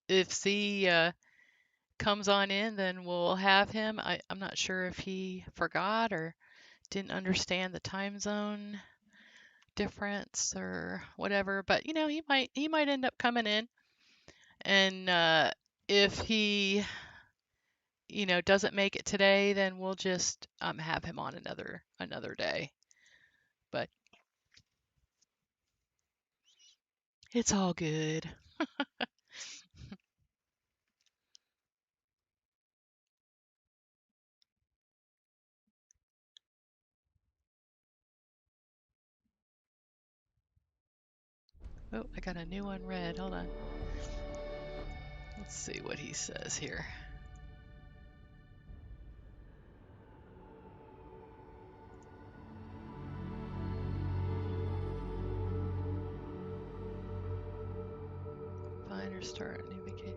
If Zee comes on in, then we'll have him. I'm not sure if he forgot or didn't understand the time zone difference or whatever, but you know, he might end up coming in. And if he, you know, doesn't make it today, then we'll just have him on another day. But it's all good. Oh, I got a new one read. Hold on. Let's see what he says here. Find or start a new vacation.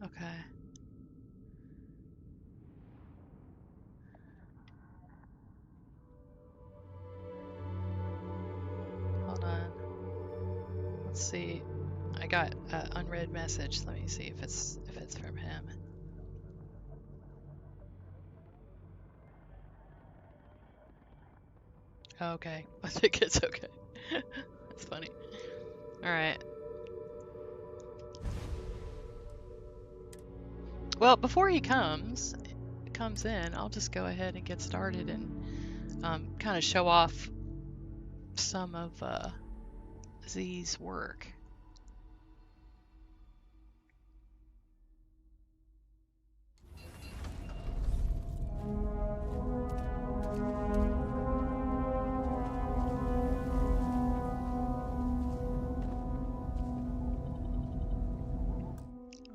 Okay. Hold on. Let's see. I got an unread message. Let me see if it's from him. Okay. I think it's okay. That's funny. All right. Well, before he comes in, I'll just go ahead and get started and kind of show off some of Zee's work.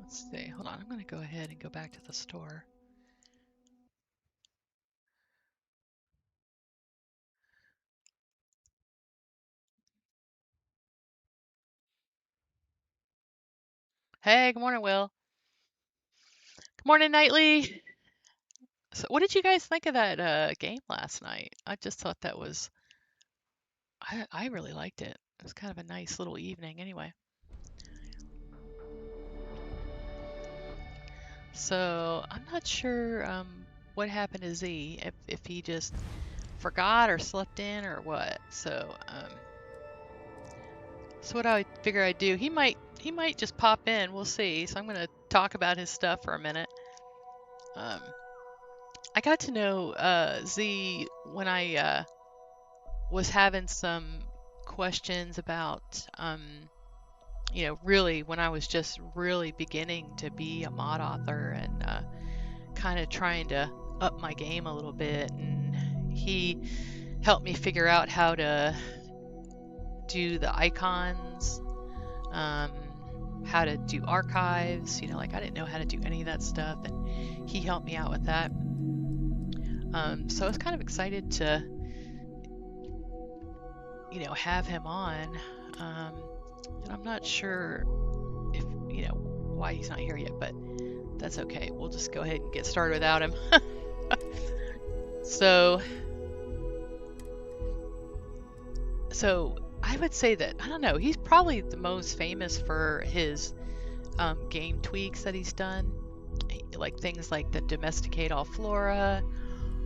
Let's see. Hold on. I'm going to go ahead and go back to the store. Hey, good morning, Will. Good morning, Nightly. So, what did you guys think of that game last night? I just thought that was, I really liked it. It was kind of a nice little evening, anyway. So I'm not sure what happened to Zee, if he just forgot or slept in or what. So what I figure I'd do, he might just pop in. We'll see. So I'm gonna talk about his stuff for a minute. I got to know Zee when I was having some questions about you know, really when I was just really beginning to be a mod author and kind of trying to up my game a little bit, and he helped me figure out how to do the icons, how to do archives, you know, like I didn't know how to do any of that stuff, and he helped me out with that. So I was kind of excited to, you know, have him on, and I'm not sure if, you know, why he's not here yet, but that's okay. We'll just go ahead and get started without him. So I would say that, I don't know, he's probably the most famous for his game tweaks that he's done, like things like the domesticate all flora,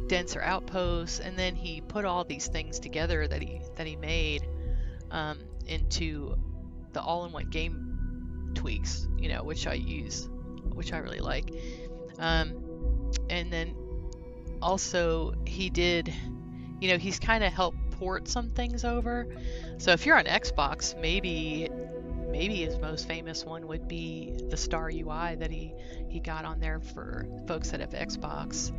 denser outposts, and then he put all these things together that he made into the all-in-one game tweaks, you know, which I use, which I really like. And then also he did, you know, he's kind of helped port some things over. So if you're on Xbox, maybe his most famous one would be the Star UI that he got on there for folks that have Xbox.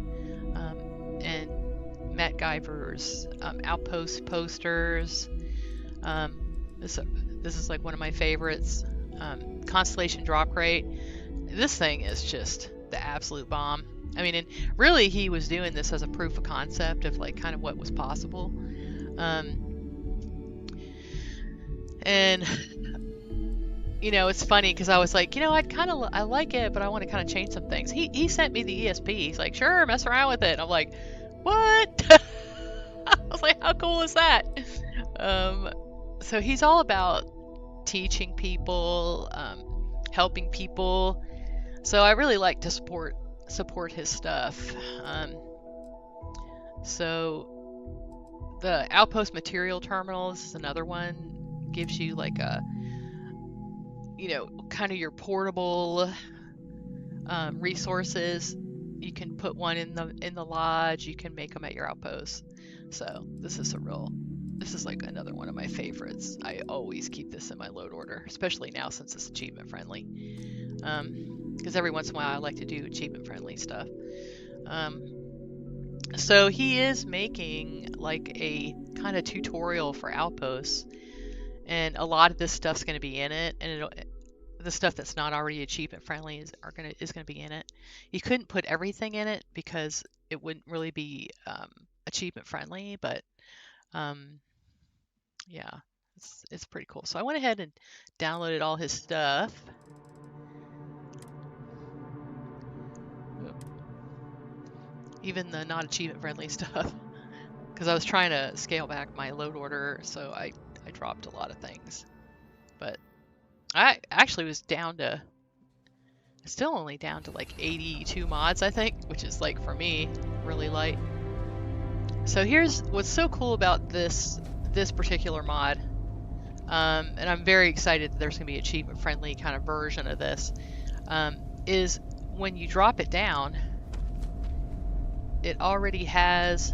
And Matt Guyver's Outpost posters. This is like one of my favorites. Constellation drop crate. This thing is just the absolute bomb. I mean, and really he was doing this as a proof of concept of like kind of what was possible. And you know, it's funny because I was like, you know, I like it, but I want to kind of change some things. He sent me the ESP. He's like, sure, mess around with it. And I'm like, what? I was like, how cool is that? So he's all about teaching people, helping people. So I really like to support his stuff. So the Outpost Material Terminals is another one. Gives you like a, kind of your portable resources. You can put one in the lodge. You can make them at your outpost. So this is like another one of my favorites. I always keep this in my load order, especially now since it's achievement friendly. Because every once in a while I like to do achievement friendly stuff. So he is making like a kind of tutorial for outposts, and a lot of this stuff's going to be in it, and the stuff that's not already achievement friendly is going to be in it. You couldn't put everything in it because it wouldn't really be achievement friendly, but yeah, it's pretty cool. So I went ahead and downloaded all his stuff. Even the not achievement friendly stuff, because I was trying to scale back my load order, so I dropped a lot of things. But I actually was still only down to like 82 mods, I think, which is like, for me, really light. So here's what's so cool about this particular mod, and I'm very excited that there's going to be an achievement friendly kind of version of this, is when you drop it down, it already has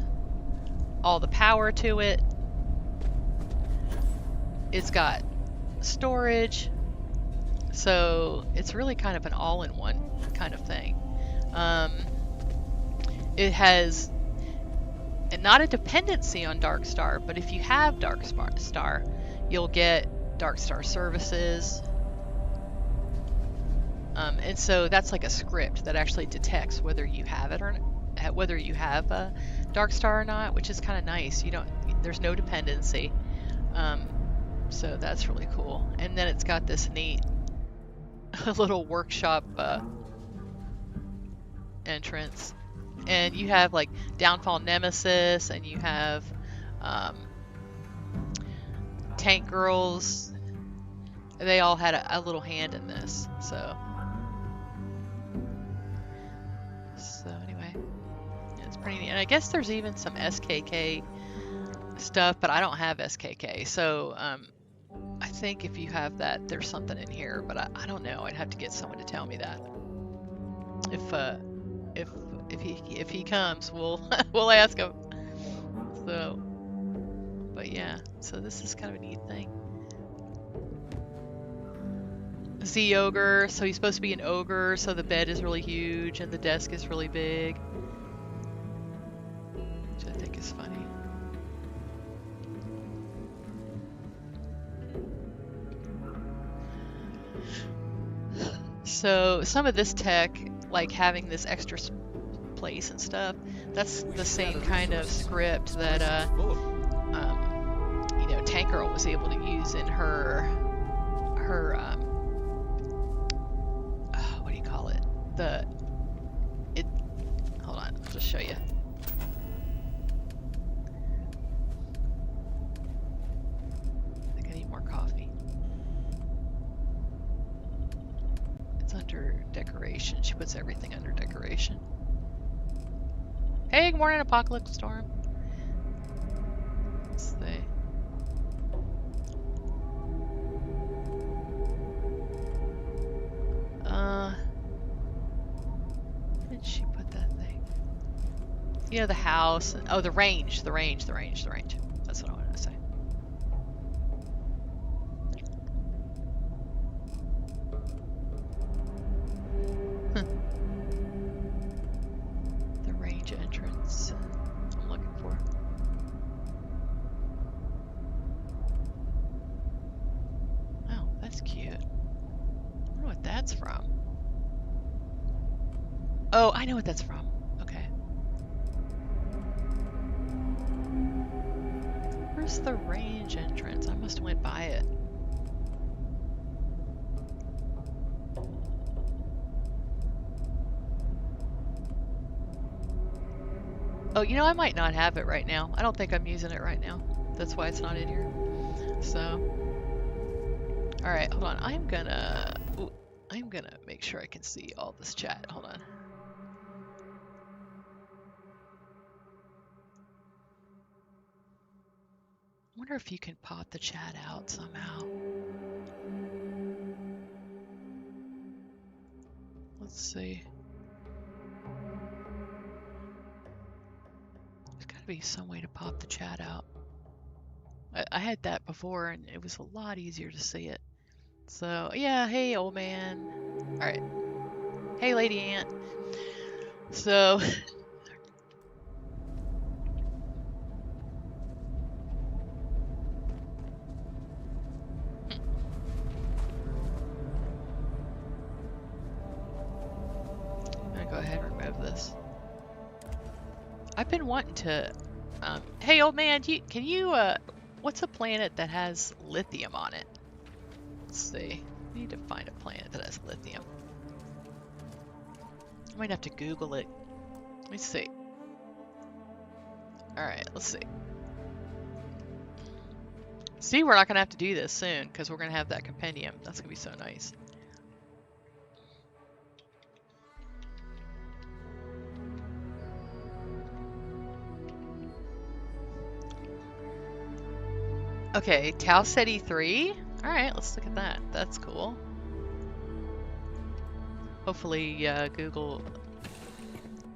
all the power to it. It's got storage, so it's really kind of an all-in-one kind of thing. It has not a dependency on Darkstar, but if you have Darkstar, you'll get Darkstar services. And so that's like a script that actually detects whether you have it or not. Whether you have a Darkstar or not, which is kind of nice. There's no dependency, so that's really cool. And then it's got this neat little workshop entrance, and you have like Downfall Nemesis, and you have Tank Girls. They all had a little hand in this, so anyway. Pretty neat. And I guess there's even some SKK stuff, but I don't have SKK, so I think if you have that, there's something in here, but I don't know. I'd have to get someone to tell me that. If he comes, we'll ask him. So, but yeah, so this is kind of a neat thing. Zee Ogre, so he's supposed to be an ogre, so the bed is really huge and the desk is really big. Which I think is funny. So some of this tech, like having this extra place and stuff, that's the same kind of script that Tank Girl was able to use in her what do you call it? Hold on, I'll just show you. I think I need more coffee. It's under decoration. She puts everything under decoration. Hey, good morning, Apocalypse Storm. Let's see. Where did she put that thing? You know, the house. Oh, the range. That's what I wanted to say. The range entrance I'm looking for. Oh, that's cute. I wonder what that's from. Oh, I know what that's from. Okay. Where's the range entrance? I must have went by it. Oh, you know, I might not have it right now. I don't think I'm using it right now. That's why it's not in here. So, all right, hold on. I'm gonna make sure I can see all this chat. Hold on. I wonder if you can pop the chat out somehow. Let's see. There's got to be some way to pop the chat out. I had that before, and it was a lot easier to see it. So, yeah, hey, old man. All right. Hey, Lady Ant. So, I'm going to go ahead and remove this. I've been wanting to... hey, old man, can you... what's a planet that has lithium on it? Let's see. I need to find a planet that has lithium. I might have to Google it. Let me see. Alright, let's see. See, we're not going to have to do this soon, because we're going to have that compendium. That's going to be so nice. Okay, Tau Ceti 3? Alright, let's look at that. That's cool. Hopefully Google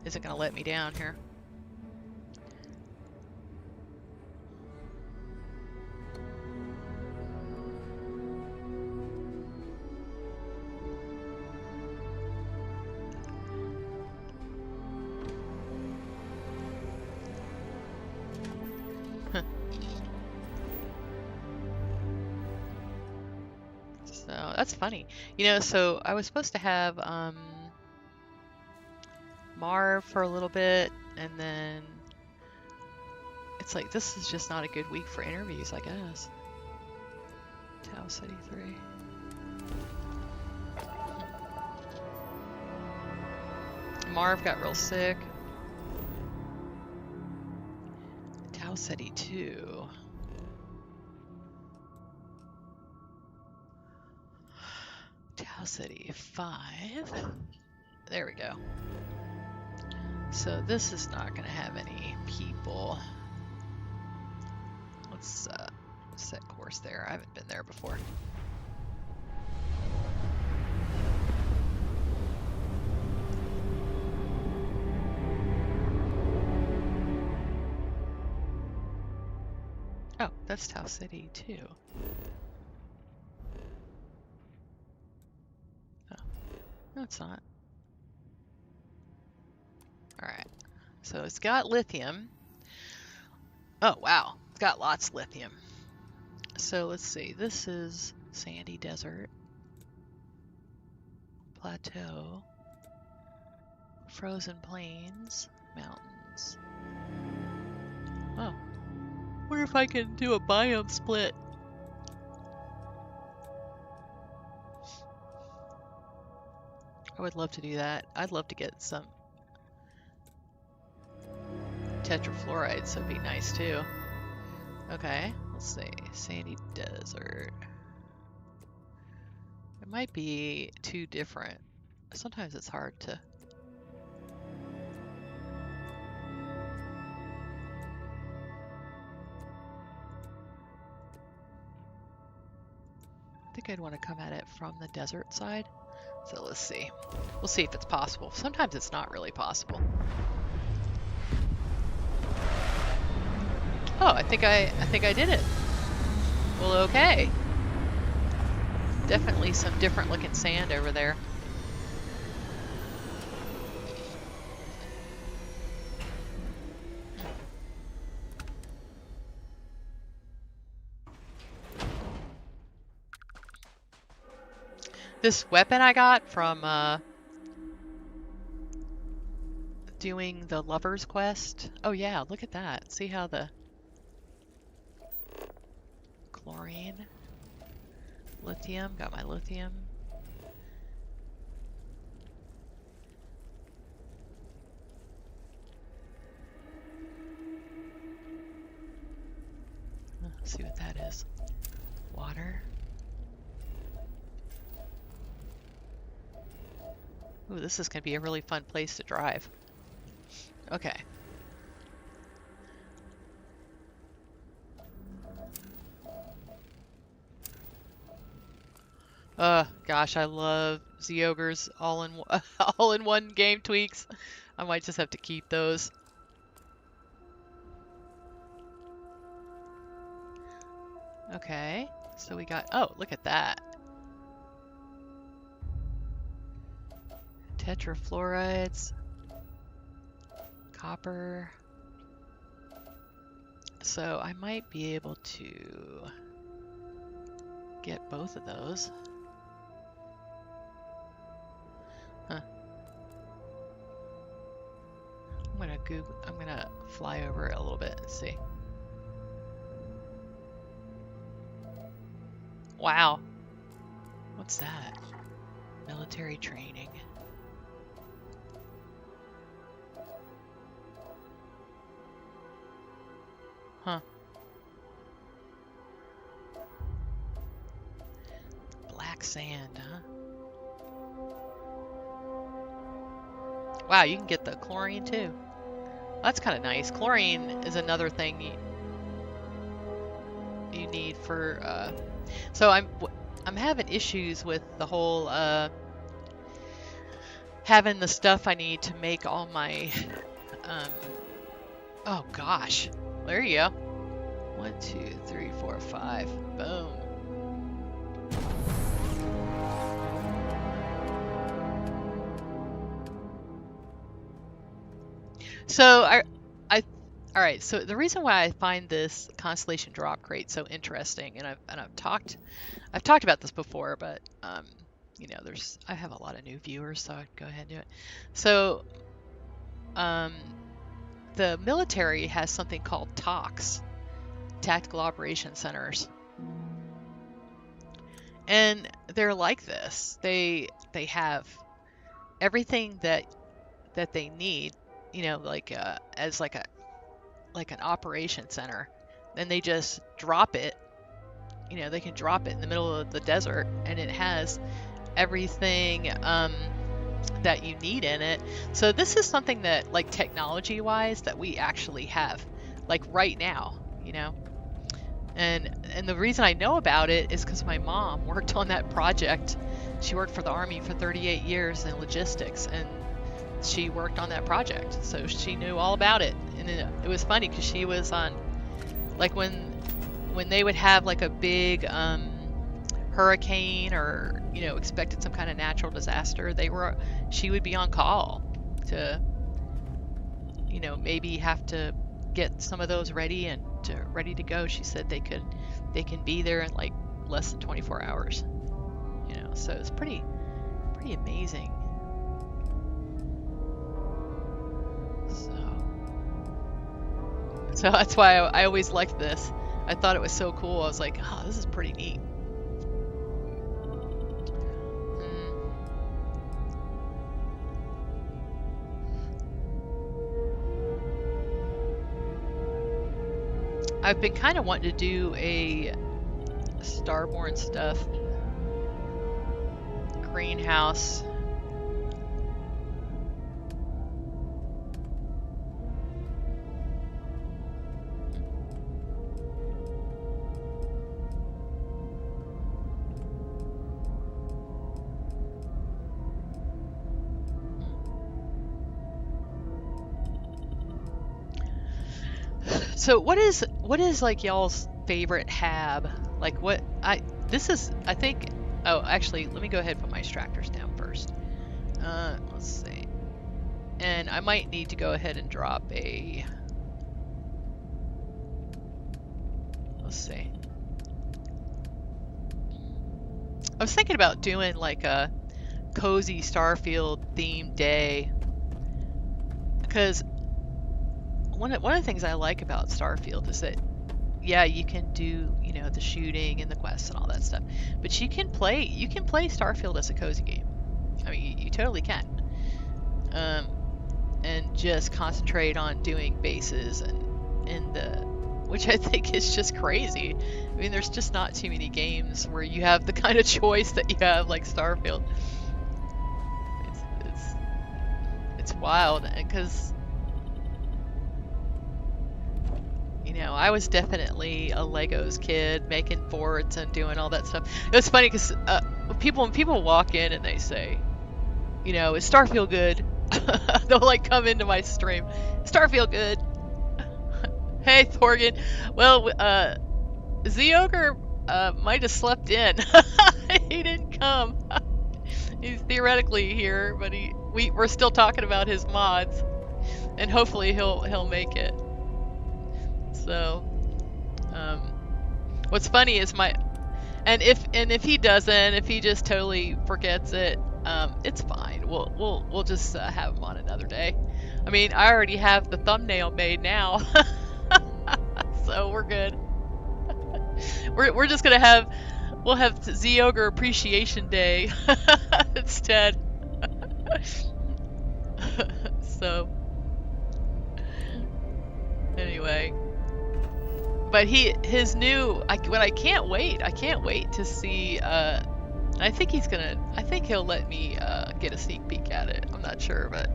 isn't going to let me down here. So that's funny. You know, so I was supposed to have Marv for a little bit, and then it's like, this is just not a good week for interviews, I guess. Tau Ceti 3. Marv got real sick. Tau Ceti 2. Tau Ceti 5. There we go. So this is not going to have any people. Let's set course there. I haven't been there before. Oh, that's Tau Ceti 2. Oh, no, it's not. Alright, so it's got lithium. Oh, wow, it's got lots of lithium. So let's see, this is sandy desert, plateau, frozen plains, mountains. Oh, wonder if I can do a biome split. I would love to do that. I'd love to get some tetrafluorides, that'd be nice too. Okay, let's see, sandy desert. It might be too different. Sometimes it's hard to... I think I'd want to come at it from the desert side. So let's see. We'll see if it's possible. Sometimes it's not really possible. Oh, I think I did it. Well, okay. Definitely some different looking sand over there. This weapon I got from doing the Lover's Quest. Oh yeah, look at that. See how the chlorine, lithium, got my lithium. Let's see what that is. Water. Ooh, this is going to be a really fun place to drive. Okay. Gosh, I love Zee Ogre's all-in-one game tweaks. I might just have to keep those. Okay, so we got, oh, look at that. Tetrafluorides, copper. So I might be able to get both of those. Huh. I'm gonna fly over it a little bit and see. Wow. What's that? Military training. Huh. Black sand, huh? Wow, you can get the chlorine too. That's kind of nice. Chlorine is another thing you need for so I'm having issues with the whole having the stuff I need to make all my oh gosh, there you go. 1, 2, 3, 4, 5. Boom. So all right. So the reason why I find this Constellation drop crate so interesting, and I've talked about this before, but you know, I have a lot of new viewers, so I'd go ahead and do it. So the military has something called TOCs, Tactical Operations Centers, and they're like this. They have everything that they need, you know, like as like an operation center. Then they just drop it. You know, they can drop it in the middle of the desert, and it has everything that you need in it. So this is something that, like, technology-wise, that we actually have, like, right now, you know. And the reason I know about it is because my mom worked on that project. She worked for the Army for 38 years in logistics, and she worked on that project, so she knew all about it. And it was funny because she was on, like, when they would have like a big hurricane, or, you know, expected some kind of natural disaster, she would be on call to, you know, maybe have to get some of those ready and ready to go. She said they can be there in like less than 24 hours, you know. So it's pretty amazing. So that's why I always liked this. I thought it was so cool. I was like, oh, this is pretty neat. I've been kind of wanting to do a Starborn stuff greenhouse. So what is like y'all's favorite hab? Like I think, oh, actually, let me go ahead and put my extractors down first. Let's see. And I might need to go ahead and drop a, let's see. I was thinking about doing like a cozy Starfield themed day, because one of the things I like about Starfield is that, yeah, you can do, you know, the shooting and the quests and all that stuff, but you can play Starfield as a cozy game. I mean, you totally can, and just concentrate on doing bases and in the which I think is just crazy. I mean, there's just not too many games where you have the kind of choice that you have, like Starfield. It's wild, because you know, I was definitely a Legos kid, making forts and doing all that stuff. It was funny because when people walk in and they say, you know, is Starfield good? They'll like come into my stream, Starfield good. Hey Thorgan, well, Zee Ogre might have slept in. He didn't come. He's theoretically here, but we're still talking about his mods, and hopefully he'll make it. So, what's funny is if he doesn't, if he just totally forgets it, it's fine. We'll just have him on another day. I mean, I already have the thumbnail made now, so we're good. We're just gonna we'll have Zee Ogre Appreciation Day instead. So anyway, but his new I can't wait to see. I think he'll let me get a sneak peek at it. I'm not sure, but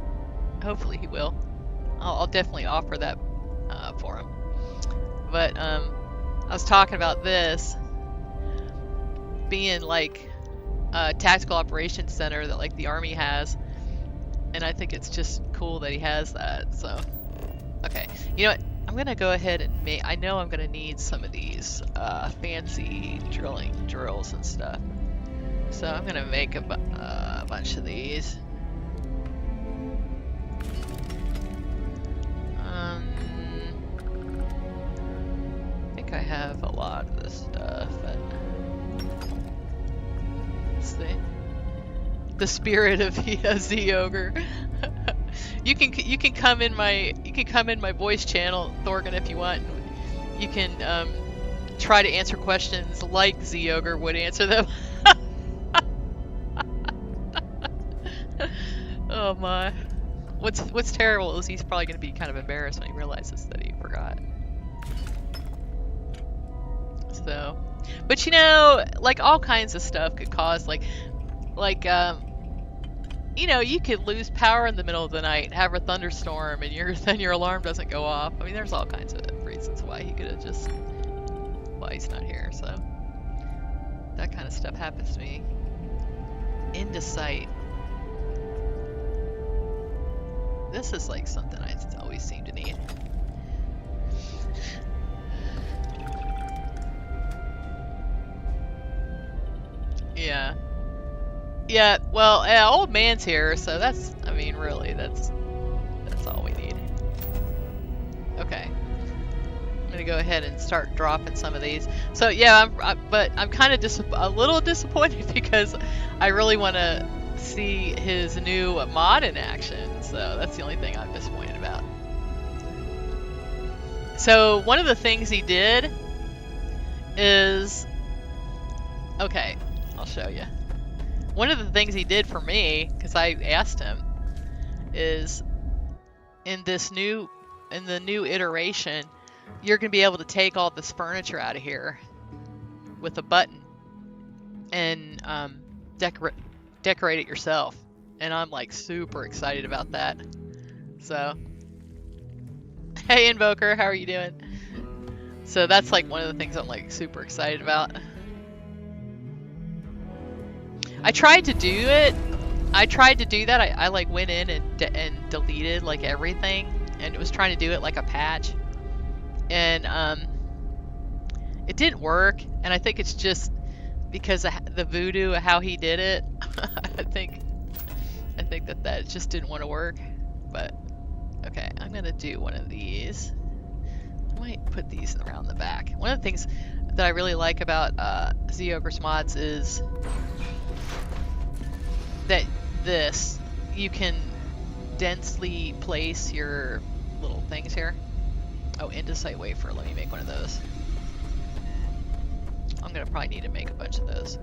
hopefully he will. I'll definitely offer that for him. But I was talking about this being like a tactical operations center that like the Army has, and I think it's just cool that he has that. So, okay, you know what? I'm gonna go ahead and I know I'm gonna need some of these fancy drills and stuff. So I'm gonna make a bunch of these. I think I have a lot of this stuff, but let's see. The spirit of Zee Ogre. You can come in my voice channel, Thorgan, if you want. You can try to answer questions like Zee Ogre would answer them. Oh my. What's terrible is he's probably going to be kind of embarrassed when he realizes that he forgot. So, but you know, like all kinds of stuff could cause like you know, you could lose power in the middle of the night, have a thunderstorm, and then your alarm doesn't go off. I mean, there's all kinds of reasons why he's not here. So that kind of stuff happens to me. Into sight. This is like something I always seem to need. Yeah. Yeah, well, old man's here, so that's, I mean, really, that's all we need. Okay. I'm gonna go ahead and start dropping some of these. So yeah, but I'm kind of a little disappointed because I really want to see his new mod in action. So that's the only thing I'm disappointed about. So one of the things he did is, okay, I'll show you. One of the things he did for me, because I asked him, is in the new iteration, you're gonna be able to take all this furniture out of here with a button and decorate it yourself. And I'm like super excited about that. So, hey Invoker, how are you doing? So that's like one of the things I'm like super excited about. I tried to do it. I tried to do that. I like went in and deleted like everything, and it was trying to do it like a patch, and it didn't work. And I think it's just because of the voodoo of how he did it. I think that just didn't want to work. But okay, I'm gonna do one of these. I might put these around the back. One of the things that I really like about Zee Ogre's mods is that you can densely place your little things here. Oh, into site wafer. Let me make one of those. I'm gonna probably need to make a bunch of those.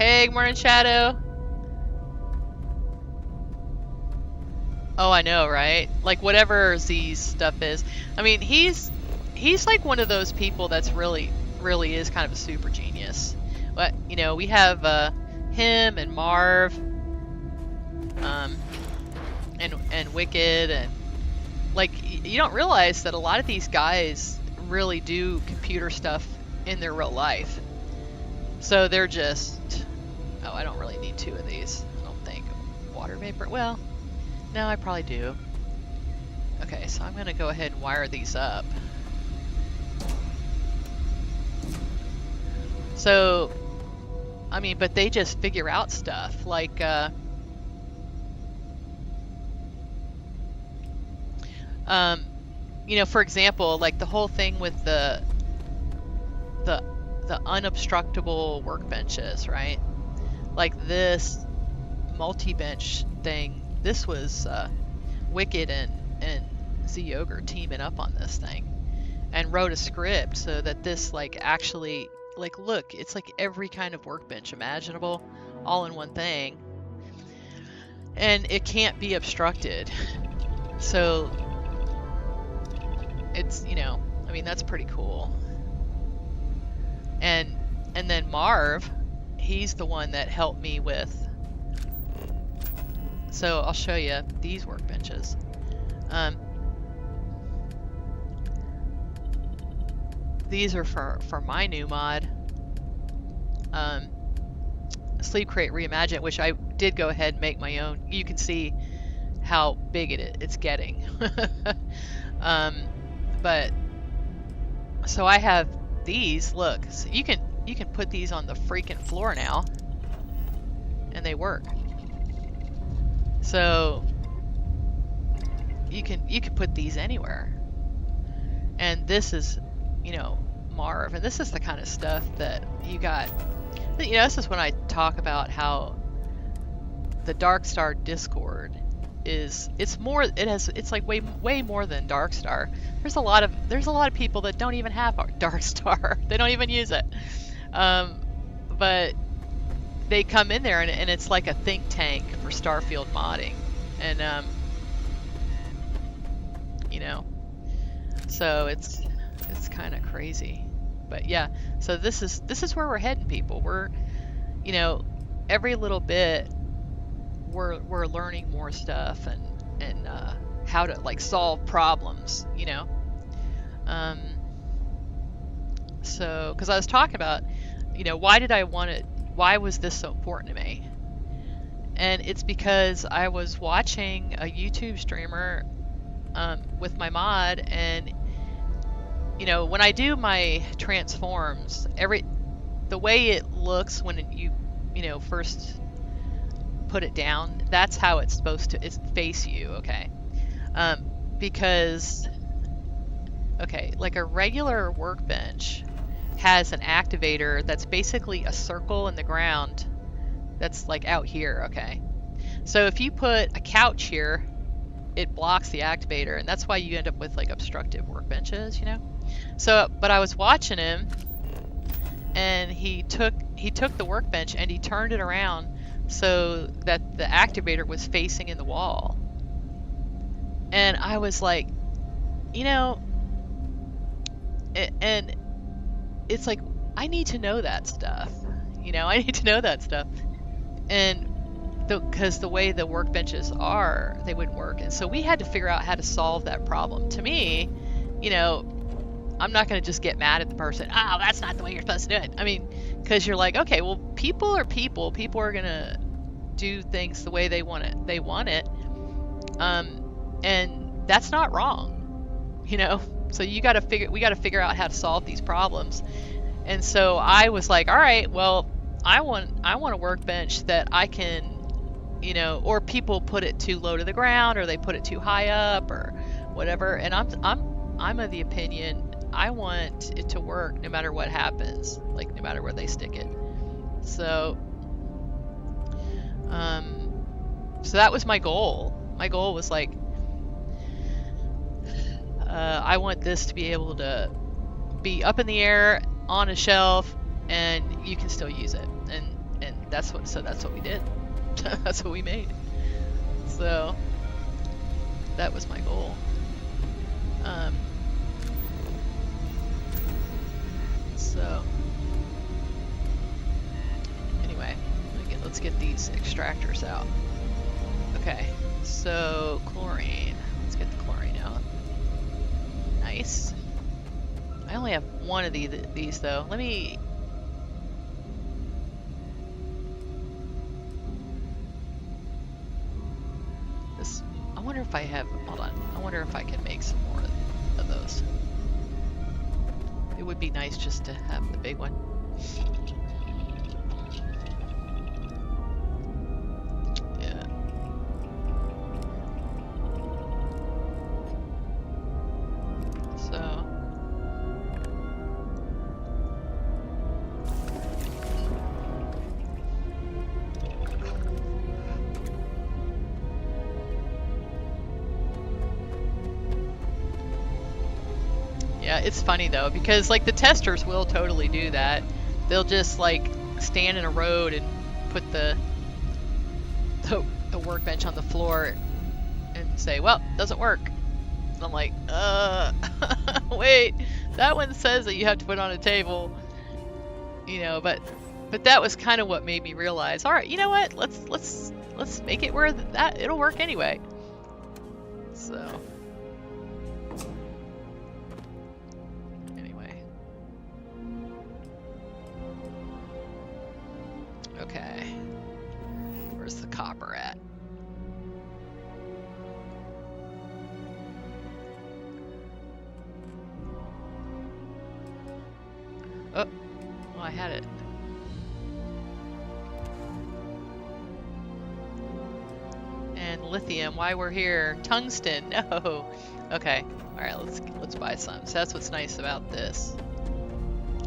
Hey, good morning, Shadow. Oh, I know, right? Like whatever Z's stuff is. I mean, he's like one of those people that's really is kind of a super genius. But you know, we have him and Marv, um, and Wicked, and like you don't realize that a lot of these guys really do computer stuff in their real life. So they're just, oh, I don't really need two of these. I don't think. Water vapor. Well, no, I probably do. Okay, so I'm gonna go ahead and wire these up. So, I mean, but they just figure out stuff like, you know, for example, like the whole thing with the unobstructable workbenches, right? Like this multi-bench thing. This was Wicked and Zee Ogre teaming up on this thing, and wrote a script so that this like actually like look, it's like every kind of workbench imaginable, all in one thing, and it can't be obstructed. So it's, you know, I mean, that's pretty cool. And then Marv, he's the one that helped me with. So I'll show you these workbenches. These are for my new mod, Sleep Crate Reimagine, which I did go ahead and make my own. You can see how big it's getting. But so I have these. Look, so you can put these on the freaking floor now, and they work. So you can put these anywhere. And this is, you know, Marv, and this is the kind of stuff that you got. You know, this is when I talk about how the Darkstar Discord is, it's like way more than Darkstar. There's a lot of people that don't even have Darkstar. They don't even use it. But they come in there and it's like a think tank for Starfield modding. And you know, so it's kind of crazy. But yeah, so this is where we're heading, people. We're, you know, every little bit we're learning more stuff and how to like solve problems, you know. So because I was talking about, you know, why was this so important to me? And it's because I was watching a YouTube streamer with my mod, and you know, when I do my transforms, the way it looks when you know, first put it down, that's how it's supposed to face you, okay? Because, okay, like a regular workbench has an activator that's basically a circle in the ground that's like out here, okay? So if you put a couch here, it blocks the activator, and that's why you end up with like obstructive workbenches, you know? So, but I was watching him, and he took the workbench and he turned it around so that the activator was facing in the wall. And I was like, you know, and it's like, I need to know that stuff. You know, I need to know that stuff. And because the way the workbenches are, they wouldn't work. And so we had to figure out how to solve that problem. To me, you know, I'm not going to just get mad at the person. Oh, that's not the way you're supposed to do it. I mean, because you're like, okay, well, people are people. People are going to do things the way they want it. And that's not wrong, you know? So we got to figure out how to solve these problems. And so I was like, all right, well, I want a workbench that I can, you know, or people put it too low to the ground, or they put it too high up, or whatever. And I'm of the opinion, I want it to work no matter what happens, like no matter where they stick it. So, so that was my goal. My goal was like, I want this to be able to be up in the air on a shelf, and you can still use it, and that's what we did. That's what we made. So that was my goal. So anyway, let's get these extractors out. Okay, so chlorine. Let's get the chlorine out. Nice. I only have one of these though. Let me... I wonder if I have... Hold on. I wonder if I can make some more of those. It would be nice just to have the big one. Yeah. So... Yeah, it's funny though, because like the testers will totally do that. They'll just like stand in a road and put the workbench on the floor and say, well, doesn't work. And I'm like, wait, that one says that you have to put it on a table. You know, but that was kind of what made me realize, all right, you know what? Let's make it where that it'll work anyway. So okay, where's the copper at? Oh, well, I had it. And lithium, why we're here? Tungsten, no. Okay, all right, let's buy some. So that's what's nice about this.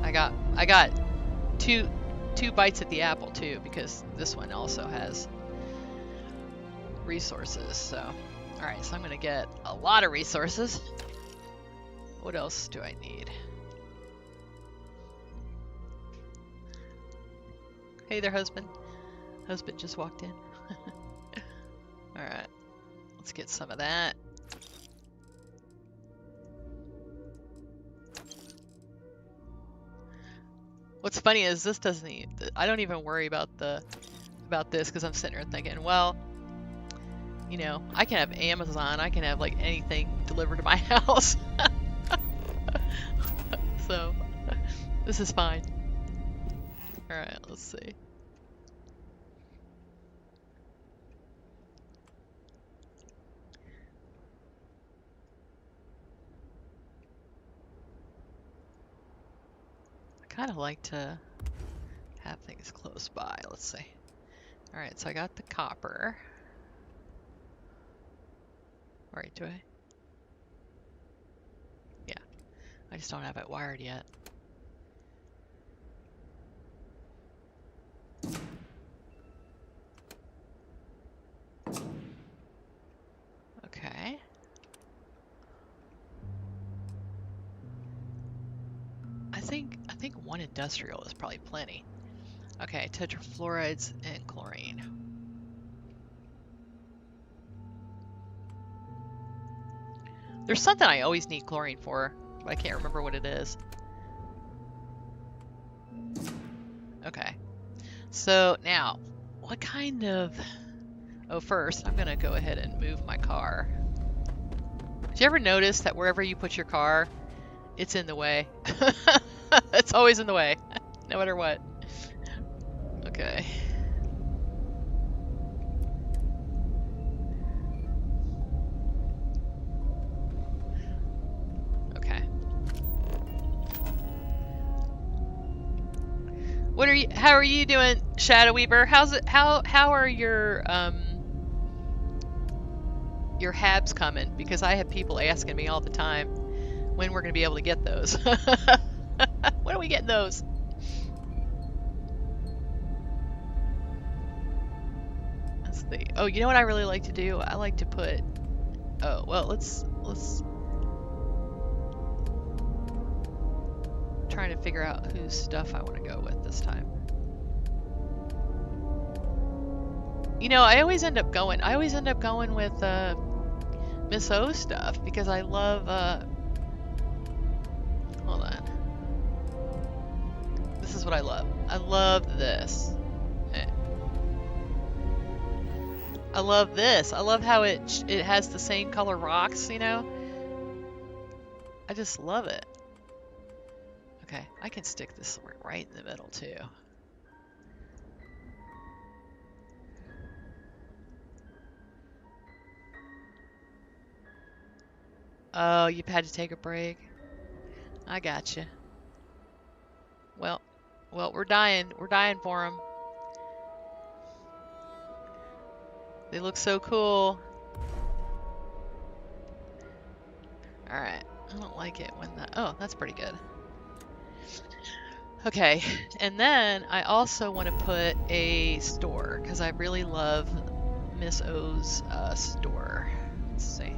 I got two bites at the apple too, because this one also has resources. So all right, so I'm gonna get a lot of resources. What else do I need? Hey there, husband just walked in. All right, let's get some of that. What's funny is this doesn't even, I don't even worry about this, because I'm sitting here thinking, well, you know, I can have Amazon, I can have like anything delivered to my house. So this is fine. All right, let's see. I kind of like to have things close by. Let's see. All right, so I got the copper. All right, do I? Yeah, I just don't have it wired yet. Okay. I think one industrial is probably plenty. Okay, tetrafluorides and chlorine. There's something I always need chlorine for, but I can't remember what it is. Okay. So now, what kind of... Oh, first, I'm gonna go ahead and move my car. Did you ever notice that wherever you put your car, it's in the way? It's always in the way, no matter what. Okay. Okay. What are you? How are you doing, Shadow Weaver? How's it? How are your habs coming? Because I have people asking me all the time when we're gonna be able to get those. When are we getting those? That's the. Oh, you know what I really like to do? I like to put. Oh well, let's trying to figure out whose stuff I want to go with this time. You know, I always end up going with Miss O stuff because I love hold on. This is what I love. I love this. I love this. I love how it has the same color rocks, you know? I just love it. Okay, I can stick this right in the middle too. Oh, you've had to take a break. I got you. Well, we're dying. We're dying for them. They look so cool. All right. I don't like it when that. Oh, that's pretty good. Okay, and then I also want to put a store because I really love Miss O's store. Let's see.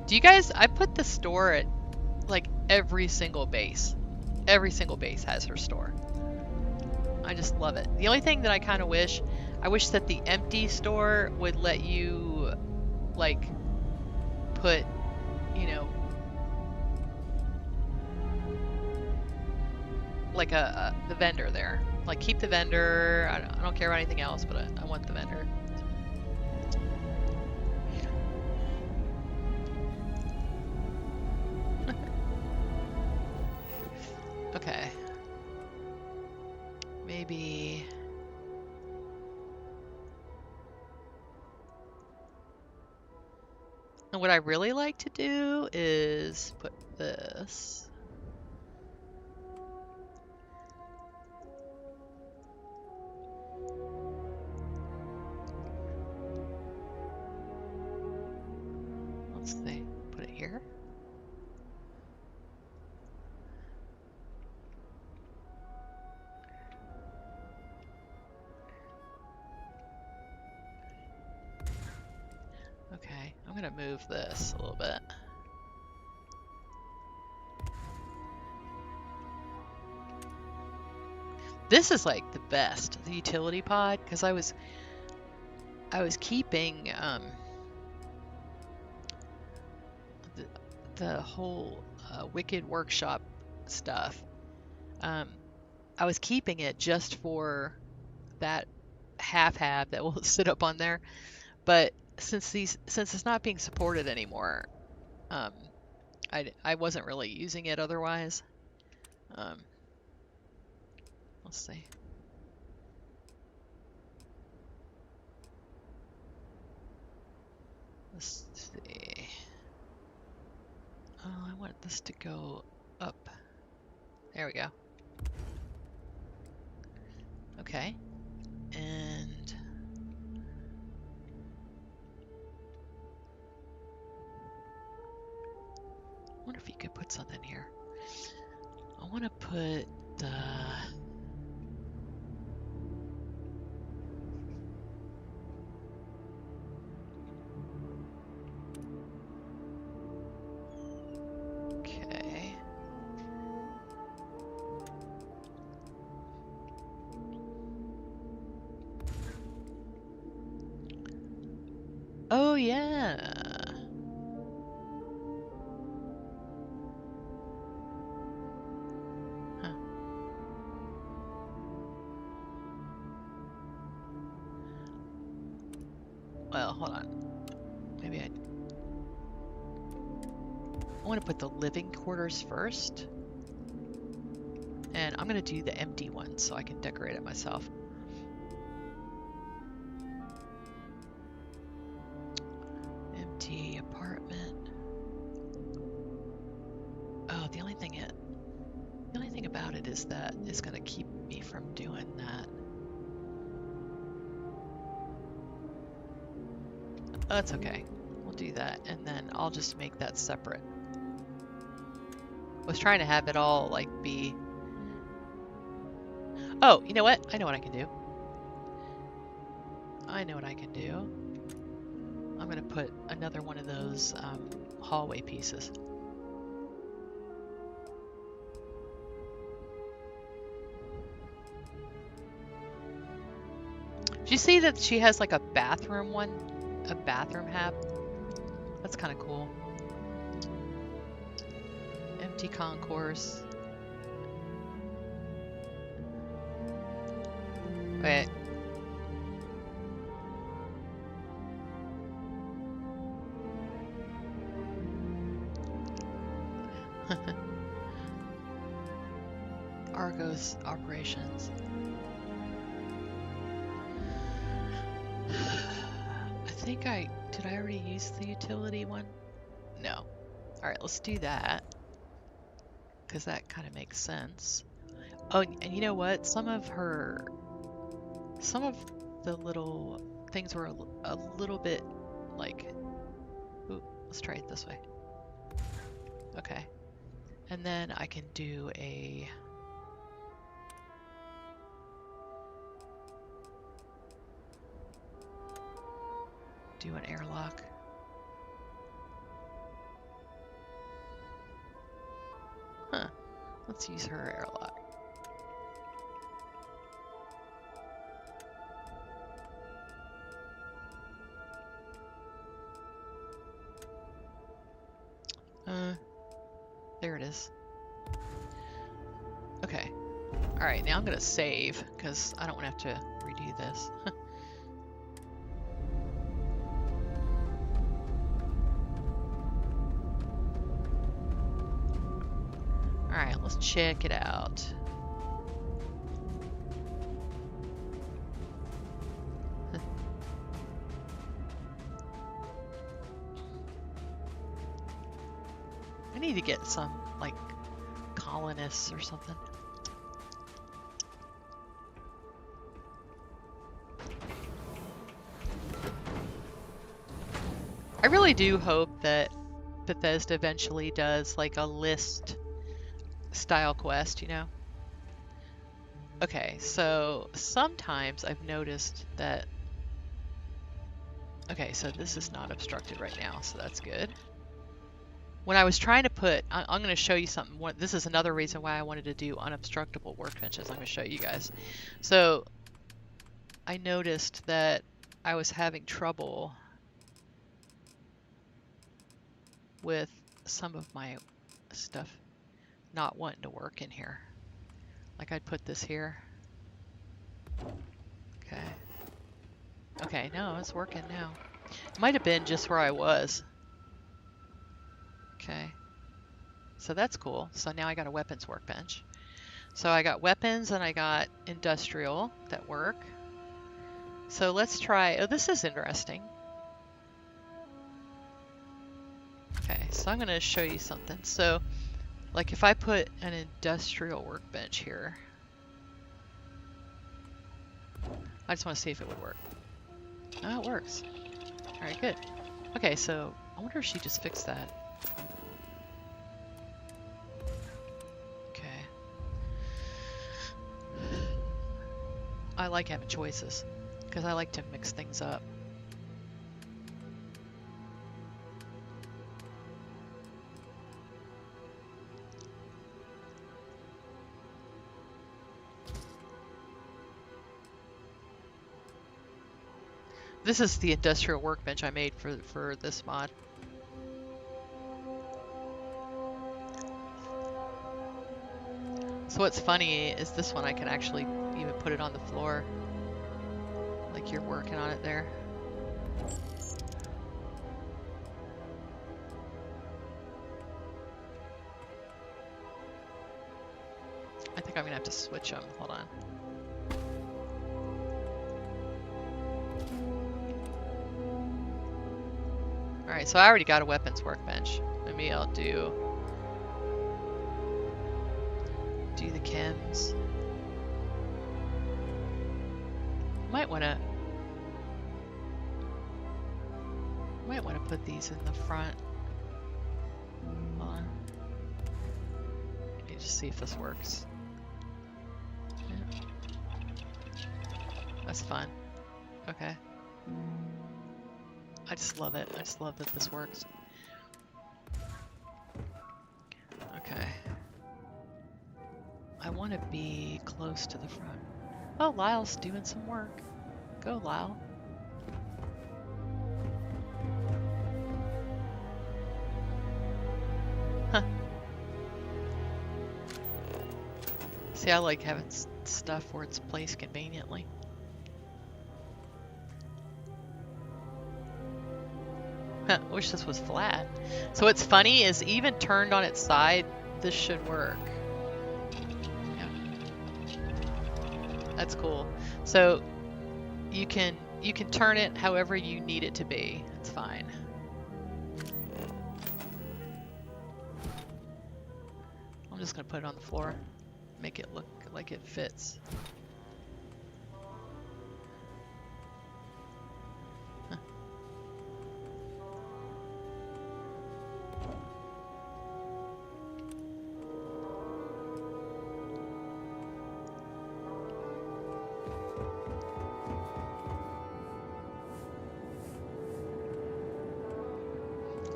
Do you guys? I put the store at like every single base. Every single base has her store. I just love it. The only thing that I kind of wish that the empty store would let you like put, you know, like the vendor there. Like keep the vendor. I don't care about anything else, but I want the vendor. Okay. Maybe. And what I really like to do is put this. Let's see, put it here. Okay, I'm gonna move this a little bit. This is like the best, the utility pod, because I was keeping the whole Wicked Workshop stuff. I was keeping it just for that half-hab that will sit up on there, but since it's not being supported anymore, I wasn't really using it otherwise. Let's see. Let's see. Oh, I want this to go up. There we go. Okay. And I wonder if you could put something here. I want to put okay. Oh yeah. Well, hold on. Maybe I want to put the living quarters first. And I'm going to do the empty one so I can decorate it myself. Empty apartment. Oh, the only thing about it is that it's going to keep me from doing that. Oh, that's okay. We'll do that, and then I'll just make that separate. I was trying to have it all like be... Oh, you know what? I know what I can do. I'm going to put another one of those hallway pieces. Did you see that she has like a bathroom one? A bathroom hat? That's kind of cool. Empty concourse. Wait. Argos operations. Did I already use the utility one? No. Alright, let's do that. Because that kind of makes sense. Oh, and you know what? Some of the little things were a little bit like, ooh, let's try it this way. Okay. And then I can do an airlock. Huh. Let's use her airlock. There it is. Okay. Alright, now I'm gonna save, because I don't want to have to redo this. Alright, let's check it out. I need to get some, like, colonists or something. I really do hope that Bethesda eventually does, like, a list style quest, you know? Okay, so sometimes I've noticed that... Okay, so this is not obstructed right now, so that's good. When I was trying to put... I'm going to show you something. This is another reason why I wanted to do unobstructable workbenches. I'm going to show you guys. So, I noticed that I was having trouble with some of my stuff not wanting to work in here. Like I'd put this here. Okay. Okay, no, it's working now. It might have been just where I was. Okay. So that's cool. So now I got a weapons workbench. So I got weapons and I got industrial that work. So let's try, oh, this is interesting. Okay, so I'm going to show you something. So, like if I put an industrial workbench here, I just want to see if it would work. Oh, it works. All right, good. Okay, so I wonder if she just fixed that. Okay. I like having choices because I like to mix things up. This is the industrial workbench I made for this mod. So what's funny is this one I can actually even put it on the floor. Like you're working on it there. I think I'm gonna have to switch them. Hold on. Alright, so I already got a weapons workbench. Maybe I'll do the chems. Might wanna put these in the front. Hold on. Let me just see if this works. Yeah. That's fun. Okay. I just love it. I just love that this works. Okay. I want to be close to the front. Oh, Lyle's doing some work. Go, Lyle. Huh. See, I like having stuff where it's placed conveniently. Wish this was flat. So what's funny is even turned on its side, this should work. Yeah. That's cool. So you can turn it however you need it to be. It's fine. I'm just gonna put it on the floor, make it look like it fits.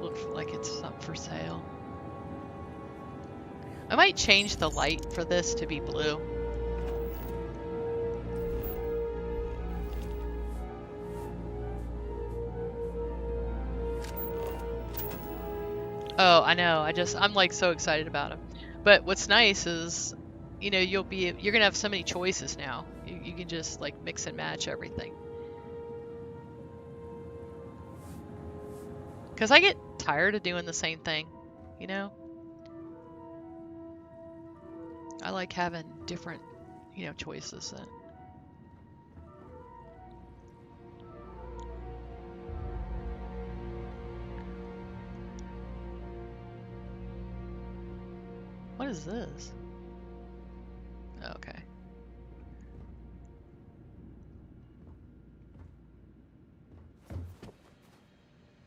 Looks like it's up for sale. I might change the light for this to be blue. Oh, I know. I'm like so excited about them. But what's nice is, you know, you're gonna have so many choices now. You can just like mix and match everything. Because I get tired of doing the same thing, you know? I like having different, you know, choices. What is this? Okay.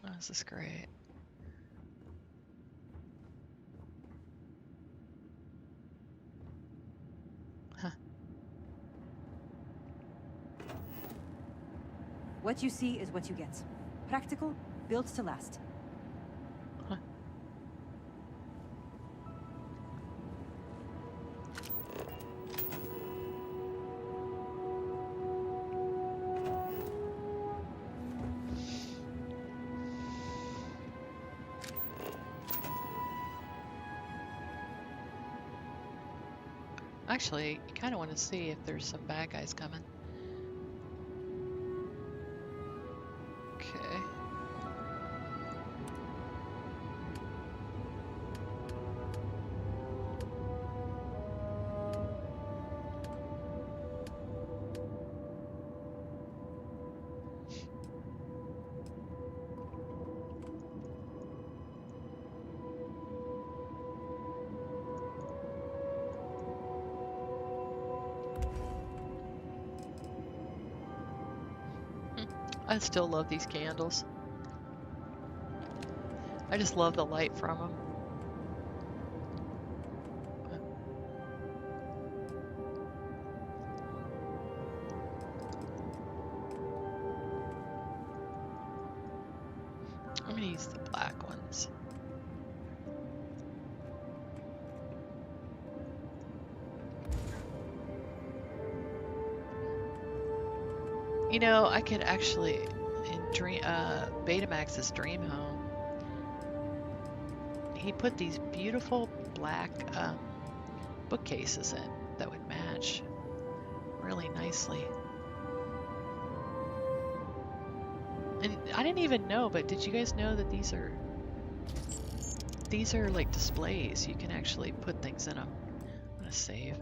Oh, this is great. Huh. What you see is what you get. Practical, built to last. Huh. Actually, you kind of want to see if there's some bad guys coming. Okay. I still love these candles. I just love the light from them. I'm gonna use the black ones. You know, I could actually, in Betamax's Dream Home, he put these beautiful black bookcases in that would match really nicely. And I didn't even know, but did you guys know that these are like displays? You can actually put things in them. I'm gonna save.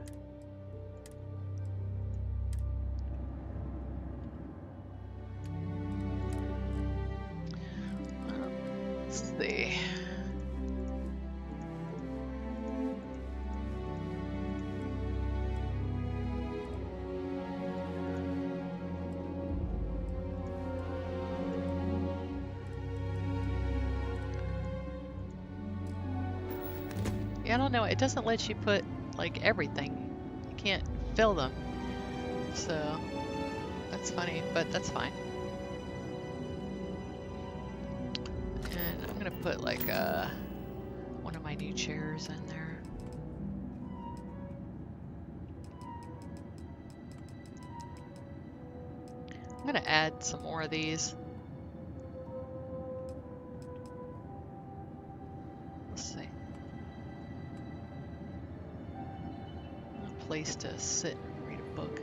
Let's see. Yeah, I don't know. It doesn't let you put like everything. You can't fill them. So that's funny, but that's fine. And I'm gonna put like one of my new chairs in there. I'm gonna add some more of these. Let's see. A place to sit and read a book.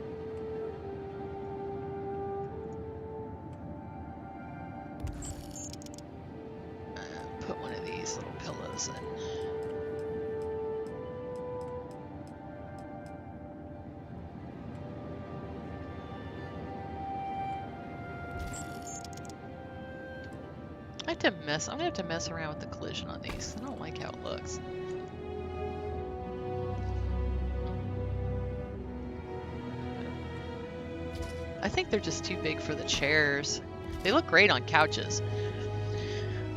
Put one of these little pillows in. I'm gonna have to mess around with the collision on these. I don't like how it looks. I think they're just too big for the chairs. They look great on couches,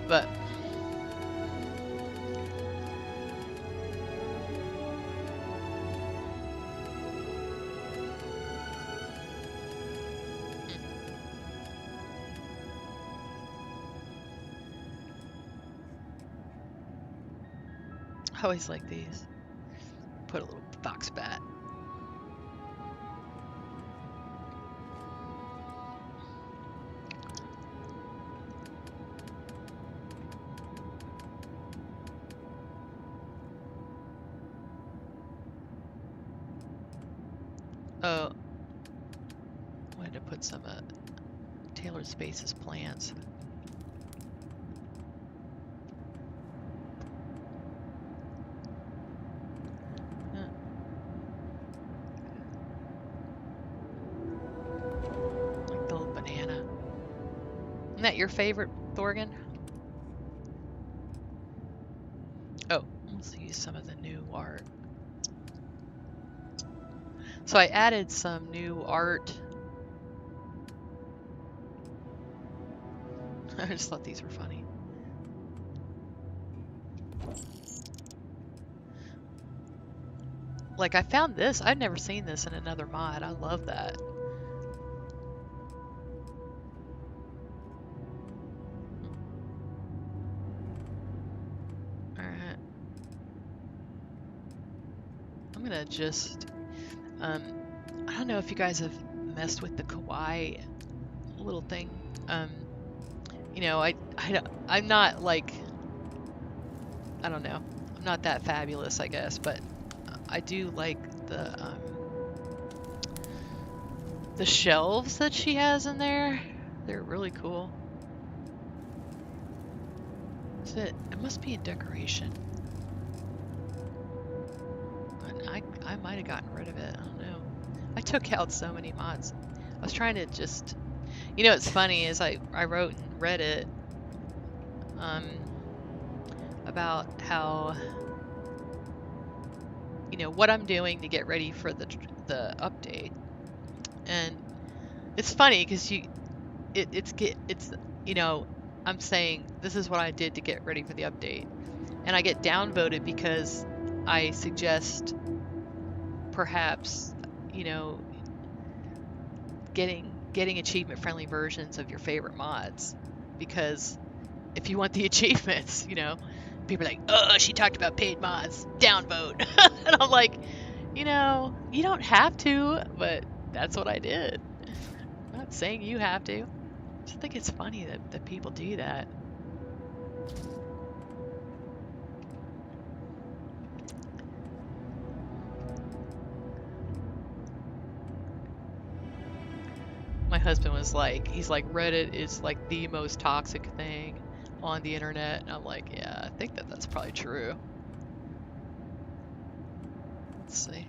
but I always like these. Put a little box bat. Oh, I wanted to put some tailored spaces plants. Like the little banana. Isn't that your favorite, Thorgan? Oh, let's use some of the new art. So I added some new art. I just thought these were funny. Like I found this. I'd never seen this in another mod. I love that. Alright. I'm gonna just I don't know if you guys have messed with the kawaii little thing. You know, I'm not like, I don't know, I'm not that fabulous, I guess, but I do like the shelves that she has in there. They're really cool. Is it? It must be in decoration. I might have gotten rid of it. I don't know. I took out so many mods. I was trying to just, you know, what's funny is I wrote in Reddit about how, you know, what I'm doing to get ready for the update, and it's funny because it's you know, I'm saying this is what I did to get ready for the update, and I get downvoted because I suggest perhaps, you know, getting achievement friendly versions of your favorite mods, because if you want the achievements, you know, people are like, oh, she talked about paid mods, downvote. And I'm like, you know, you don't have to, but that's what I did. I'm not saying you have to. I just think it's funny that people do that. My husband was like, he's like, Reddit is like the most toxic thing on the internet. And I'm like, yeah, I think that's probably true. Let's see.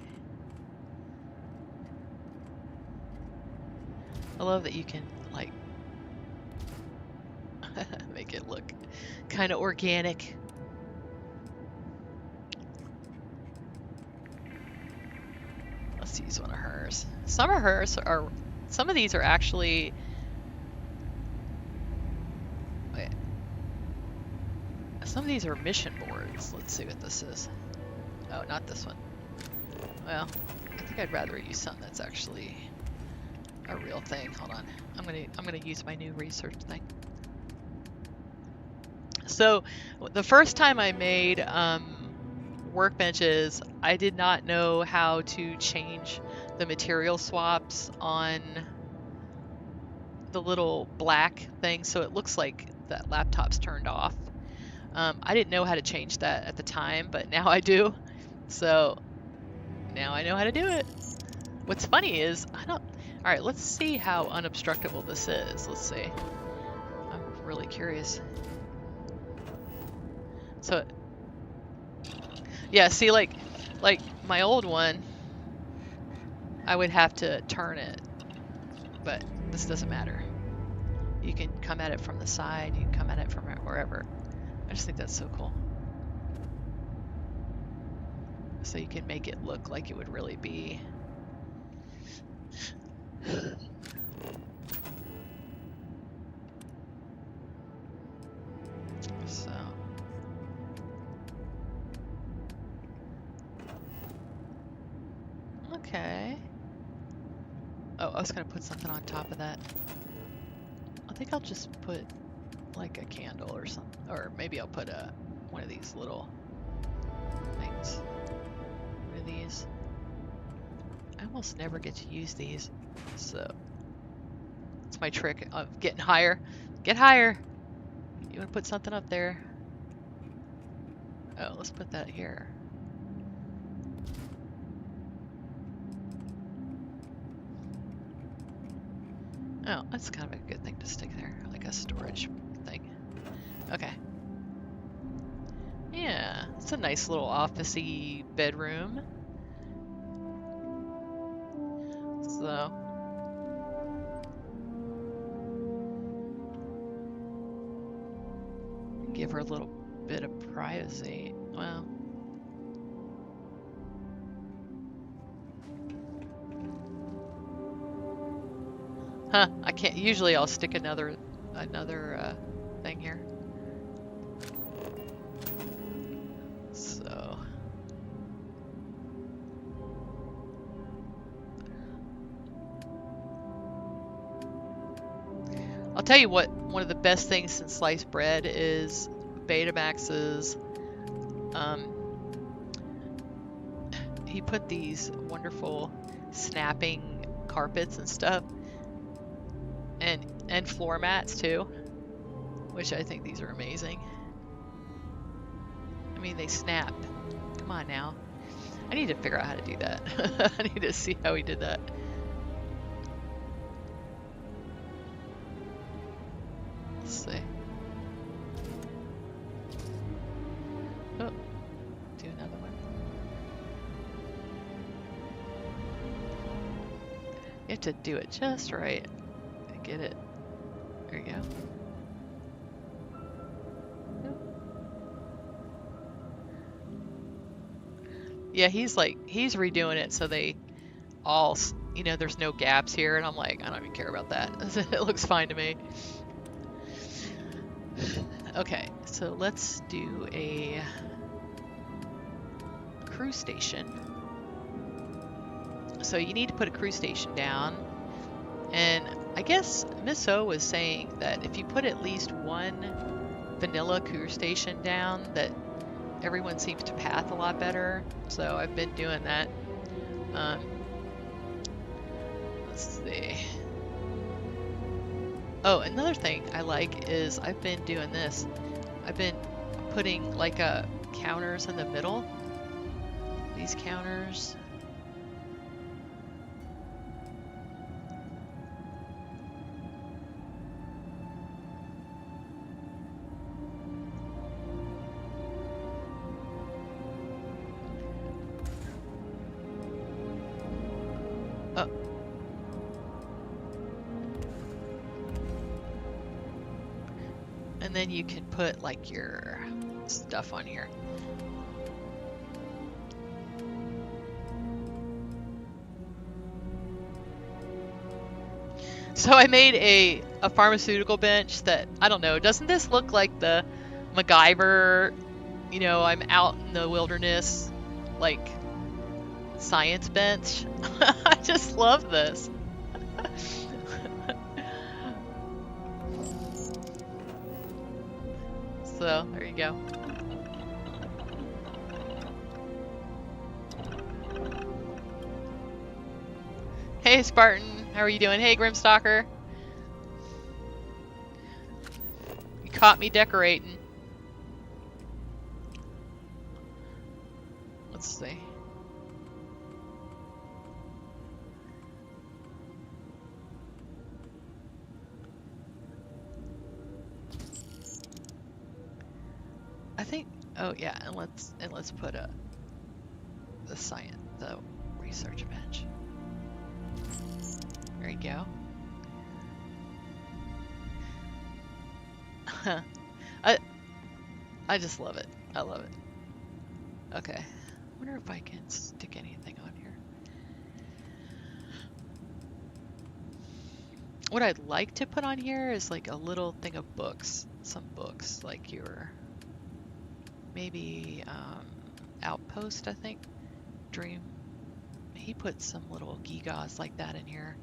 I love that you can like make it look kind of organic. Let's use one of hers. Some of these are actually, wait, some of these are mission boards. Let's see what this is. Oh, not this one. Well, I think I'd rather use something that's actually a real thing. Hold on. I'm gonna use my new research thing. So the first time I made workbenches, I did not know how to change the material swaps on the little black thing, so it looks like that laptop's turned off. I didn't know how to change that at the time, but now I do. So now I know how to do it. What's funny is I don't. All right, let's see how unobstructable this is. Let's see. I'm really curious. So yeah, see, like my old one, I would have to turn it, but this doesn't matter. You can come at it from the side, you can come at it from wherever. I just think that's so cool. So you can make it look like it would really be. So. Okay. Oh, I was gonna put something on top of that. I think I'll just put like a candle or something, or maybe I'll put one of these little things. One of these. I almost never get to use these, so it's my trick of getting higher. Get higher. You want to put something up there? Oh, let's put that here. Oh, that's kind of a good thing to stick there, like a storage thing. Okay. Yeah, it's a nice little office-y bedroom. So. Give her a little bit of privacy. Well. Huh, I can't, usually I'll stick another thing here. So. I'll tell you what, one of the best things since sliced bread is Betamax's, he put these wonderful snapping carpets and stuff. And floor mats too, which I think these are amazing. I mean, they snap. Come on now. I need to figure out how to do that. I need to see how he did that. Let's see. Oh, do another one. You have to do it just right to get it. There you go. Yeah, he's redoing it so they all, you know, there's no gaps here, and I'm like, I don't even care about that. It looks fine to me. Okay, so let's do a crew station. So you need to put a crew station down, and I guess Miss O was saying that if you put at least one vanilla crew station down, that everyone seems to path a lot better. So I've been doing that. Let's see. Oh, another thing I like is I've been doing this. I've been putting like counters in the middle. These counters. And then you can put like your stuff on here. So I made a pharmaceutical bench that, I don't know, doesn't this look like the MacGyver, you know, I'm out in the wilderness, like, science bench? I just love this. So, there you go. Hey Spartan, how are you doing? Hey Grimstalker. caught me decorating. Let's see. I think, oh yeah, and let's put the research bench. There you go. I just love it. I love it. Okay. I wonder if I can stick anything on here. What I'd like to put on here is like a little thing of books. Some books, like your maybe Outpost, I think. Dream. He put some little gigas like that in here.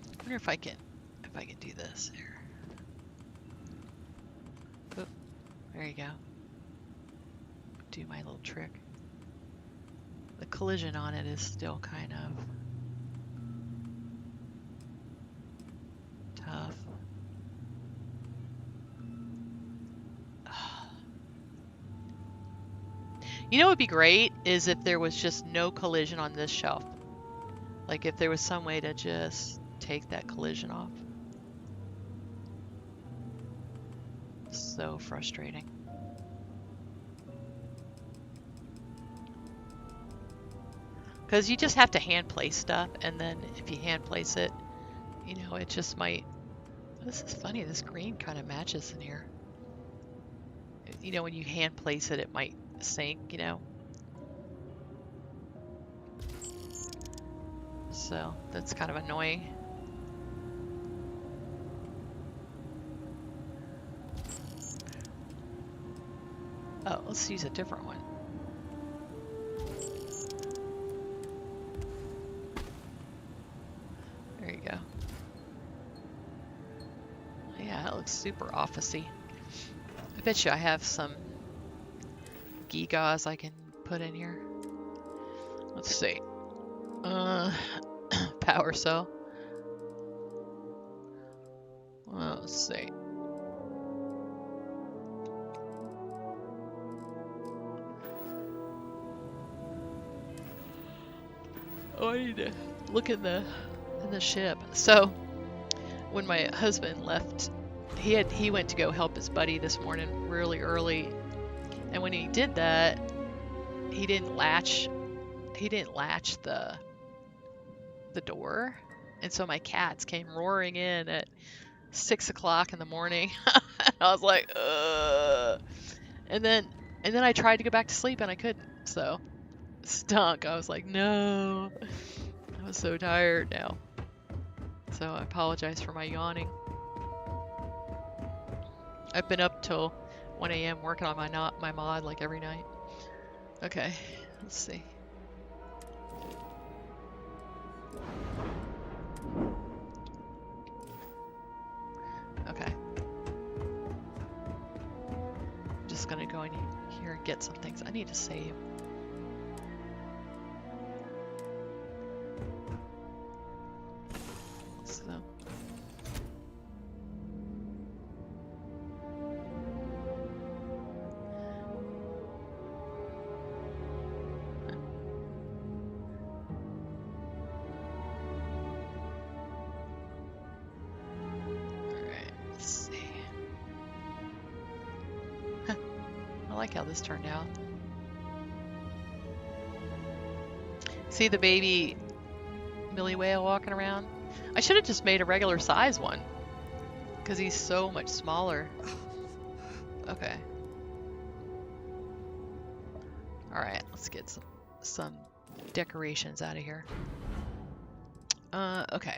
I wonder if I can do this here. Oop, there you go. Do my little trick. The collision on it is still kind of tough. You know what would be great is if there was just no collision on this shelf. Like if there was some way to just take that collision off. So frustrating. Because you just have to hand place stuff, and then if you hand place it, you know, it just might... This is funny, this green kind of matches in here. You know, when you hand place it, it might sink, you know. So that's kind of annoying. Oh, let's use a different one. There you go. Yeah, that looks super officey. I bet you I have some gigas I can put in here. Let's see. Power cell. Well, let's see. Oh, I need to look in the ship. So, when my husband left, he went to go help his buddy this morning really early, and when he did that, he didn't latch the door, and so my cats came roaring in at 6 o'clock in the morning. I was like, ugh. And then I tried to go back to sleep and I couldn't, so it stunk. I was like, no. I was so tired now. So I apologize for my yawning. I've been up till 1 a.m. working on my mod like every night. Okay, let's see. Okay. I'm just gonna go in here and get some things. I need to save. So. I like how this turned out. See the baby Millie whale walking around? I should have just made a regular size one, because he's so much smaller. Okay. Alright, let's get some decorations out of here. Okay.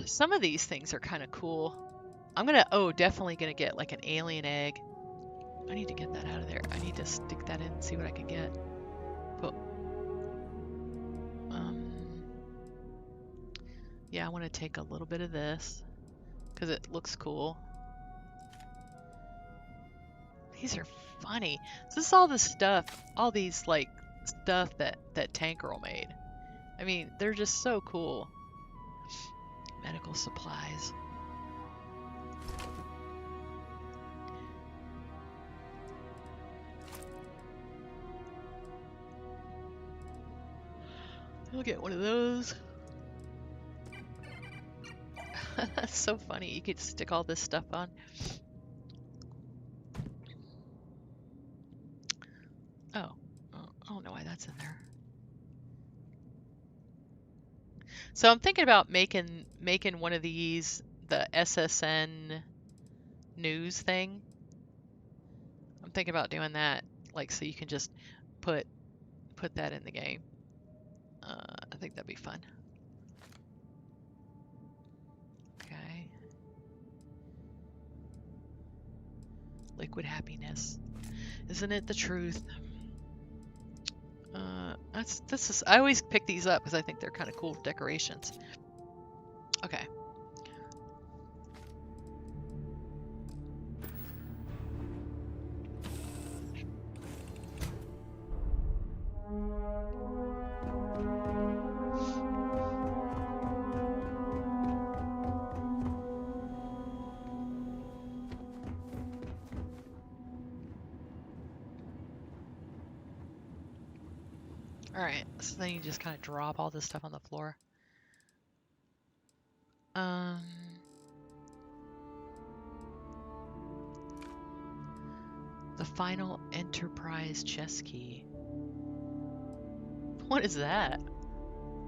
Some of these things are kind of cool. I'm gonna, definitely gonna get like an alien egg. I need to get that out of there. I need to stick that in and see what I can get. But, yeah, I want to take a little bit of this because it looks cool. These are funny. So this is all the stuff, all these like stuff that Tank Girl made. I mean, they're just so cool. Medical supplies. I'll get one of those. That's so funny. You could stick all this stuff on. Oh, I don't know why that's in there. So I'm thinking about making one of these the SSN news thing. I'm thinking about doing that, like, so you can just put that in the game. I think that'd be fun. Okay. Liquid happiness. Isn't it the truth? I always pick these up because I think they're kind of cool decorations. Okay. Alright, so then you just kind of drop all this stuff on the floor. The final Enterprise chess key. What is that?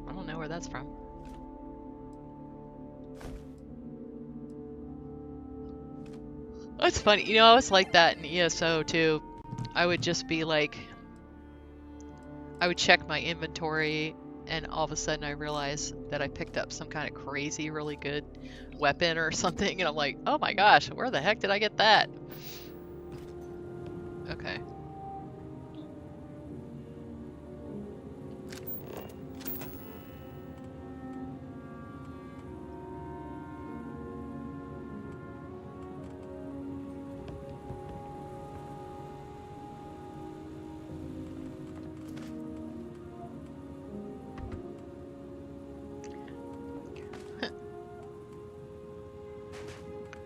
I don't know where that's from. That's funny. You know, I was like that in ESO too. I would just be like, I would check my inventory and all of a sudden I realized that I picked up some kind of crazy, really good weapon or something. And I'm like, oh my gosh, where the heck did I get that? Okay.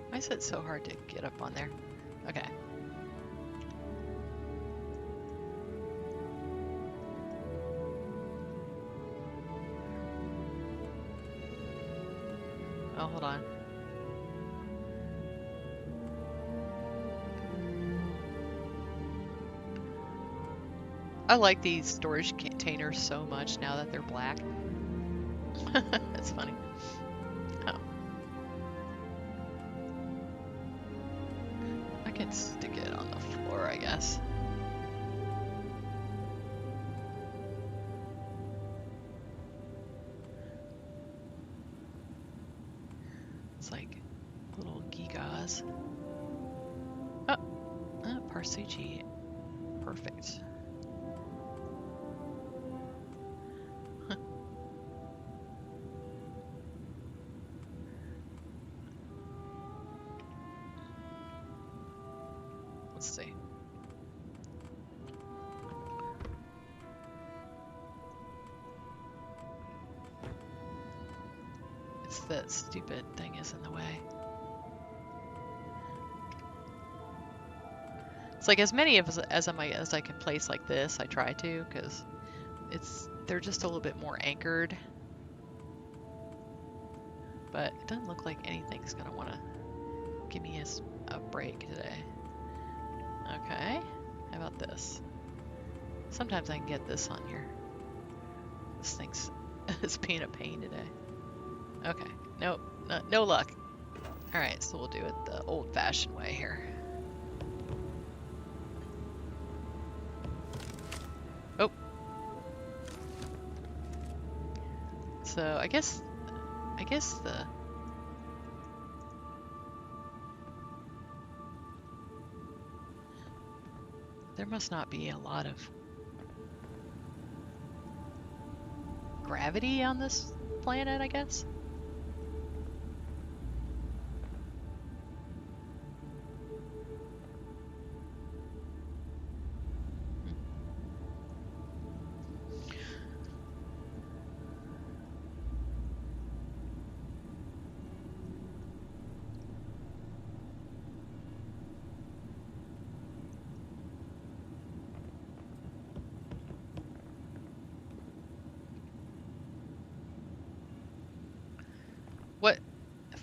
Why is it so hard to get up on there? Okay. Oh, hold on. I like these storage containers so much now that they're black. That's funny. Oh. I can stick it on the floor, I guess. It's like little gigas. Oh, Parsucci. Perfect. Let's see. It's that stupid thing is in the way. It's like as many of as I can place like this, I try to, because they're just a little bit more anchored. But it doesn't look like anything's gonna want to give me a break today. Okay, how about this? Sometimes I can get this on here. This thing's it's being a pain today. Okay, nope, no luck. All right, so we'll do it the old-fashioned way here. Oh. So I guess there must not be a lot of gravity on this planet, I guess.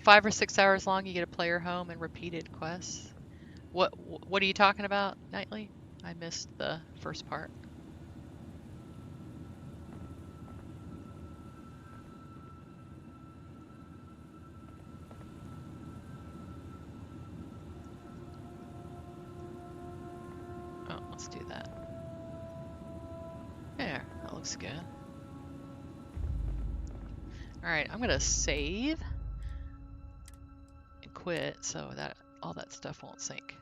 5 or 6 hours long, you get a player home and repeated quests. What are you talking about, Nightly? I missed the first part. Oh, let's do that. There, that looks good. Alright, I'm gonna save and quit so that all that stuff won't sync.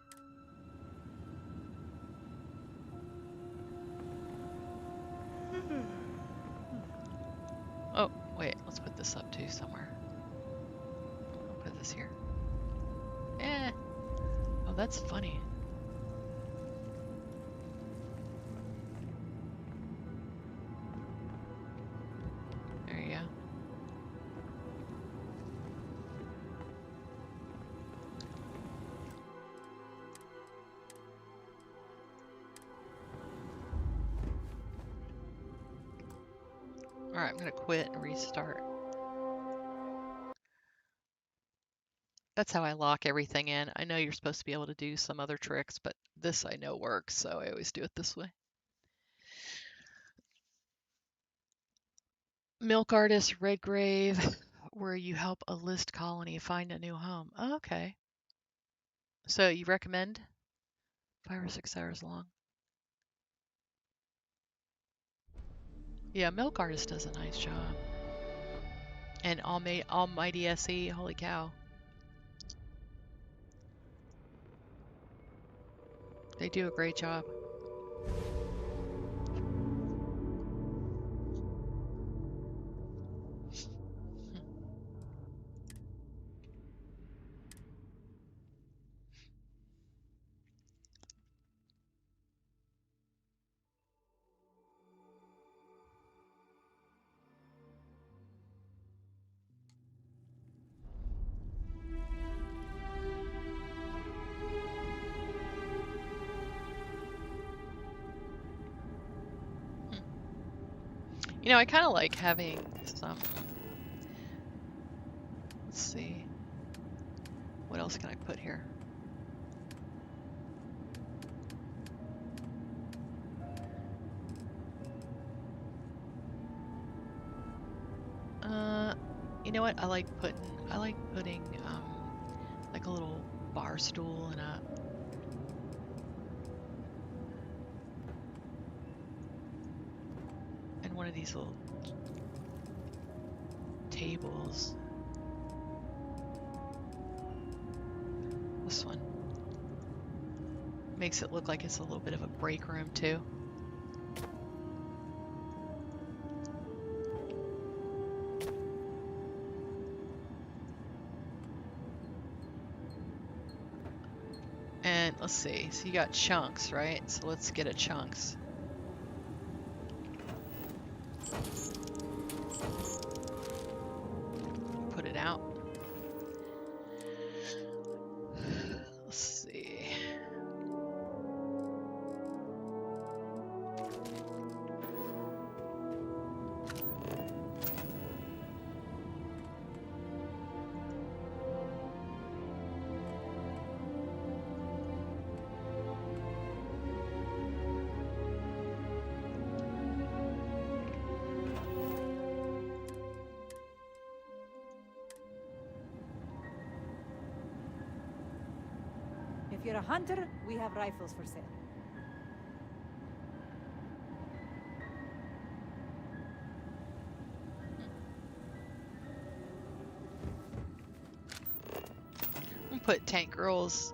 Oh, wait, let's put this up too somewhere. I'll put this here. Oh, that's funny. There you go. Alright, I'm gonna quit and restart. That's how I lock everything in. I know you're supposed to be able to do some other tricks, but this I know works, so I always do it this way. Milk Artist Redgrave, where you help a list colony find a new home. Oh, okay. So you recommend 5 or 6 hours long? Yeah, Milk Artist does a nice job. And Almighty SE, holy cow. They do a great job. You know, I kind of like having some, let's see, what else can I put here? You know what? I like putting like a little bar stool and one of these little tables. This one makes it look like it's a little bit of a break room too. And let's see, so you got chunks, right? So let's get a chunks. Put it out. Let's see. If you're a hunter, we have rifles for sale. I'm gonna put Tank Girl's.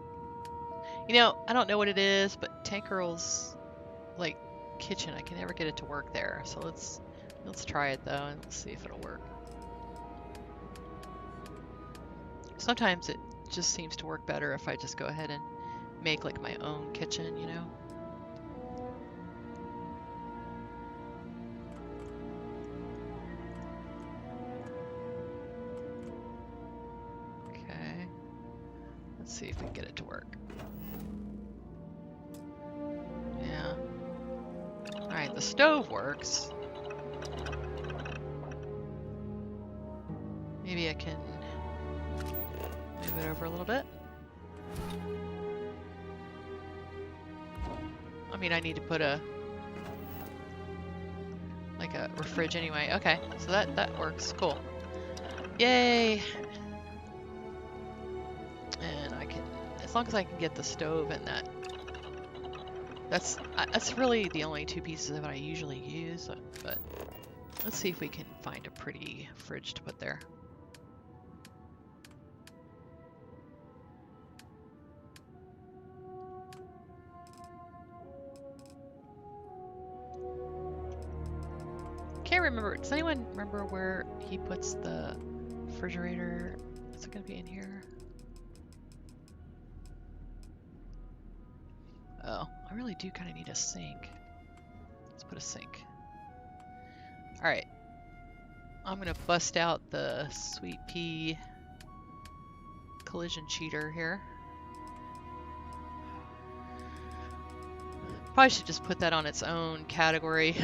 You know, I don't know what it is, but Tank Girl's like kitchen, I can never get it to work there. So let's try it though, and let's see if it'll work. Sometimes it just seems to work better if I just go ahead and make like my own kitchen, you know? Okay. Let's see if we can get it to work. Yeah. Alright, the stove works. Maybe I can Move it over a little bit. I mean, I need to put a fridge anyway. Okay, so that works. Cool. Yay! And I can, as long as I can get the stove and that. That's really the only two pieces of it I usually use. But let's see if we can find a pretty fridge to put there. Can't remember. Does anyone remember where he puts the refrigerator? Is it going to be in here? Oh, I really do kind of need a sink. Let's put a sink. All right. I'm going to bust out the sweet pea collision cheater here. Probably should just put that on its own category.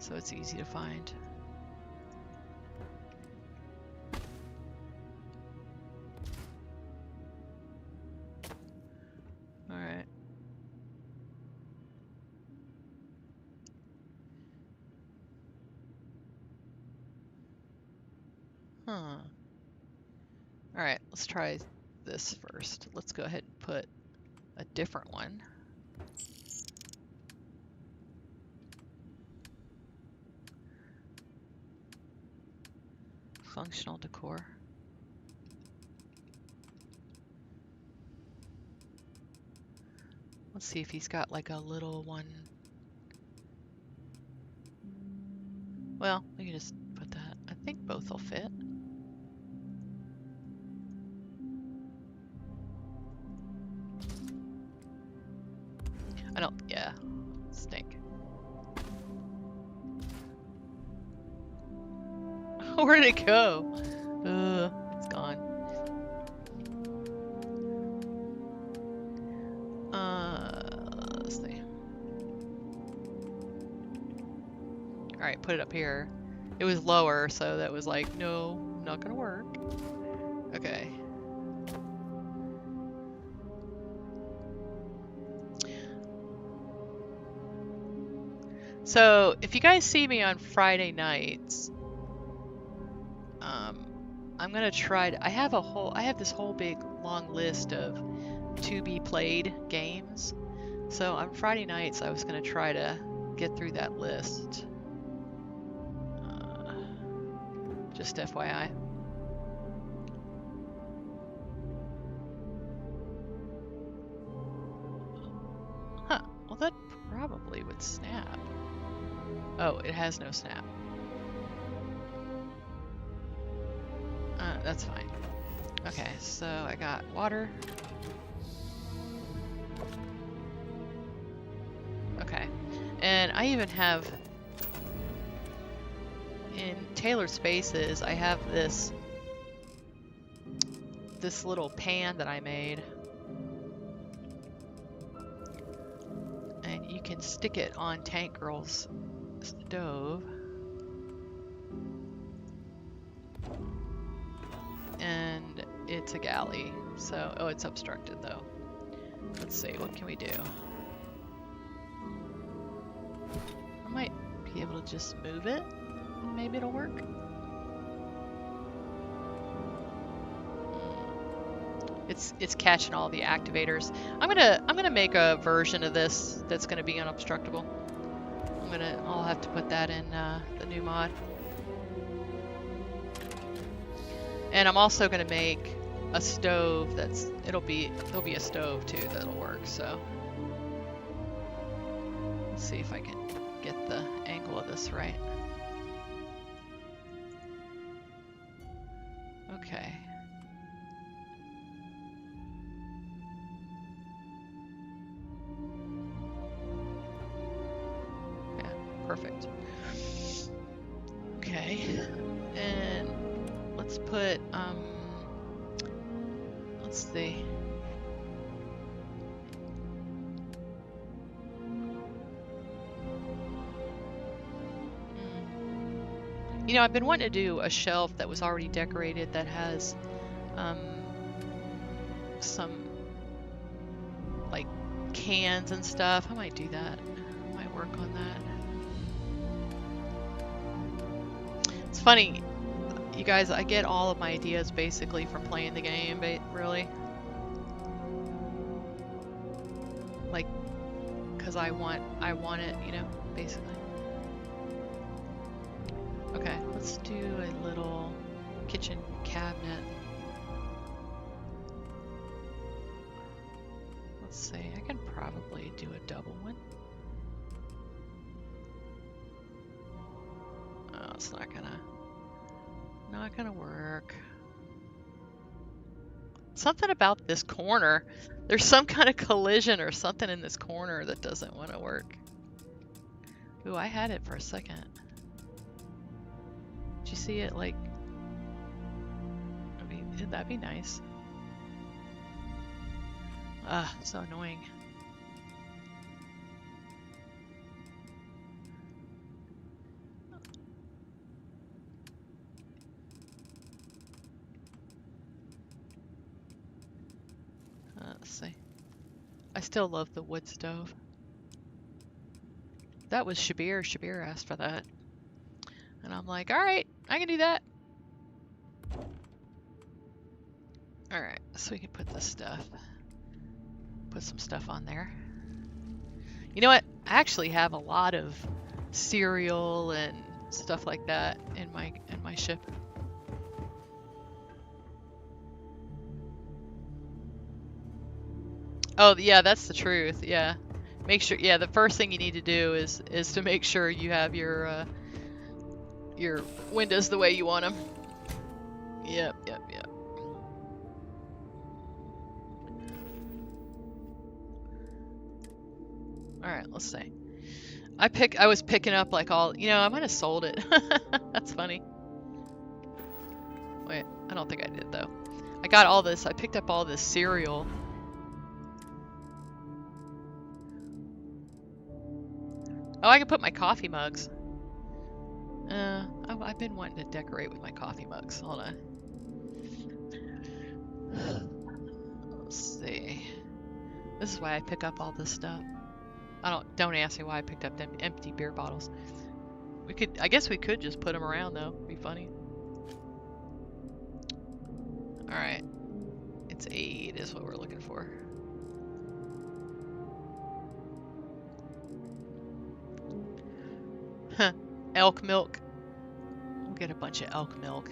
So it's easy to find. All right. Huh. All right, let's try this first. Let's go ahead and put a different one. Functional decor. Let's see if he's got like a little one. Well, we can just put that. I think both will fit. I don't, yeah, stink. Where'd it go? It's gone. Let's see. All right, put it up here. It was lower, so that was like, no, not gonna work. Okay. So if you guys see me on Friday nights, I'm gonna try to, I have this whole big long list of to be played games. So on Friday nights, I was gonna try to get through that list. Just FYI. Huh, well that probably would snap. Oh, it has no snap. That's fine. Okay, so I got water. Okay, and I even have, in Tailored Spaces, I have this little pan that I made. And you can stick it on Tank Girl's stove. And it's a galley, so, oh, it's obstructed though. Let's see, what can we do? I might be able to just move it, and maybe it'll work. It's catching all the activators. I'm gonna make a version of this that's gonna be unobstructable. I'll have to put that in the new mod. And I'm also gonna make a stove there'll be a stove too that'll work, so. Let's see if I can get the angle of this right. Okay. Yeah, perfect. Okay, and let's put, let's see. You know, I've been wanting to do a shelf that was already decorated that has some like cans and stuff. I might do that. I might work on that. It's funny, you guys, I get all of my ideas basically from playing the game, really. Like, because I want it, you know, basically. Okay, let's do a little kitchen cabinet. Let's see, I can probably do a double one. Oh, it's not gonna work. Something about this corner. There's some kind of collision or something in this corner that doesn't want to work. Ooh, I had it for a second. Did you see it? Like, I mean, that'd be nice. Ah, so annoying. Let's see. I still love the wood stove. That was Shabir. Shabir asked for that. And I'm like, alright, I can do that. Alright, so we can put this stuff. Put some stuff on there. You know what? I actually have a lot of cereal and stuff like that in my ship. Oh yeah, that's the truth. Yeah, make sure. Yeah, the first thing you need to do is to make sure you have your windows the way you want them. Yep. All right, let's see. I was picking up like all. You know, I might have sold it. That's funny. Wait, I don't think I did though. I got all this. I picked up all this cereal. Oh, I can put my coffee mugs. I've been wanting to decorate with my coffee mugs. Hold on. Let's see. This is why I pick up all this stuff. Don't ask me why I picked up them empty beer bottles. I guess we could just put them around though. It'd be funny. All right. It's 8 is what we're looking for. Huh. Elk milk. We'll get a bunch of elk milk.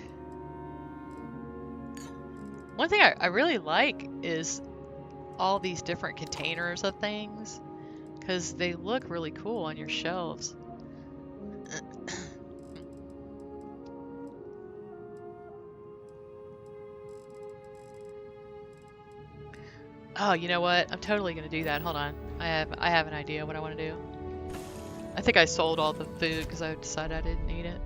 One thing I really like is all these different containers of things, because they look really cool on your shelves. Oh, you know what? I'm totally gonna do that. Hold on. I have an idea what I want to do. I think I sold all the food because I decided I didn't need it.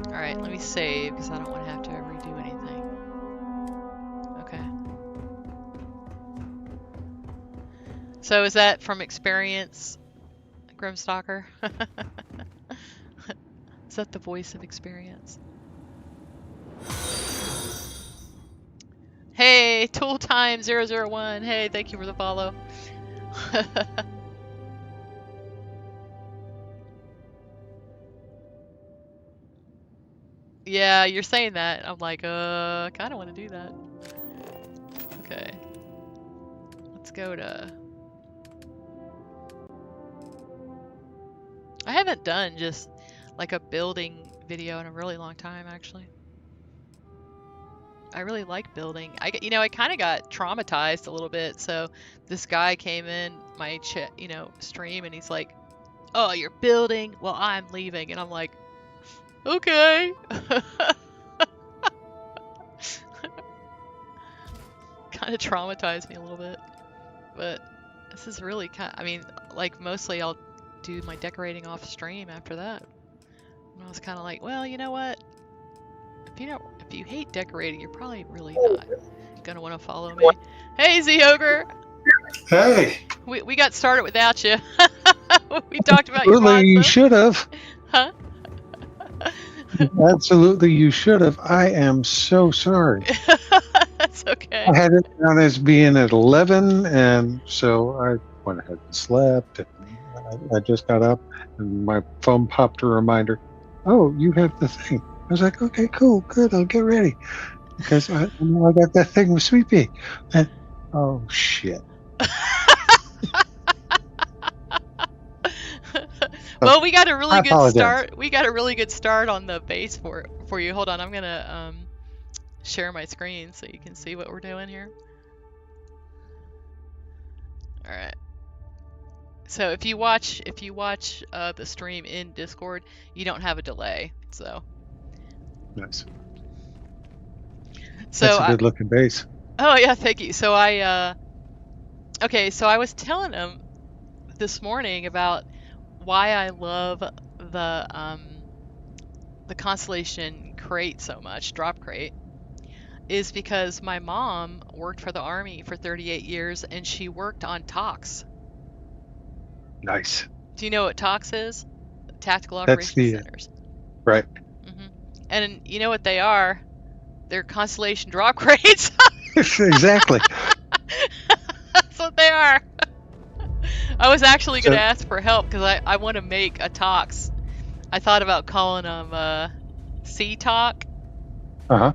Alright, let me save because I don't want to have to redo anything. Okay. So is that from experience, Grimstalker? Is that the voice of experience? Hey, Tool Time 001. Hey, thank you for the follow. Yeah, you're saying that. I'm like, I kind of want to do that. Okay. Let's go to... I haven't done just like a building video in a really long time, actually. I really like building. I kind of got traumatized a little bit. So this guy came in my stream and he's like, "Oh, you're building? Well, I'm leaving." And I'm like, okay. Kind of traumatized me a little bit, but this is really I mean, like mostly I'll do my decorating off stream after that. And I was kind of like, well, you know what? If you hate decorating, you're probably really not gonna want to follow me. Hey, Zee Ogre. Hey. We got started without you. We talked about your Well, you mods, should have. huh? Absolutely, you should have. I am so sorry. That's okay. I had it down as being at 11, and so I went ahead and slept. And I just got up, and my phone popped a reminder. Oh, you have the thing. I was like, okay, cool, good. I'll get ready because I know I got that thing with Sweet Pea. And oh shit! So, Well, we got a I really good apologize. start. We got a really good start on the base for you. Hold on, I'm gonna share my screen so you can see what we're doing here. All right. So if you watch the stream in Discord, you don't have a delay. So Nice. That's so a good looking base. oh yeah, thank you. So okay, so I was telling him this morning about why I love the Constellation crate so much, drop crate, is because my mom worked for the Army for 38 years and she worked on TOCs. Nice. Do you know what TOCs is? Tactical That's Operations the Centers. right. hmm And you know what they are? They're Constellation drop crates. Exactly. That's what they are. I was actually going to So, ask for help because I want to make a TOCs. I thought about calling them Sea Talk, uh-huh.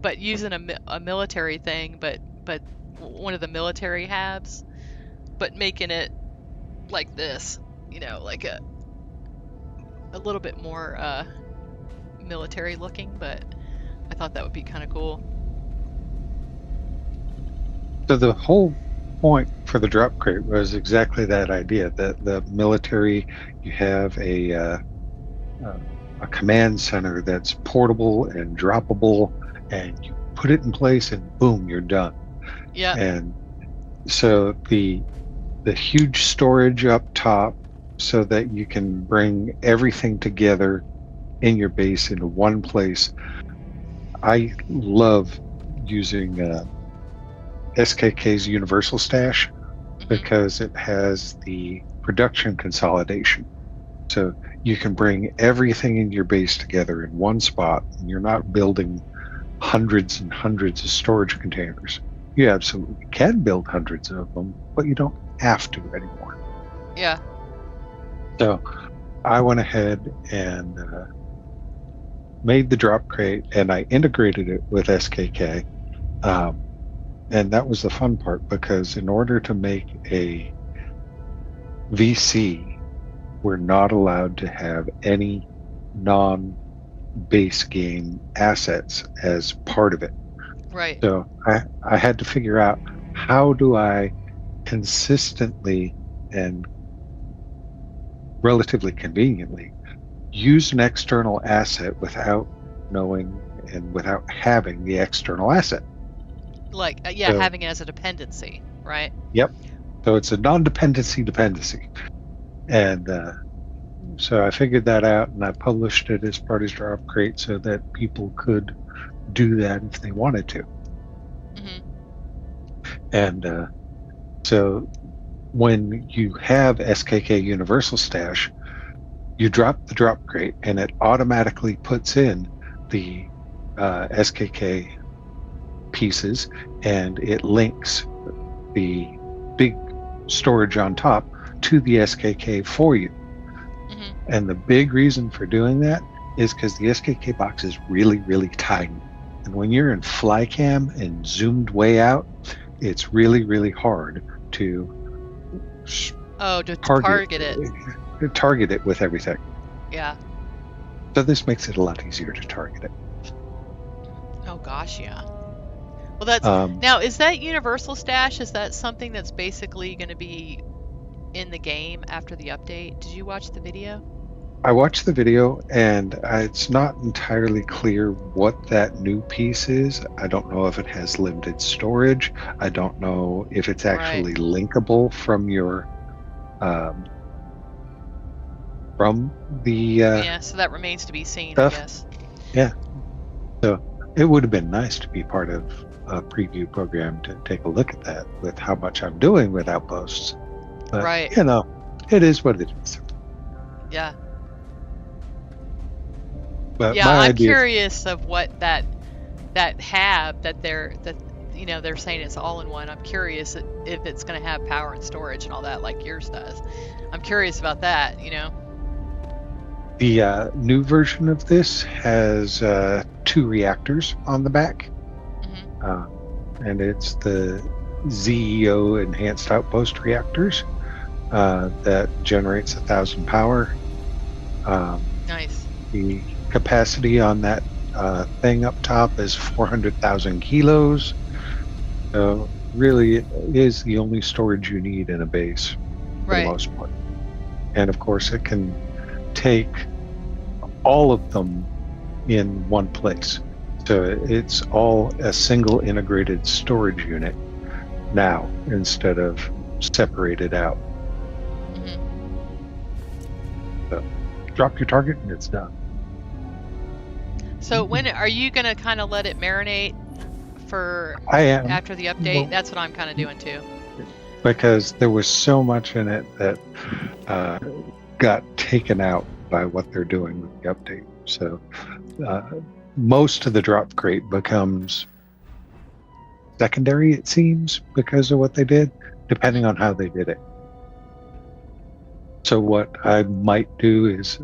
but using a military thing, but one of the military habs, but making it like this, like a little bit more military looking, but I thought that would be kind of cool. So the whole point for the drop crate was exactly that idea that the military, you have a command center that's portable and droppable, and you put it in place, and boom, you're done. Yeah. And so the huge storage up top, so that you can bring everything together in your base into one place. I love using SKK's Universal Stash because it has the production consolidation. So you can bring everything in your base together in one spot, and you're not building hundreds and hundreds of storage containers. You absolutely can build hundreds of them, but you don't have to anymore. Yeah. So I went ahead and made the drop crate, and I integrated it with SKK. And that was the fun part, because in order to make a VC, we're not allowed to have any non-base game assets as part of it. Right. So I had to figure out, how do I consistently and relatively conveniently use an external asset without knowing and without having the external asset. Like, yeah, So, having it as a dependency, right? yep. So it's a non-dependency dependency. And so I figured that out, and I published it as part of Drop Crate so that people could do that if they wanted to. And so when you have SKK Universal Stash, you drop the Drop Crate, and it automatically puts in the SKK pieces, and it links the big storage on top to the SKK for you. And the big reason for doing that is because the SKK box is really, really tiny. And when you're in Flycam and zoomed way out, it's really, really hard to target it with everything. Yeah. So this makes it a lot easier to target it. Oh gosh, yeah. Well, that's now, is that Universal Stash? Is that something that's basically going to be in the game after the update? Did you watch the video? I watched the video, and it's not entirely clear what that new piece is. I don't know if it has limited storage. I don't know if it's actually linkable from your from the yeah, so that remains to be seen, stuff. I guess. Yeah. So it would have been nice to be part of a preview program to take a look at that, with how much I'm doing with Outposts. But, right. you know, it is what it is. Yeah. But Yeah, my I'm idea, curious of what that hab that they're saying it's all in one. I'm curious if it's going to have power and storage and all that like yours does. I'm curious about that. the new version of this has 2 reactors on the back, Hmm. and it's the ZEO enhanced outpost reactors that generates 1,000 power. Nice. The capacity on that thing up top is 400,000 kilos. So really, it is the only storage you need in a base for the Right. most part. And of course, it can take all of them in one place. So it's all a single integrated storage unit now instead of separated out. Hmm. So drop your target and it's done. So when are you going to kind of let it marinate for I am. after the update? Well, That's what I'm kind of doing too. because there was so much in it that got taken out by what they're doing with the update. So most of the drop crate becomes secondary, it seems, because of what they did, depending on how they did it. So what I might do is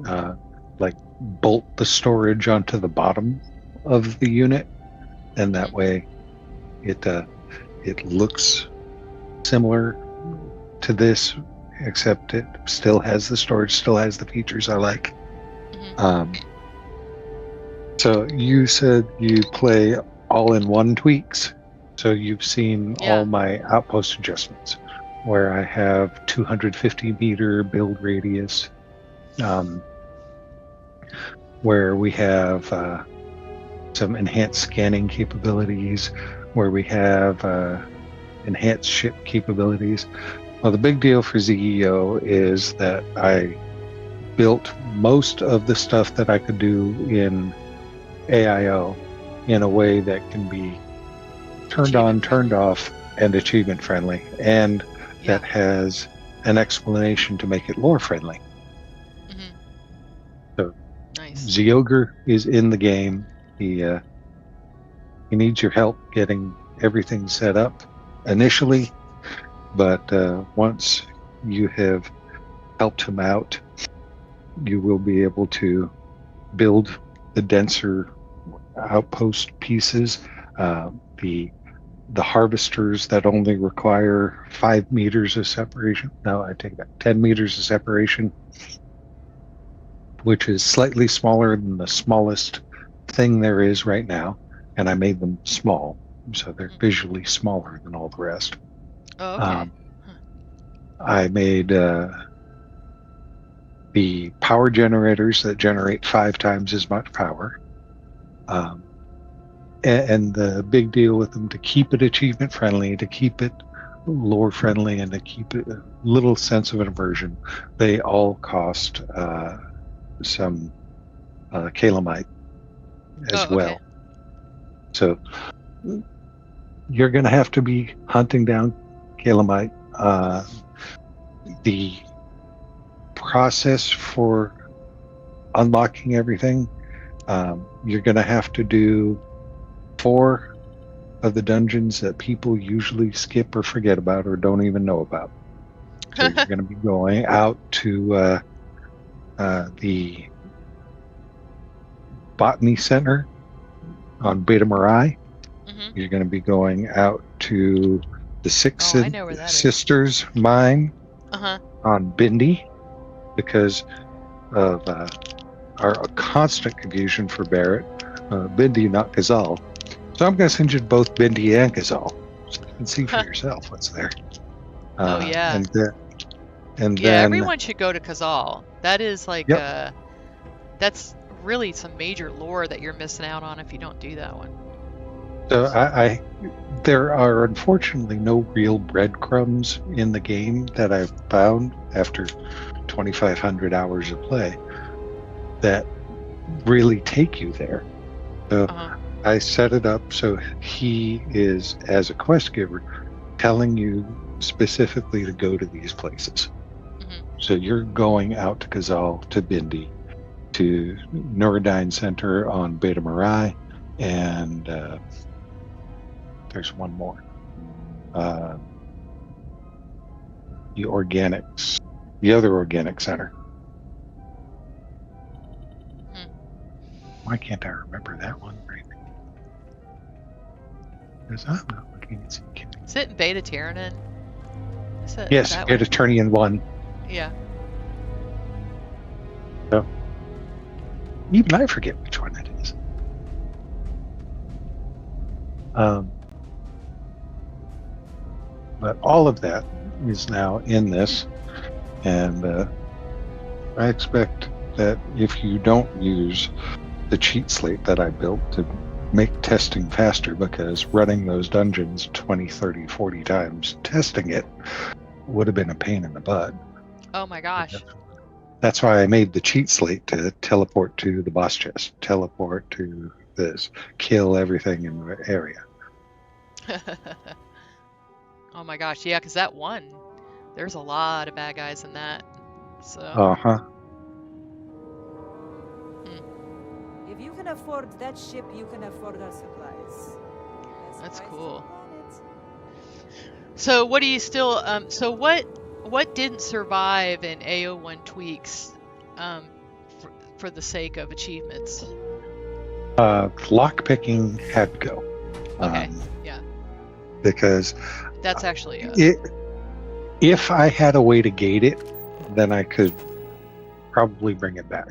like bolt the storage onto the bottom of the unit, and that way it looks similar to this, except it still has the storage, still has the features I like. Hmm. So you said you play all-in-one tweaks. So you've seen Yeah. all my outpost adjustments, where I have 250 meter build radius, where we have some enhanced scanning capabilities, where we have enhanced ship capabilities. Well, the big deal for ZEO is that I built most of the stuff that I could do in AIO in a way that can be turned on, turned off, and achievement friendly, and that has an explanation to make it lore friendly. Hmm. So Nice. Zee Ogre is in the game. He needs your help getting everything set up initially, but once you have helped him out, you will be able to build the denser outpost pieces, the harvesters that only require 5 meters of separation. No, I take that, 10 meters of separation, which is slightly smaller than the smallest thing there is right now. And I made them small, so they're visually smaller than all the rest. Oh, okay. I made the power generators that generate 5 times as much power. And the big deal with them, to keep it achievement friendly, to keep it lore friendly, and to keep it a little sense of immersion, they all cost some calamite as well. So you're going to have to be hunting down calamite. The process for unlocking everything, you're going to have to do 4 of the dungeons that people usually skip or forget about or don't even know about. So you're going to be going out to the Botany Center on Beta Marai. Hmm. You're going to be going out to the Six I know where that Sisters mine on Bindi, because of our constant confusion for Barrett. Bindi, not Ghazal. So I'm going to send you to both Bindi and Ghazal, so you can see for yourself what's there. Oh yeah. And then everyone should go to Ghazal. That is like Yep. that's really some major lore that you're missing out on if you don't do that one. So there are unfortunately no real breadcrumbs in the game that I've found after 2,500 hours of play that really take you there. So I set it up so he is, as a quest giver, telling you specifically to go to these places. So you're going out to Ghazal, to Bindi, to Neurodyne Center on Beta Mirai, and there's one more. The organics, the other organic center. Why can't I remember that one right now? Because I'm not looking at some. Is it in Beta Tyrannin? Yes, Beta Tyrannin 1. Yeah. So, even I forget which one it is. But all of that is now in this, and I expect that if you don't use the cheat slate that I built to make testing faster, because running those dungeons 20, 30, 40 times, testing it would have been a pain in the butt. Oh my gosh. That's why I made the cheat slate to teleport to the boss chest, teleport to this, kill everything in the area. Oh my gosh, yeah, because that one, there's a lot of bad guys in that. So. Uh-huh. If you can afford that ship, you can afford our supplies. That's cool. So what do you still so what didn't survive in AO1 tweaks for the sake of achievements? Lockpicking had to go. Okay. Yeah. Because that's actually if I had a way to gate it, then I could probably bring it back.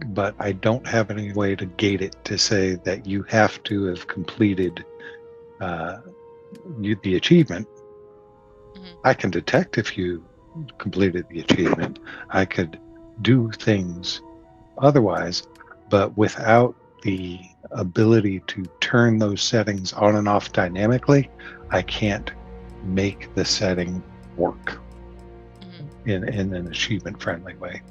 But I don't have any way to gate it to say that you have to have completed the achievement. Mm-hmm. I can detect if you completed the achievement. I could do things otherwise, but without the ability to turn those settings on and off dynamically, I can't make the setting work in an achievement-friendly way.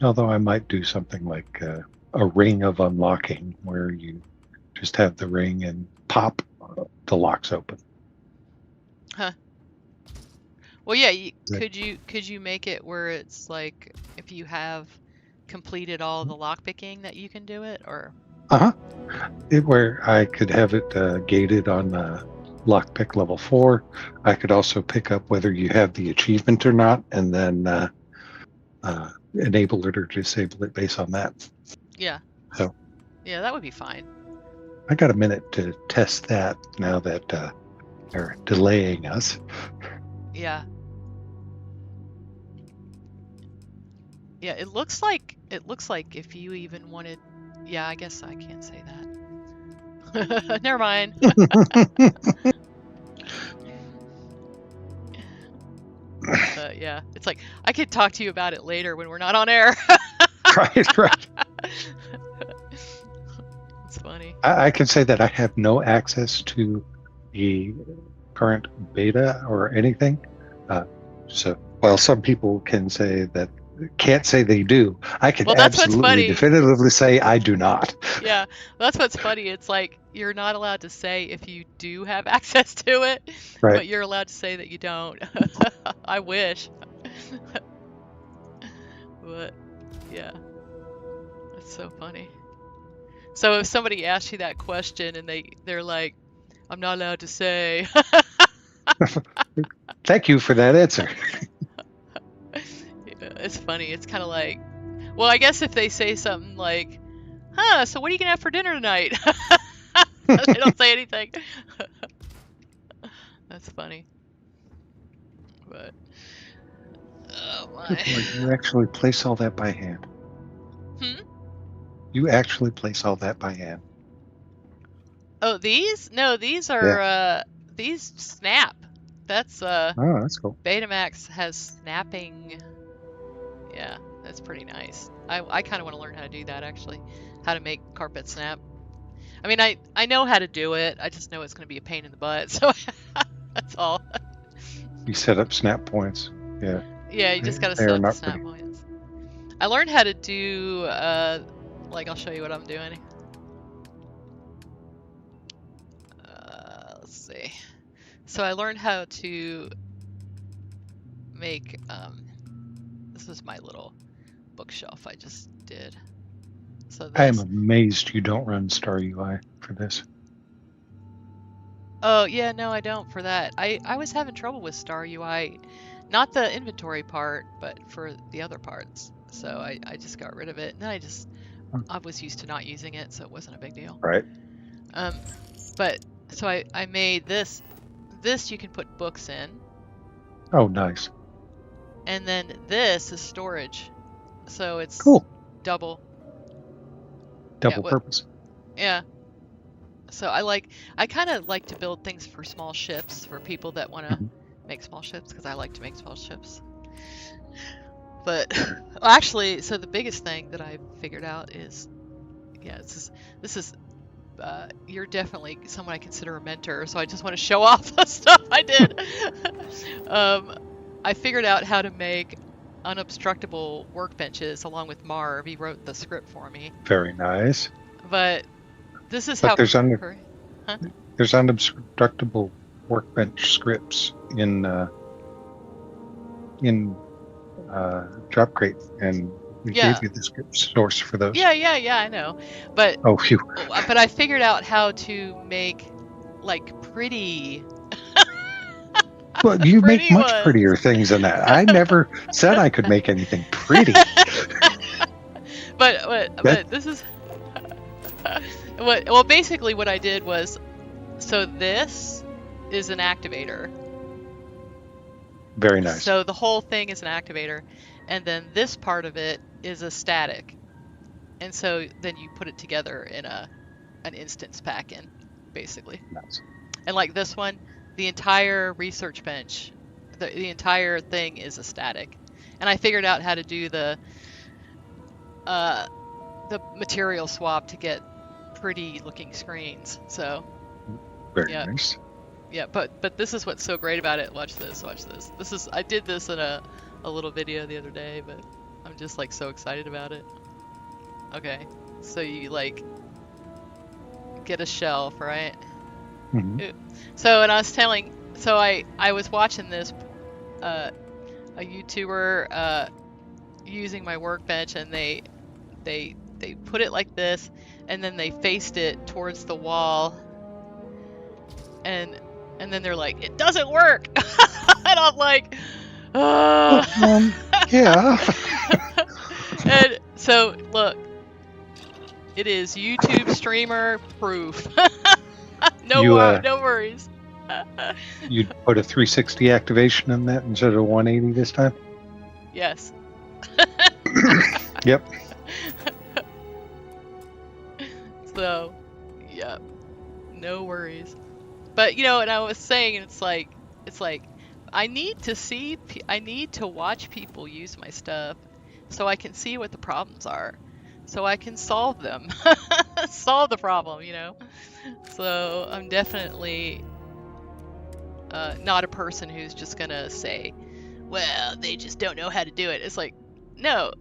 Although I might do something like a ring of unlocking, where you just have the ring and pop, the locks open. Huh. Well, yeah. Could you make it where it's like if you have completed all the lockpicking that you can do it, or? Where I could have it gated on lockpick level 4. I could also pick up whether you have the achievement or not, and then enable it or disable it based on that. Yeah. So. Yeah, that would be fine. I got a minute to test that now that they're delaying us. Yeah. Yeah, it looks like if you even wanted, yeah, I guess I can't say that. Never mind. Yeah, it's like I could talk to you about it later when we're not on air. Right. It's funny. I can say that I have no access to the current beta or anything. So while some people can't say they do, I can absolutely definitively say I do not. Yeah, that's what's funny. It's like you're not allowed to say if you do have access to it, right. But you're allowed to say that you don't. I wish. But yeah, it's so funny. So if somebody asks you that question and they're like, I'm not allowed to say. Thank you for that answer. Yeah, it's funny. It's kind of like, well, I guess if they say something like, so what are you going to have for dinner tonight? They don't say anything. That's funny. But, oh my. You actually place all that by hand. You actually place all that by hand. Oh, these? No, these are, these snap. That's, oh, that's cool. Betamax has snapping. Yeah, that's pretty nice. I kind of want to learn how to do that, actually. How to make carpet snap. I mean, I know how to do it. I just know it's going to be a pain in the butt, so that's all. You set up snap points. Yeah. Yeah, you just got to set up the snap points. I learned how to do, like, I'll show you what I'm doing. Let's see. So I learned how to make This is my little bookshelf I just did. So I am this. amazed you don't run Star UI for this. Oh yeah, no, I don't for that. I was having trouble with Star UI, not the inventory part, but for the other parts. So I just got rid of it, and then I was used to not using it, so it wasn't a big deal. Right. But so I made this. This you can put books in, Oh, nice. and then this is storage. So it's Cool. double. Double purpose. Yeah. So I kind of like to build things for small ships for people that want to make small ships, because I like to make small ships. But actually, so the biggest thing that I figured out is, yeah, this is you're definitely someone I consider a mentor, so I just want to show off the stuff I did. I figured out how to make unobstructable workbenches along with Marv. He wrote the script for me. Very nice. But this is But how there's unobstructable workbench scripts in Drop Crate, and we gave you the script source for those. Yeah, I know. But oh, phew. But I figured out how to make like pretty. Well, you make much prettier things than that. I never said I could make anything pretty. but this is well, basically what I did was, so this is an activator. Very nice. So the whole thing is an activator, and then this part of it is a static, and so then you put it together in an instance pack in, basically. Nice. And like this one, the entire research bench, the entire thing is a static, and I figured out how to do the material swap to get pretty looking screens. So very nice. Yeah, but this is what's so great about it. Watch this. I did this in a little video the other day, but I'm just like so excited about it. Okay, so you like get a shelf, right? Mm-hmm. So, and I was telling, so I was watching this a YouTuber using my workbench, and they put it like this, and then they faced it towards the wall, and then they're like, it doesn't work. And I'm like, yeah. And so look, it is YouTube streamer proof. No worries. You put a 360 activation in that instead of 180 this time? Yes. Yep. So, yep. No worries. But and I was saying, it's like I need to watch people use my stuff so I can see what the problems are, so I can solve them. Solve the problem, So I'm definitely not a person who's just gonna say, well, they just don't know how to do it. It's like, no,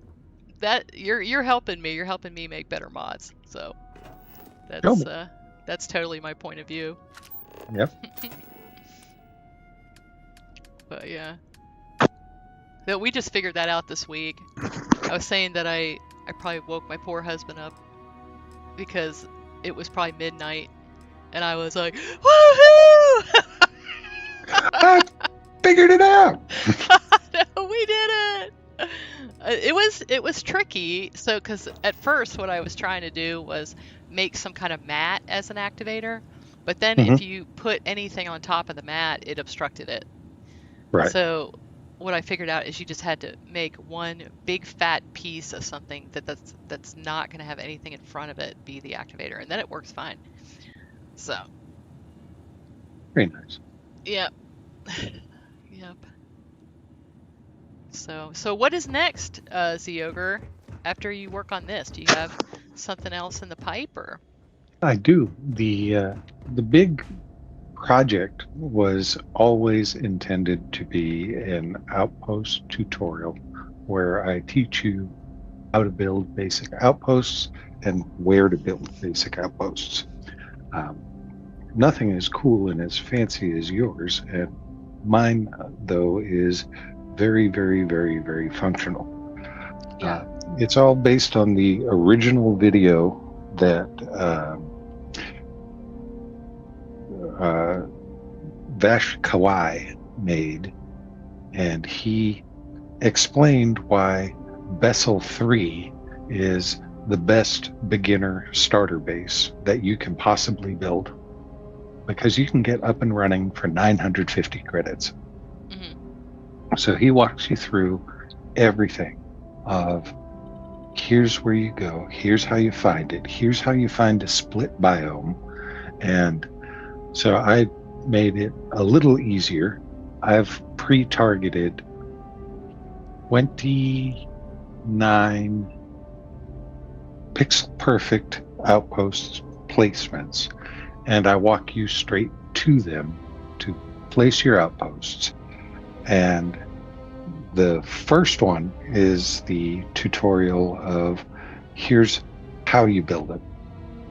that you're helping me. You're helping me make better mods. So that's totally my point of view. Yep. But yeah, that we just figured that out this week. I was saying that I probably woke my poor husband up because it was probably midnight, and I was like, woohoo! I figured it out. No, we did it. It was tricky. So, because at first what I was trying to do was make some kind of mat as an activator, but then if you put anything on top of the mat, it obstructed it. Right. So what I figured out is you just had to make one big fat piece of something that's not going to have anything in front of it be the activator, and then it works fine. So. Very nice. Yep. Yep. So what is next, Zee Ogre? After you work on this, do you have something else in the pipe, or? I do. The big project was always intended to be an outpost tutorial where I teach you how to build basic outposts and where to build basic outposts. Nothing as cool and as fancy as yours, and mine though is very, very, very, very functional. Yeah. It's all based on the original video that Vash Kawai made, and he explained why Bessel 3 is the best beginner starter base that you can possibly build, because you can get up and running for 950 credits. So he walks you through everything of here's where you go, here's how you find it, here's how you find a split biome. And so I made it a little easier. I've pre-targeted 29 pixel perfect outpost placements, and I walk you straight to them to place your outposts. And the first one is the tutorial of here's how you build a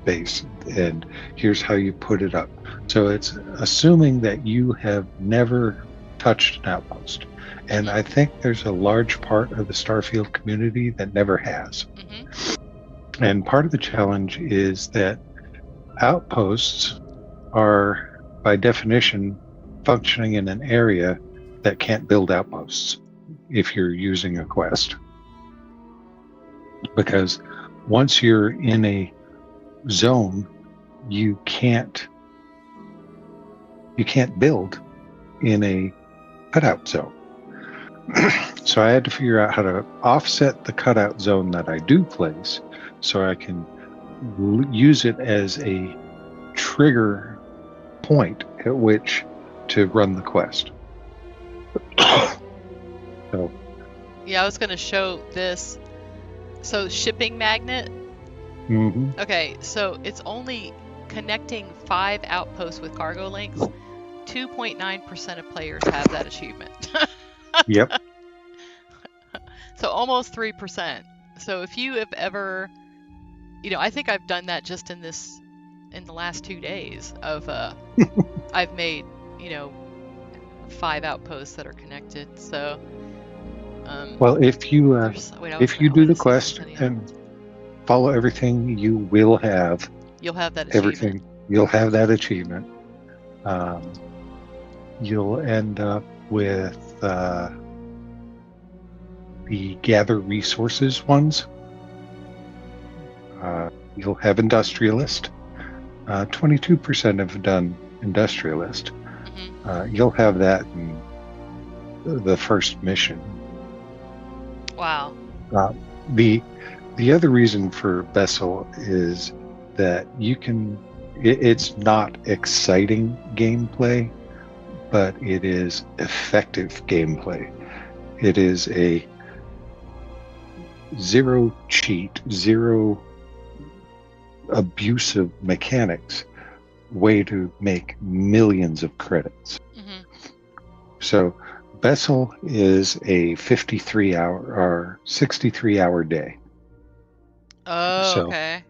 base and here's how you put it up. So it's assuming that you have never touched an outpost. And I think there's a large part of the Starfield community that never has. And part of the challenge is that outposts are, by definition, functioning in an area that can't build outposts if you're using a quest. Because once you're in a zone, you can't build in a cutout zone. So I had to figure out how to offset the cutout zone that I do place so I can use it as a trigger point at which to run the quest. So, yeah, I was going to show this. So shipping magnet. Okay, so it's only connecting 5 outposts with cargo links. 2.9% of players have that achievement. Yep. So almost 3%. So if you have ever, I think I've done that just in the last 2 days of, I've made, 5 outposts that are connected. So, well, if you do the quest and follow everything, you'll have that everything. achievement. You'll have that achievement. You'll end up with the gather resources ones. You'll have industrialist. 22% have done industrialist. You'll have that in the first mission. Wow. The other reason for Bessel is that it's not exciting gameplay, but it is effective gameplay. It is a zero cheat, zero abusive mechanics way to make millions of credits. So Bessel is a 53-hour or 63-hour day. Oh, so okay.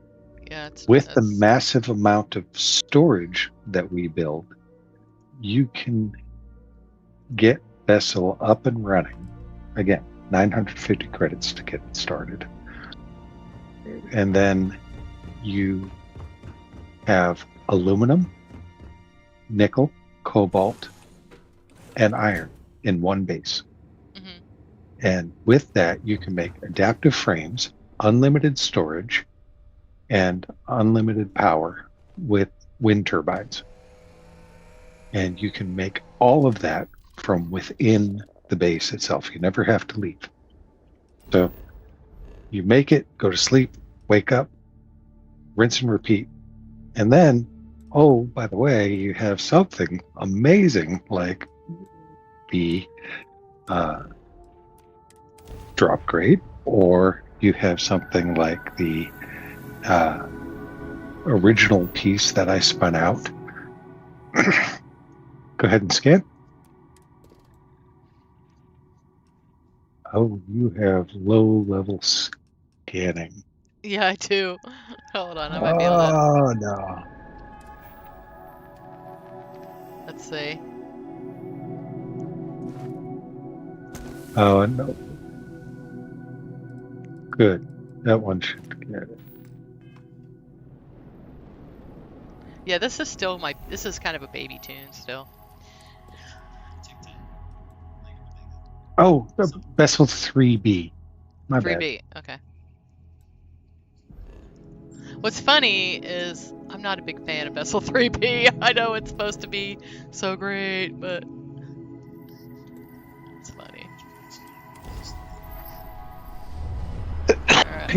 Yeah. With the massive amount of storage that we build, you can get Bessel up and running. Again, 950 credits to get it started. And then you have aluminum, nickel, cobalt, and iron in one base. And with that, you can make adaptive frames, unlimited storage, and unlimited power with wind turbines. And you can make all of that from within the base itself. You never have to leave. So you make it, go to sleep, wake up, rinse and repeat. And then, oh, by the way, you have something amazing like the drop grade, or you have something like the original piece that I spun out. Go ahead and scan. Oh, you have low-level scanning. Yeah, I do. Hold on, I might be able to. Oh, no. Let's see. Oh, no. Good. That one should get it. Yeah, this is still this is kind of a baby tune still. Oh, vessel 3B. My bad. 3B, okay. What's funny is I'm not a big fan of Vessel 3B. I know it's supposed to be so great, but it's funny. Alright,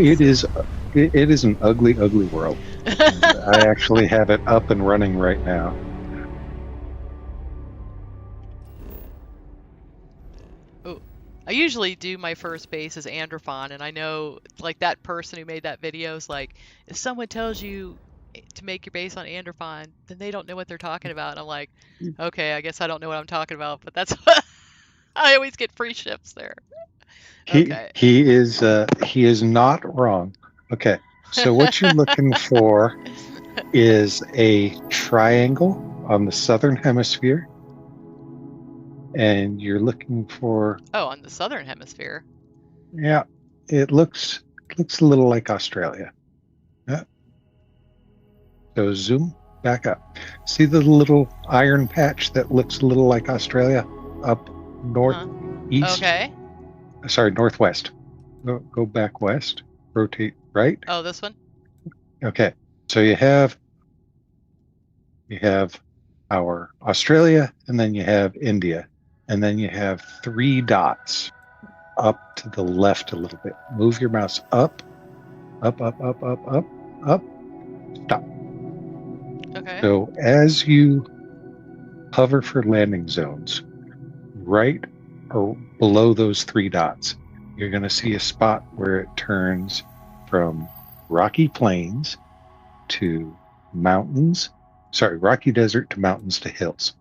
It is an ugly, ugly world. I actually have it up and running right now. I usually do my first base as Androphon, and I know, like, that person who made that video is like, if someone tells you to make your base on Androphon, then they don't know what they're talking about. And I'm like, okay, I guess I don't know what I'm talking about, but that's what I always get free ships there. Okay. He is not wrong. Okay, so what you're looking for is a triangle on the southern hemisphere, and you're looking for Oh, on the southern hemisphere. yeah. It looks a little like Australia. Yeah. So zoom back up. See the little iron patch that looks a little like Australia up northeast? Okay. Sorry, northwest. Go back west. Rotate right. Oh, this one? Okay. So you have our Australia, and then you have India, and then you have 3 dots up to the left a little bit. Move your mouse up, up, up, up, up, up, up. Stop. Okay. So as you hover for landing zones, right or below those 3 dots, you're going to see a spot where it turns from rocky plains to mountains. Sorry, rocky desert to mountains to hills.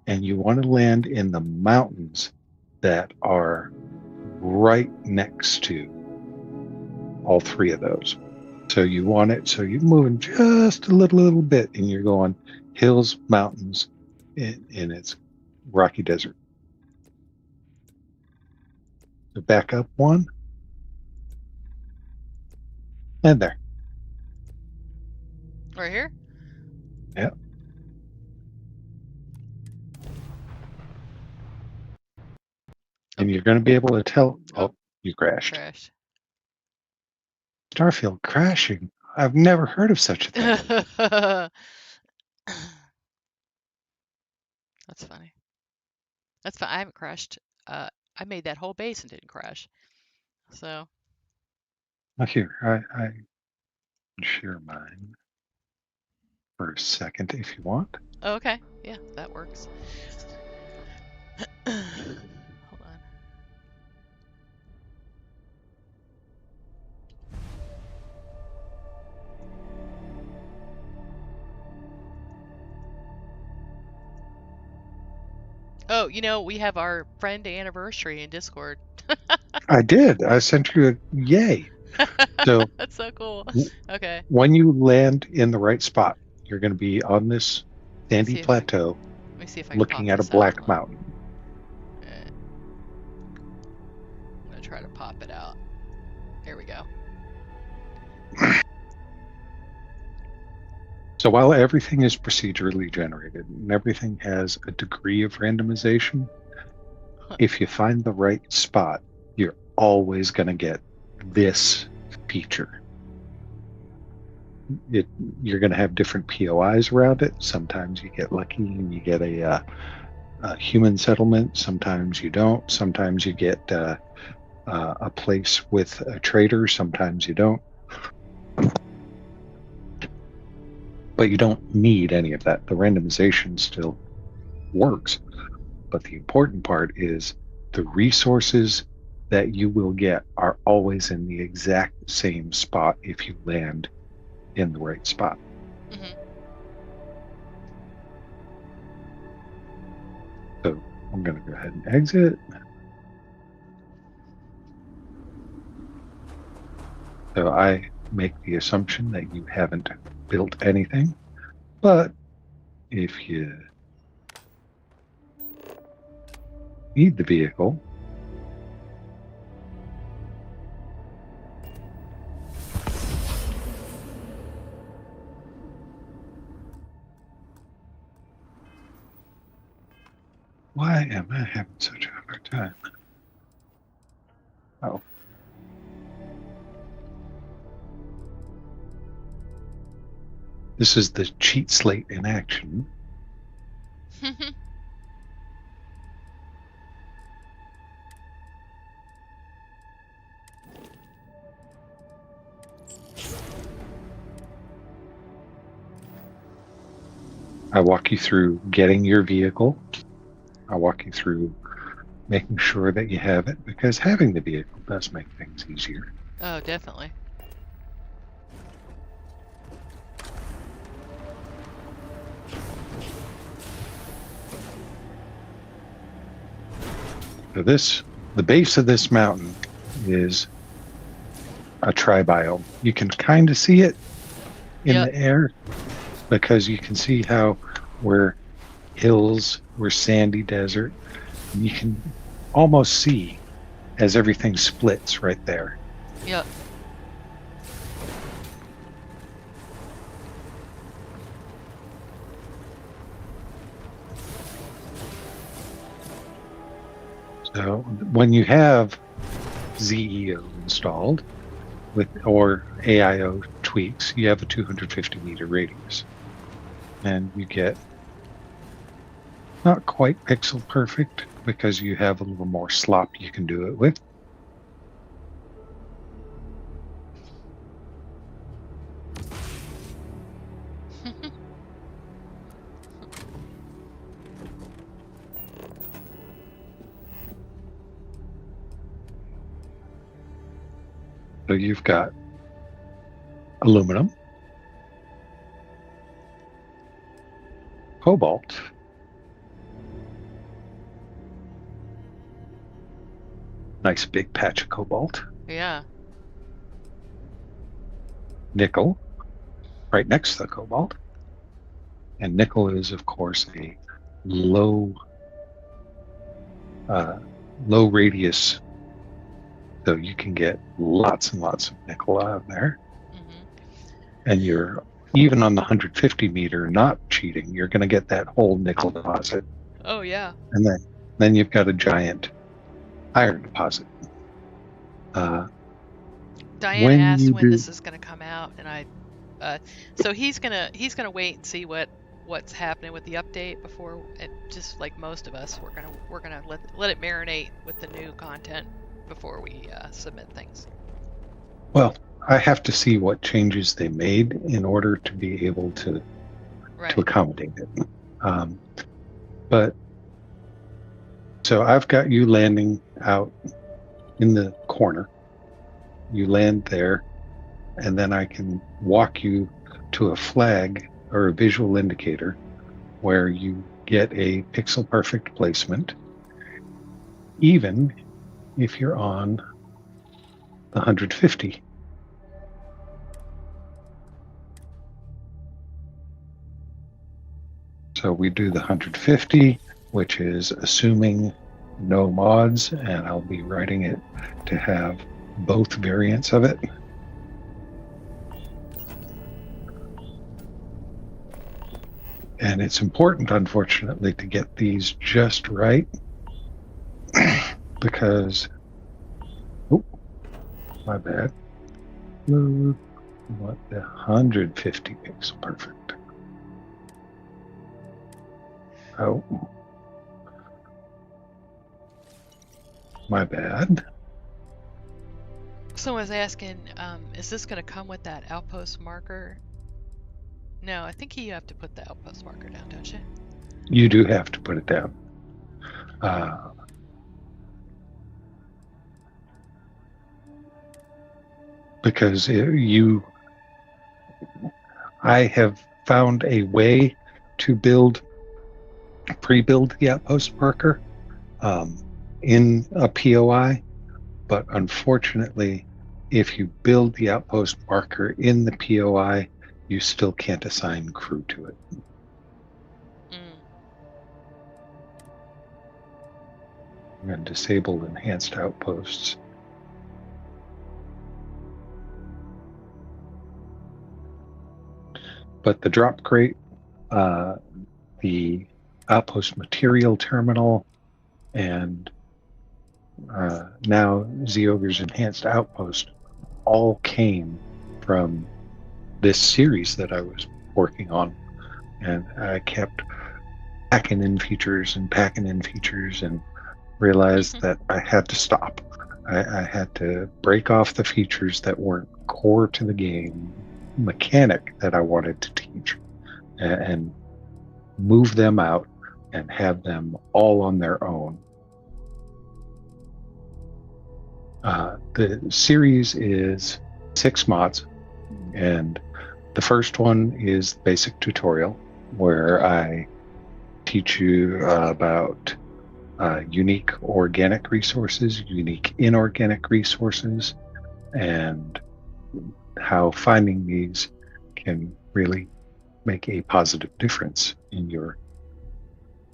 And you want to land in the mountains that are right next to all 3 of those. So you want it, so you're moving just a little bit, and you're going hills, mountains, and it's rocky desert. So back up 1. And there. Right here? Yeah. And you're going to be able to tell. Oh, you crashed. Starfield crashing. I've never heard of such a thing. That's funny. That's fine. I haven't crashed. I made that whole base and didn't crash. So. Here, I can share mine for a second if you want. Oh, okay. Yeah, that works. Hold on. Oh, we have our friend anniversary in Discord. I did. I sent you a yay. So that's so cool. Okay. When you land in the right spot, you're going to be on this sandy plateau, let me see if I can looking at a black mountain. I'm going to try to pop it out. Here we go. So while everything is procedurally generated and everything has a degree of randomization, if you find the right spot, you're always going to get this feature. You're going to have different POIs around it. Sometimes you get lucky and you get a human settlement. Sometimes you don't. Sometimes you get a place with a trader. Sometimes you don't. But you don't need any of that. The randomization still works. But the important part is the resources that you will get are always in the exact same spot if you land in the right spot. Mm-hmm. So I'm going to go ahead and exit. So I make the assumption that you haven't built anything, but if you need the vehicle, Why am I having such a hard time? Oh. This is the cheat slate in action. I walk you through getting your vehicle. I walk you through making sure that you have it, because having the vehicle does make things easier. Oh, definitely. So the base of this mountain is a tri-biome. You can kind of see it in the air because you can see how we're hills, we're sandy desert. And you can almost see as everything splits right there. Yep. So when you have ZeeOgre installed or AIO tweaks, you have a 250 meter radius, and you get not quite pixel perfect because you have a little more slop you can do it with. So you've got aluminum, cobalt, nice big patch of cobalt. Yeah. Nickel, right next to the cobalt. And nickel is, of course, a low radius, so you can get lots and lots of nickel out of there. And you're even on the 150 meter, not cheating. You're going to get that whole nickel deposit. Oh yeah. And then you've got a giant iron deposit. Diane asked when this is going to come out, and so he's gonna wait and see what's happening with the update before, and just like most of us, we're gonna let it marinate with the new content before we submit things. Well, I have to see what changes they made in order to be able to accommodate it. But so I've got you landing out in the corner. You land there, and then I can walk you to a flag or a visual indicator where you get a pixel perfect placement, even if you're on the 150. So we do the 150, which is assuming no mods, and I'll be writing it to have both variants of it. And it's important, unfortunately, to get these just right because, oh, my bad. What, the 150 pixel perfect. Oh, my bad. Someone was asking, is this going to come with that outpost marker? No, I think you have to put the outpost marker down, don't you? You do have to put it down. Because I have found a way to pre-build the outpost marker in a POI, but unfortunately, if you build the outpost marker in the POI, you still can't assign crew to it. I'm going to disable enhanced outposts. But the drop crate, the outpost material terminal, and now Zee Ogre's Enhanced Outpost all came from this series that I was working on, and I kept packing in features and realized that I had to stop. I had to break off the features that weren't core to the game mechanic that I wanted to teach, and move them out and have them all on their own. The series is 6 mods, and the first one is the basic tutorial, where I teach you about unique organic resources, unique inorganic resources, and how finding these can really make a positive difference in your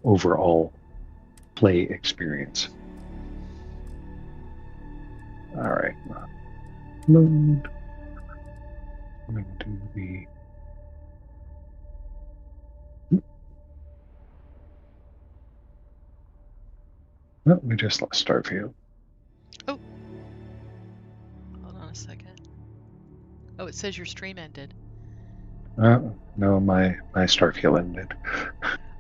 overall play experience. All right. Load. I'm going to do the... Oh, we just lost Starfield. Oh. Hold on a second. Oh, it says your stream ended. No, my Starfield ended.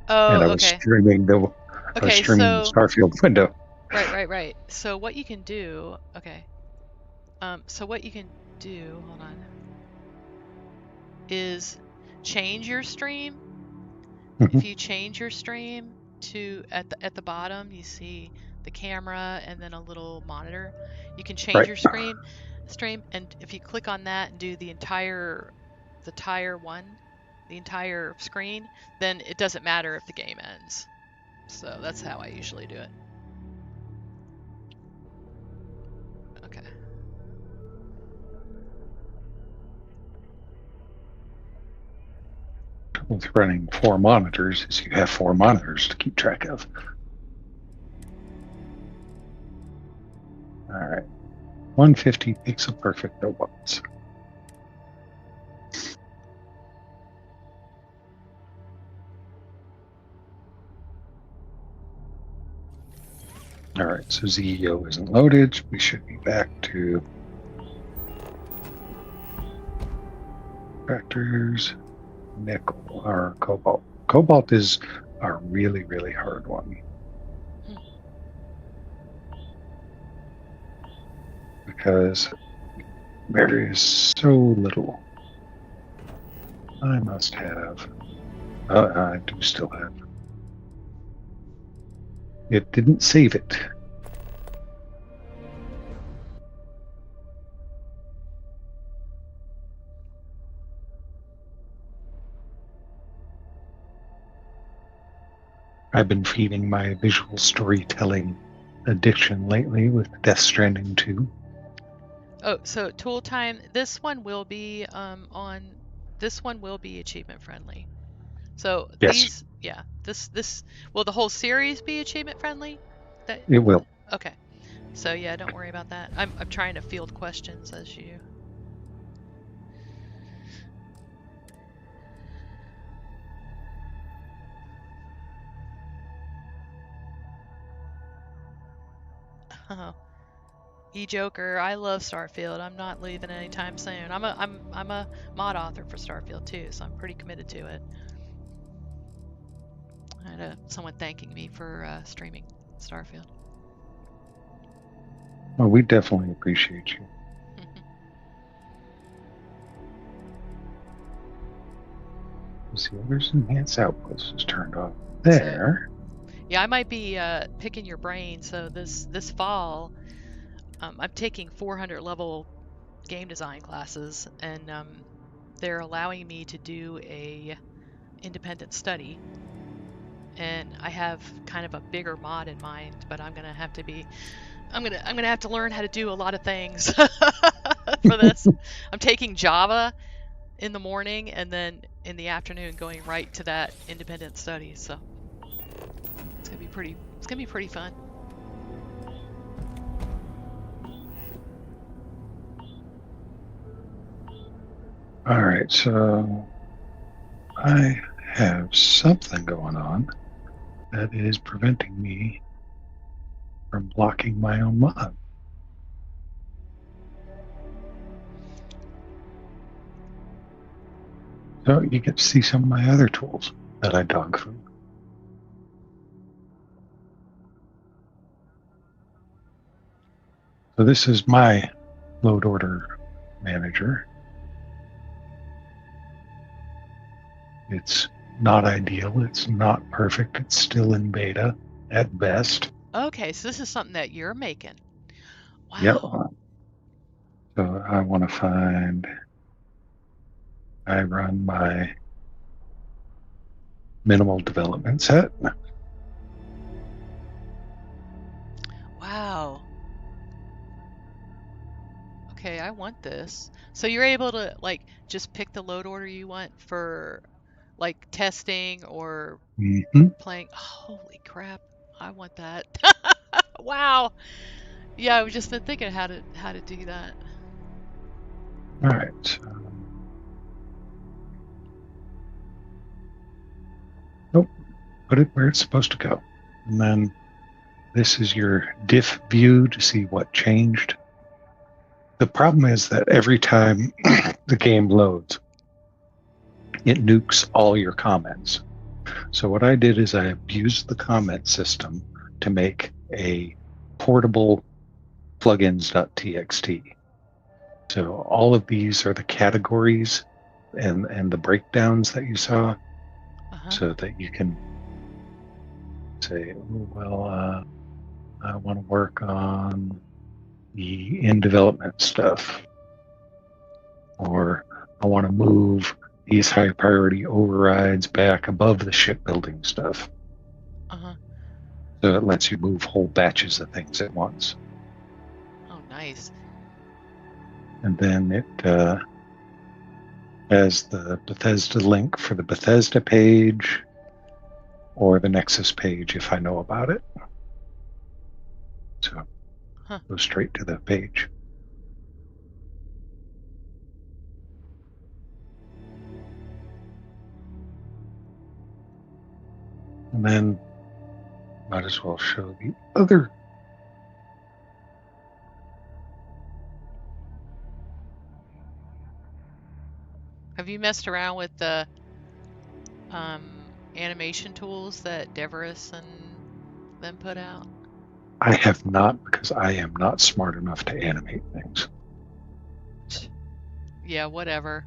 Oh, and I was okay. streaming the Starfield window. Right. So what you can do, okay. So what you can do, hold on, is change your stream. If you change your stream to at the bottom, you see the camera and then a little monitor. You can change your stream, and if you click on that and do the entire screen, then it doesn't matter if the game ends. So that's how I usually do it. Okay. With running 4 monitors is you have 4 monitors to keep track of. All right. 150 pixel perfect robots. All right, so ZEO isn't loaded. We should be back to factors. Nickel or cobalt. Cobalt is a really, really hard one. Because there is so little. I must have. I do still have. It didn't save it. I've been feeding my visual storytelling addiction lately with Death Stranding 2. Oh, so tool time. This one will be This one will be achievement friendly. So yes. This will the whole series be achievement friendly? It will. Okay. So yeah, don't worry about that. I'm trying to field questions as you. Oh. Joker, I love Starfield. I'm not leaving anytime soon. I'm a mod author for Starfield too, so I'm pretty committed to it. I had someone thanking me for streaming Starfield. Well, we definitely appreciate you. Zee Ogre's Enhanced Outpost is turned off there. So, yeah, I might be picking your brain. So this fall, I'm taking 400 level game design classes, and they're allowing me to do a independent study. And I have kind of a bigger mod in mind, but I'm gonna have to learn how to do a lot of things for this. I'm taking Java in the morning, and then in the afternoon going right to that independent study. So it's gonna be pretty fun. All right, so I have something going on that is preventing me from blocking my own mod. So you get to see some of my other tools that I dog food. So this is my load order manager. It's not ideal. It's not perfect. It's still in beta at best. Okay, so this is something that you're making. Wow. Yep. So I want to find. I run my minimal development set. Wow. Okay, I want this. So you're able to like just pick the load order you want for like testing or playing. Holy crap. I want that. Wow. Yeah, I've just been thinking how to do that. All right. Nope. Put it where it's supposed to go. And then this is your diff view to see what changed. The problem is that every time the game loads, it nukes all your comments. So what I did is I abused the comment system to make a portable plugins.txt. So all of these are the categories and the breakdowns that you saw, so that you can say, oh, well, I want to work on the in development stuff, or I want to move these high priority overrides back above the shipbuilding stuff. So it lets you move whole batches of things at once. Oh, nice. And then it has the Bethesda link for the Bethesda page or the Nexus page if I know about it. So go straight to the page. And then might as well show the other. Have you messed around with the animation tools that Deveris and them put out? I have not, because I am not smart enough to animate things. Yeah, whatever.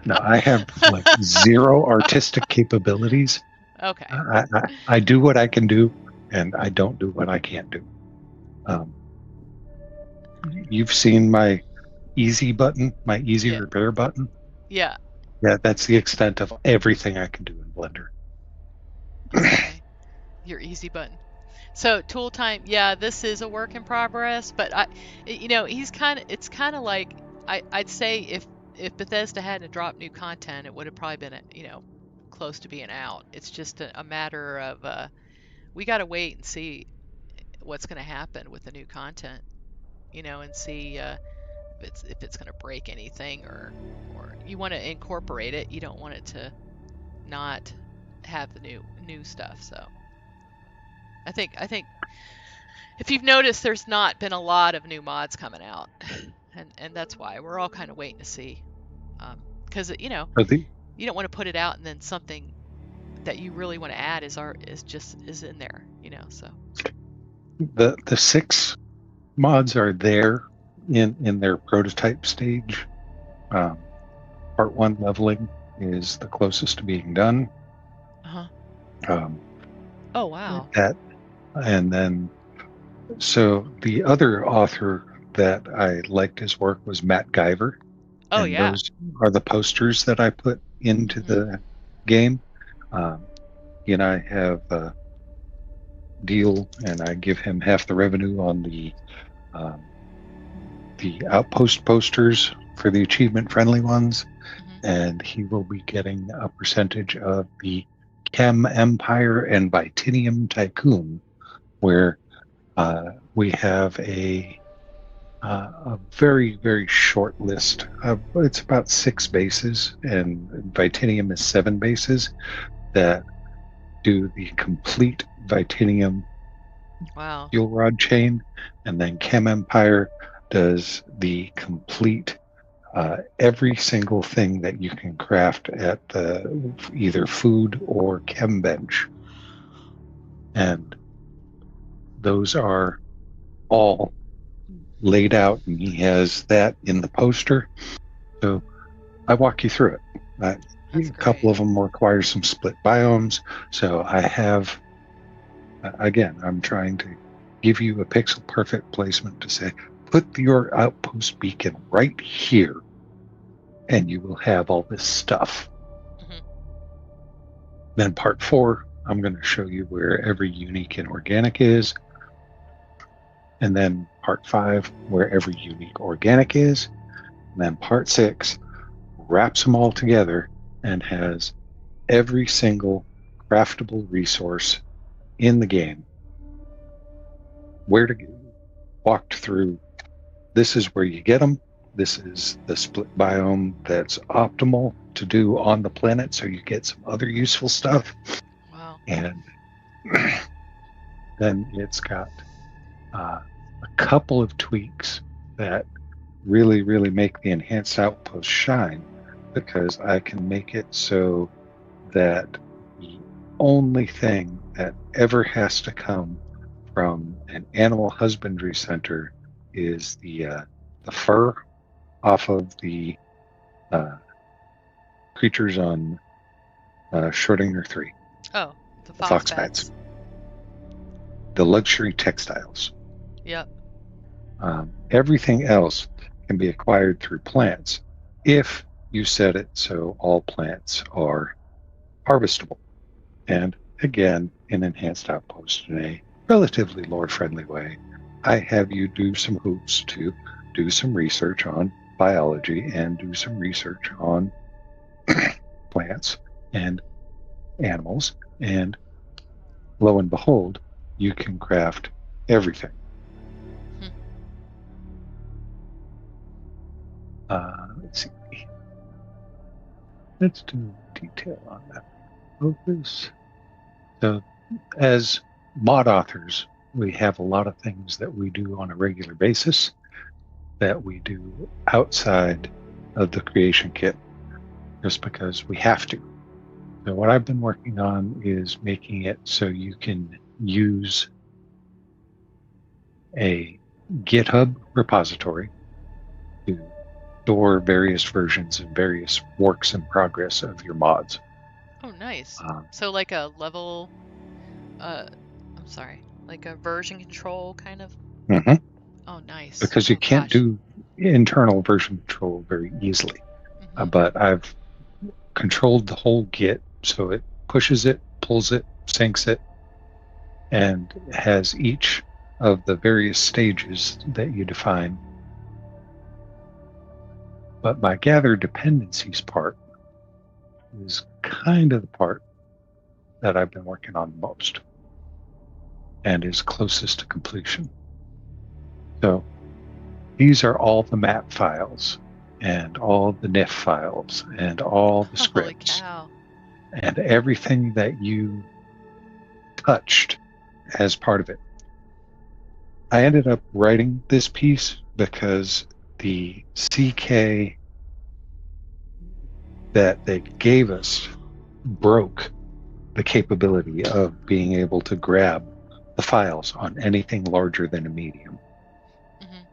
No, I have like zero artistic capabilities. Okay. I do what I can do, and I don't do what I can't do. You've seen my easy button, my easy repair button? Yeah. Yeah, that's the extent of everything I can do in Blender. Okay. Your easy button. So tool time, yeah, this is a work in progress, but it's kind of like, I'd say if Bethesda hadn't dropped new content, it would have probably been, close to being out. It's just a matter of, we got to wait and see what's going to happen with the new content, and see if it's going to break anything, or you want to incorporate it. You don't want it to not have the new stuff. So I think if you've noticed, there's not been a lot of new mods coming out, and that's why we're all kind of waiting to see, because you don't want to put it out and then something that you really want to add is in there, so the 6 mods are there in their prototype stage. Part 1 leveling is the closest to being done. Oh wow. And then so the other author that I liked his work was Matt Guyver. Oh, yeah. Those are the posters that I put into the game. I have a deal, and I give him half the revenue on the outpost posters for the achievement-friendly ones, and he will be getting a percentage of the Chem Empire and Vitinium Tycoon, where we have a very, very short list. It's about 6 bases, and Vitinium is 7 bases that do the complete Vitinium Wow. fuel rod chain, and then Chem Empire does the complete every single thing that you can craft at the either food or chem bench, and those are all laid out, and he has that in the poster. So I walk you through it. That's A couple great. of them require some split biomes, so I have. Again, I'm trying to give you a pixel perfect placement to say, put your outpost beacon right here, and you will have all this stuff. Hmm. Then part 4, I'm going to show you where every unique and organic is. And then part 5, where every unique organic is. And then part 6 wraps them all together and has every single craftable resource in the game. Where to walked through. This is where you get them. This is the split biome that's optimal to do on the planet, so you get some other useful stuff. Wow. And then it's got a couple of tweaks that really, really make the enhanced outpost shine, because I can make it so that the only thing that ever has to come from an animal husbandry center is the fur off of the creatures on Schrodinger 3, Oh, the the fox fox bats. bats, the luxury textiles. Yep. Everything else can be acquired through plants if you set it so all plants are harvestable. And again, in Enhanced Outpost in a relatively lore-friendly way, I have you do some hoops to do some research on biology and do some research on plants and animals, and lo and behold, you can craft everything. Let's see. Let's do detail on that. Focus. So, as mod authors, we have a lot of things that we do on a regular basis that we do outside of the creation kit, just because we have to. So what I've been working on is making it so you can use a GitHub repository to store various versions and various works in progress of your mods. Oh, nice. So like a level, I'm sorry, like a version control kind of? Mm-hmm. Oh, nice. Because you Oh, can't gosh. do internal version control very easily. Mhm. But I've controlled the whole Git, so it pushes it, pulls it, syncs it, and has each of the various stages that you define. But my gather dependencies part is kind of the part that I've been working on the most and is closest to completion. So these are all the map files and all the NIF files and all the scripts. Holy cow. And everything that you touched as part of it. I ended up writing this piece because the CK that they gave us broke the capability of being able to grab the files on anything larger than a medium. Mhm.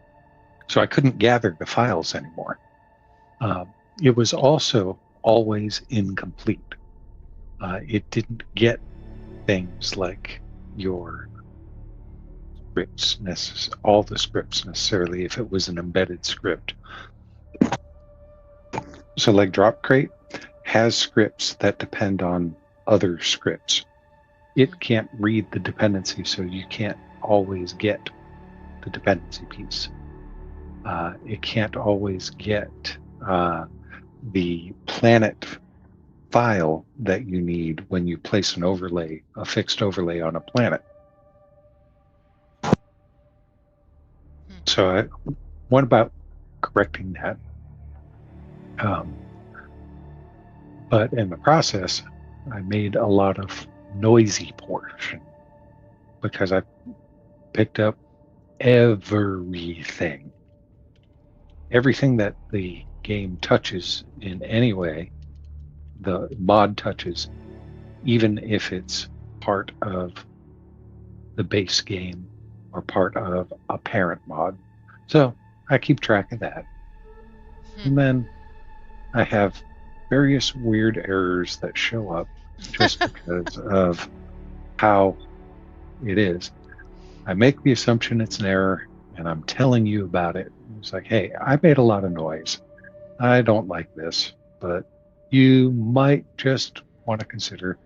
So I couldn't gather the files anymore. It was also always incomplete. It didn't get things like your scripts, all the scripts necessarily, if it was an embedded script. So like Drop Crate has scripts that depend on other scripts. It can't read the dependency, so you can't always get the dependency piece. It can't always get the planet file that you need when you place an overlay, a fixed overlay on a planet. So I went about correcting that. But in the process, I made a lot of noisy portion because I picked up everything. Everything that the game touches in any way, the mod touches, even if it's part of the base game or part of a parent mod. So I keep track of that. And then I have various weird errors that show up just because of how it is. I make the assumption it's an error and I'm telling you about it. It's like, hey, I made a lot of noise. I don't like this, but you might just want to consider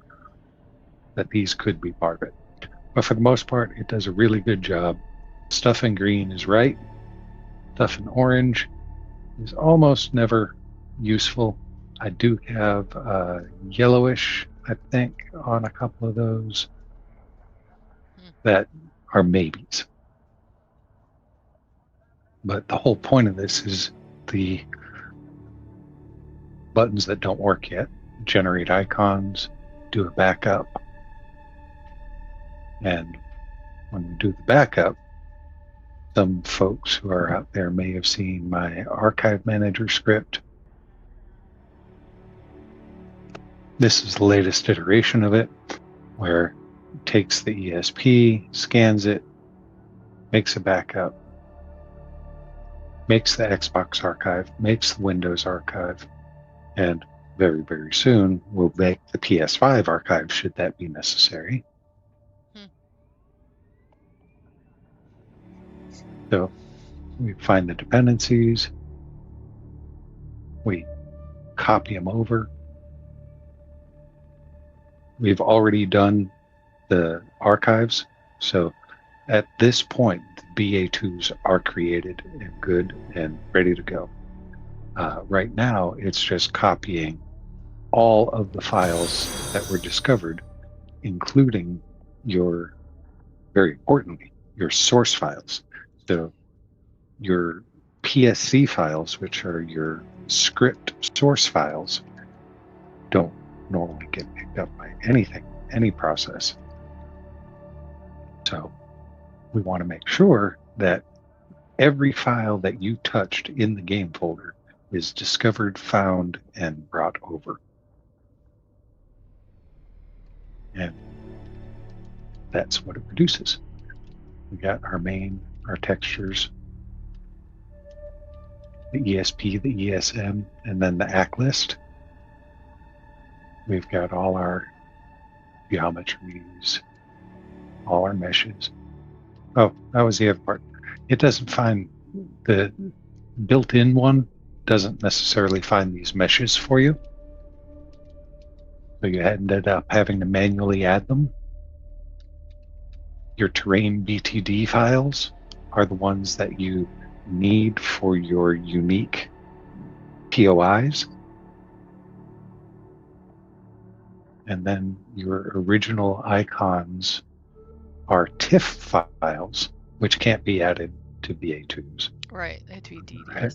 that these could be part of it. But for the most part, it does a really good job. Stuff in green is right. Stuff in orange is almost never useful. I do have yellowish, I think, on a couple of those that are maybes. But the whole point of this is the buttons that don't work yet. Generate icons, do a backup. And when we do the backup, some folks who are out there may have seen my archive manager script. This is the latest iteration of it, where it takes the ESP, scans it, makes a backup, makes the Xbox archive, makes the Windows archive, and very, very soon we'll make the PS5 archive should that be necessary. So we find the dependencies, we copy them over. We've already done the archives, so at this point, the BA2s are created and good and ready to go. Right now, it's just copying all of the files that were discovered, including your, very importantly, your source files. So your PSC files, which are your script source files, don't normally get picked up by anything, any process. So we want to make sure that every file that you touched in the game folder is discovered, found, and brought over. And that's what it produces. We got our main, our textures, the ESP, the ESM, and then the ACK list. We've got all our geometries, all our meshes. Oh, that was the other part. It doesn't find the built-in one, doesn't necessarily find these meshes for you. So you ended up having to manually add them. Your terrain BTD files are the ones that you need for your unique POIs. And then your original icons are TIFF files, which can't be added to BA2s. Right, they have to be DDs. Right.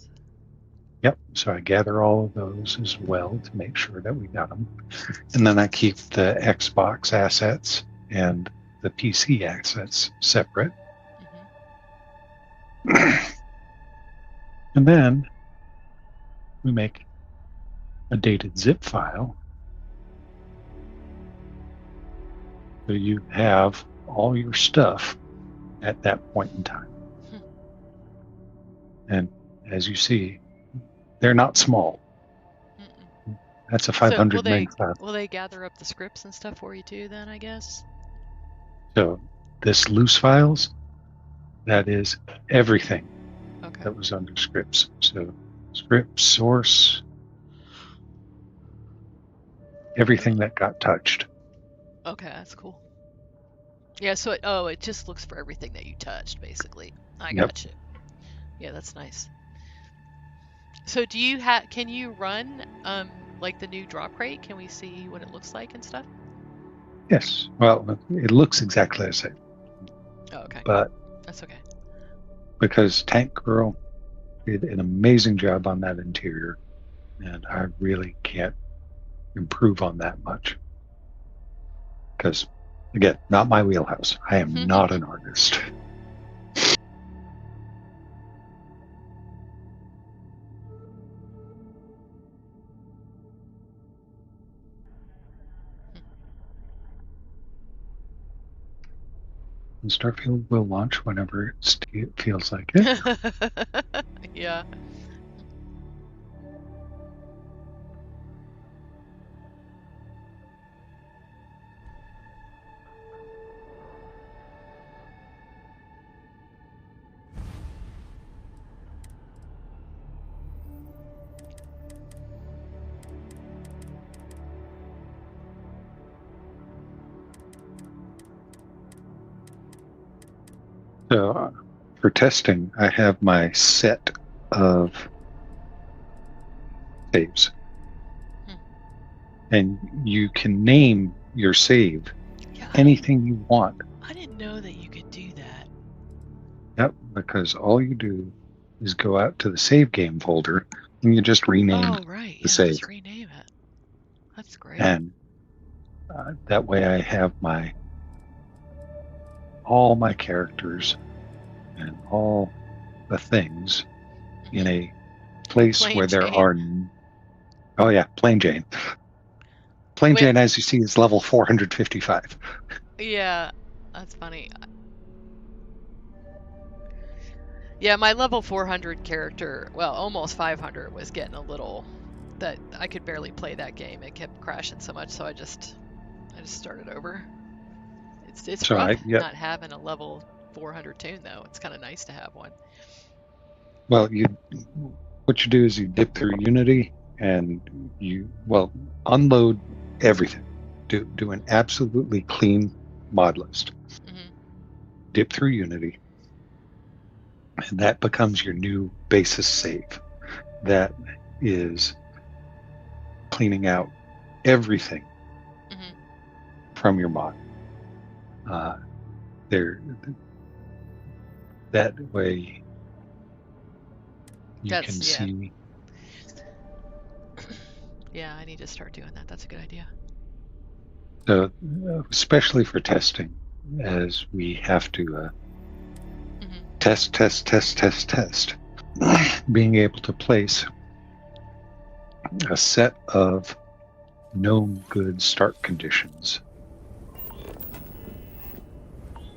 Yep, so I gather all of those as well to make sure that we got them. And then I keep the Xbox assets and the PC assets separate. And then we make a dated zip file. So you have all your stuff at that point in time. And as you see, they're not small. That's a 500 meg file. Will they gather up the scripts and stuff for you too then, I guess? So this loose files, that is everything that was under scripts. So script, source, everything that got touched. Okay, that's cool. Yeah, so it just looks for everything that you touched, basically. I got you. Yeah, that's nice. So do you can you run like the new drop rate? Can we see what it looks like and stuff? Yes. Well, it looks exactly the same. Oh, okay. But that's okay. Because Tank Girl did an amazing job on that interior, and I really can't improve on that much. Because, again, not my wheelhouse. I am not an artist. And Starfield will launch whenever it feels like it. Yeah. So for testing, I have my set of saves. And you can name your save anything you want. I didn't know that you could do that. Yep, because all you do is go out to the save game folder and you just rename the save. Just rename it. That's great. And that way I have all my characters and all the things in a place Plain where there Jane. are. Oh yeah, Plain Jane. Plain Jane, as you see, is level 455. Yeah, that's funny. Yeah, my level 400 character, well, almost 500, was getting a little that I could barely play that game. It kept crashing so much, so I just started over. It's So rough not having a level 400 tune though. It's kind of nice to have one. Well, what you do is you dip through Unity and you unload everything. Do an absolutely clean mod list. Mm-hmm. Dip through Unity, and that becomes your new basis save. That is cleaning out everything from your mod. That way you can see. Yeah, I need to start doing that. That's a good idea. So, especially for testing, as we have to test, being able to place a set of known good start conditions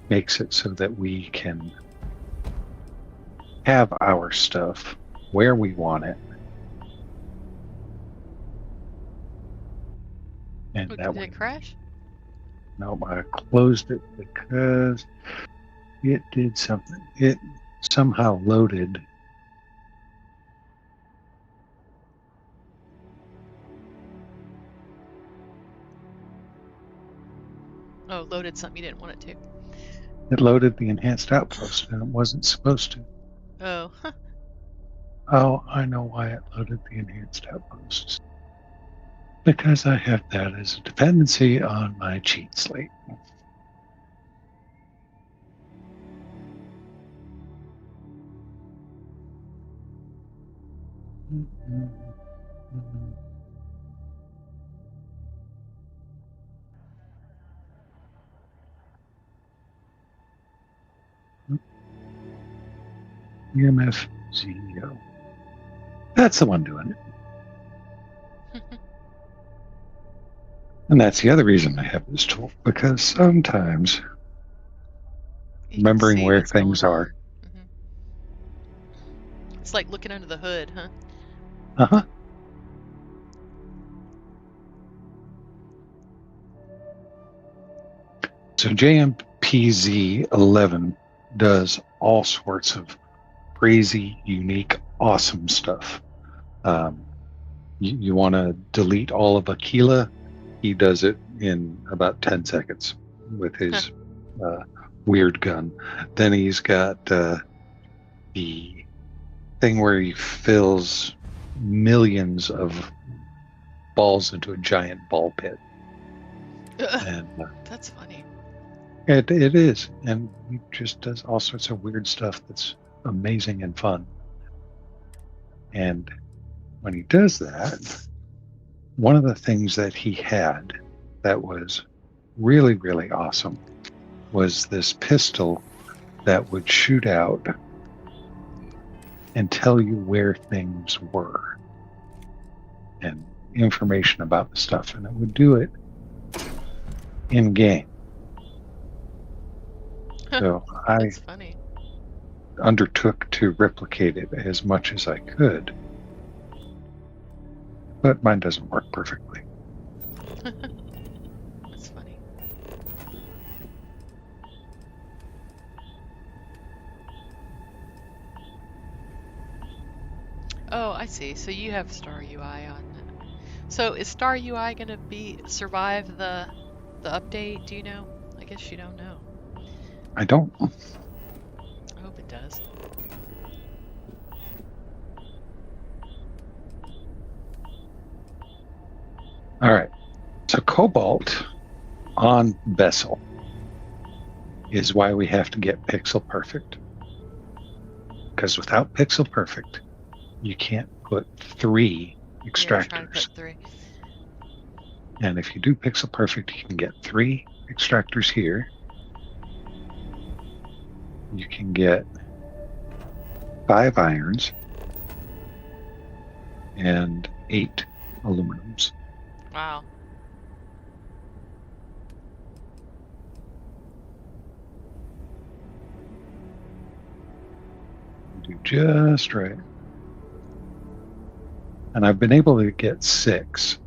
makes it so that we can have our stuff where we want it. And did it crash? No, I closed it because it did something. It somehow loaded. Oh, loaded something you didn't want it to. It loaded the enhanced outpost, and it wasn't supposed to. Oh. Oh, I know why it loaded the enhanced outposts. Because I have that as a dependency on my cheat slate. EMF ZeeOgre. That's the one doing it. And that's the other reason I have this tool, because sometimes remembering where things are. It's like looking under the hood, huh? Uh-huh. So JMPZ11 does all sorts of crazy, unique, awesome stuff. You want to delete all of Aquila, he does it in about 10 seconds with his weird gun. Then he's got the thing where he fills millions of balls into a giant ball pit. And that's funny. It is, and he just does all sorts of weird stuff that's amazing and fun. And when he does that, one of the things that he had that was really, really awesome was this pistol that would shoot out and tell you where things were and information about the stuff, and it would do it in game. So I That's funny. undertook to replicate it as much as I could. But mine doesn't work perfectly. That's funny. Oh, I see. So you have Star UI on. So is Star UI gonna survive the update? Do you know? I guess you don't know. I don't. I hope it does. All right. So Cobalt on Vessel is why we have to get pixel perfect. Because without pixel perfect, you can't put 3 Yeah, trying to extractors. put 3. And if you do pixel perfect, you can get 3 extractors here. You can get 5 irons and 8 aluminums. Wow. Do just right. And I've been able to get 6,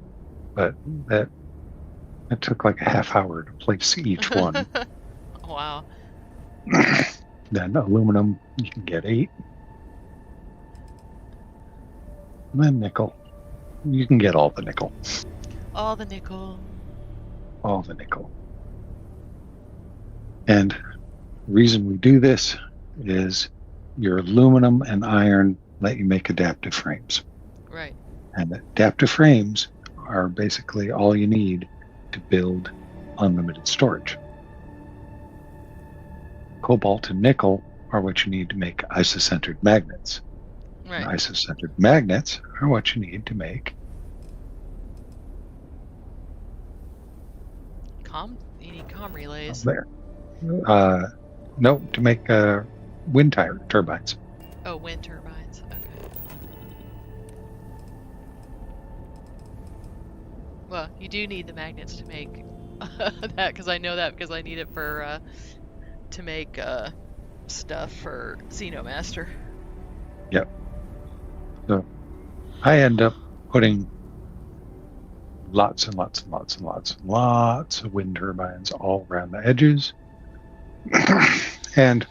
but that took like a half hour to place each one. Wow. Then aluminum, you can get 8. And then nickel. You can get all the nickel. All the nickel. All the nickel. And the reason we do this is your aluminum and iron let you make adaptive frames. Right. And adaptive frames are basically all you need to build unlimited storage. Cobalt and nickel are what you need to make isocentered magnets. Right. And isocentered magnets are what you need to make You need comm relays. there. No, to make wind turbines. Oh, wind turbines. Okay. Well, you do need the magnets to make that, because I know that because I need it for to make stuff for Xenomaster. Yep. So I end up putting lots and lots and lots and lots and lots of wind turbines all around the edges. And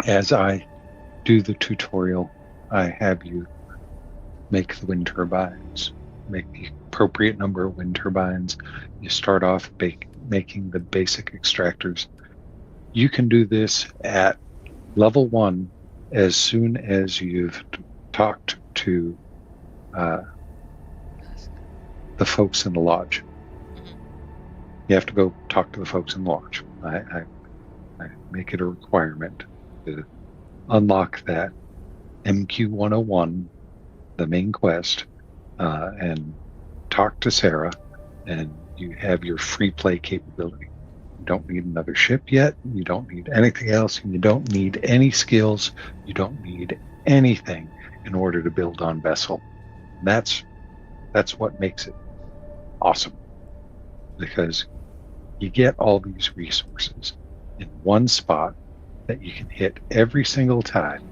as I do the tutorial, I have you make the wind turbines, make the appropriate number of wind turbines. You start off making the basic extractors. You can do this at level 1 as soon as you've talked to the folks in the lodge. Mm-hmm. You have to go talk to the folks in the lodge. I make it a requirement to unlock that MQ-101, the main quest, and talk to Sarah, and you have your free play capability. You don't need another ship yet. You don't need anything else. And you don't need any skills. You don't need anything in order to build on Vessel. That's what makes it awesome, because you get all these resources in one spot that you can hit every single time.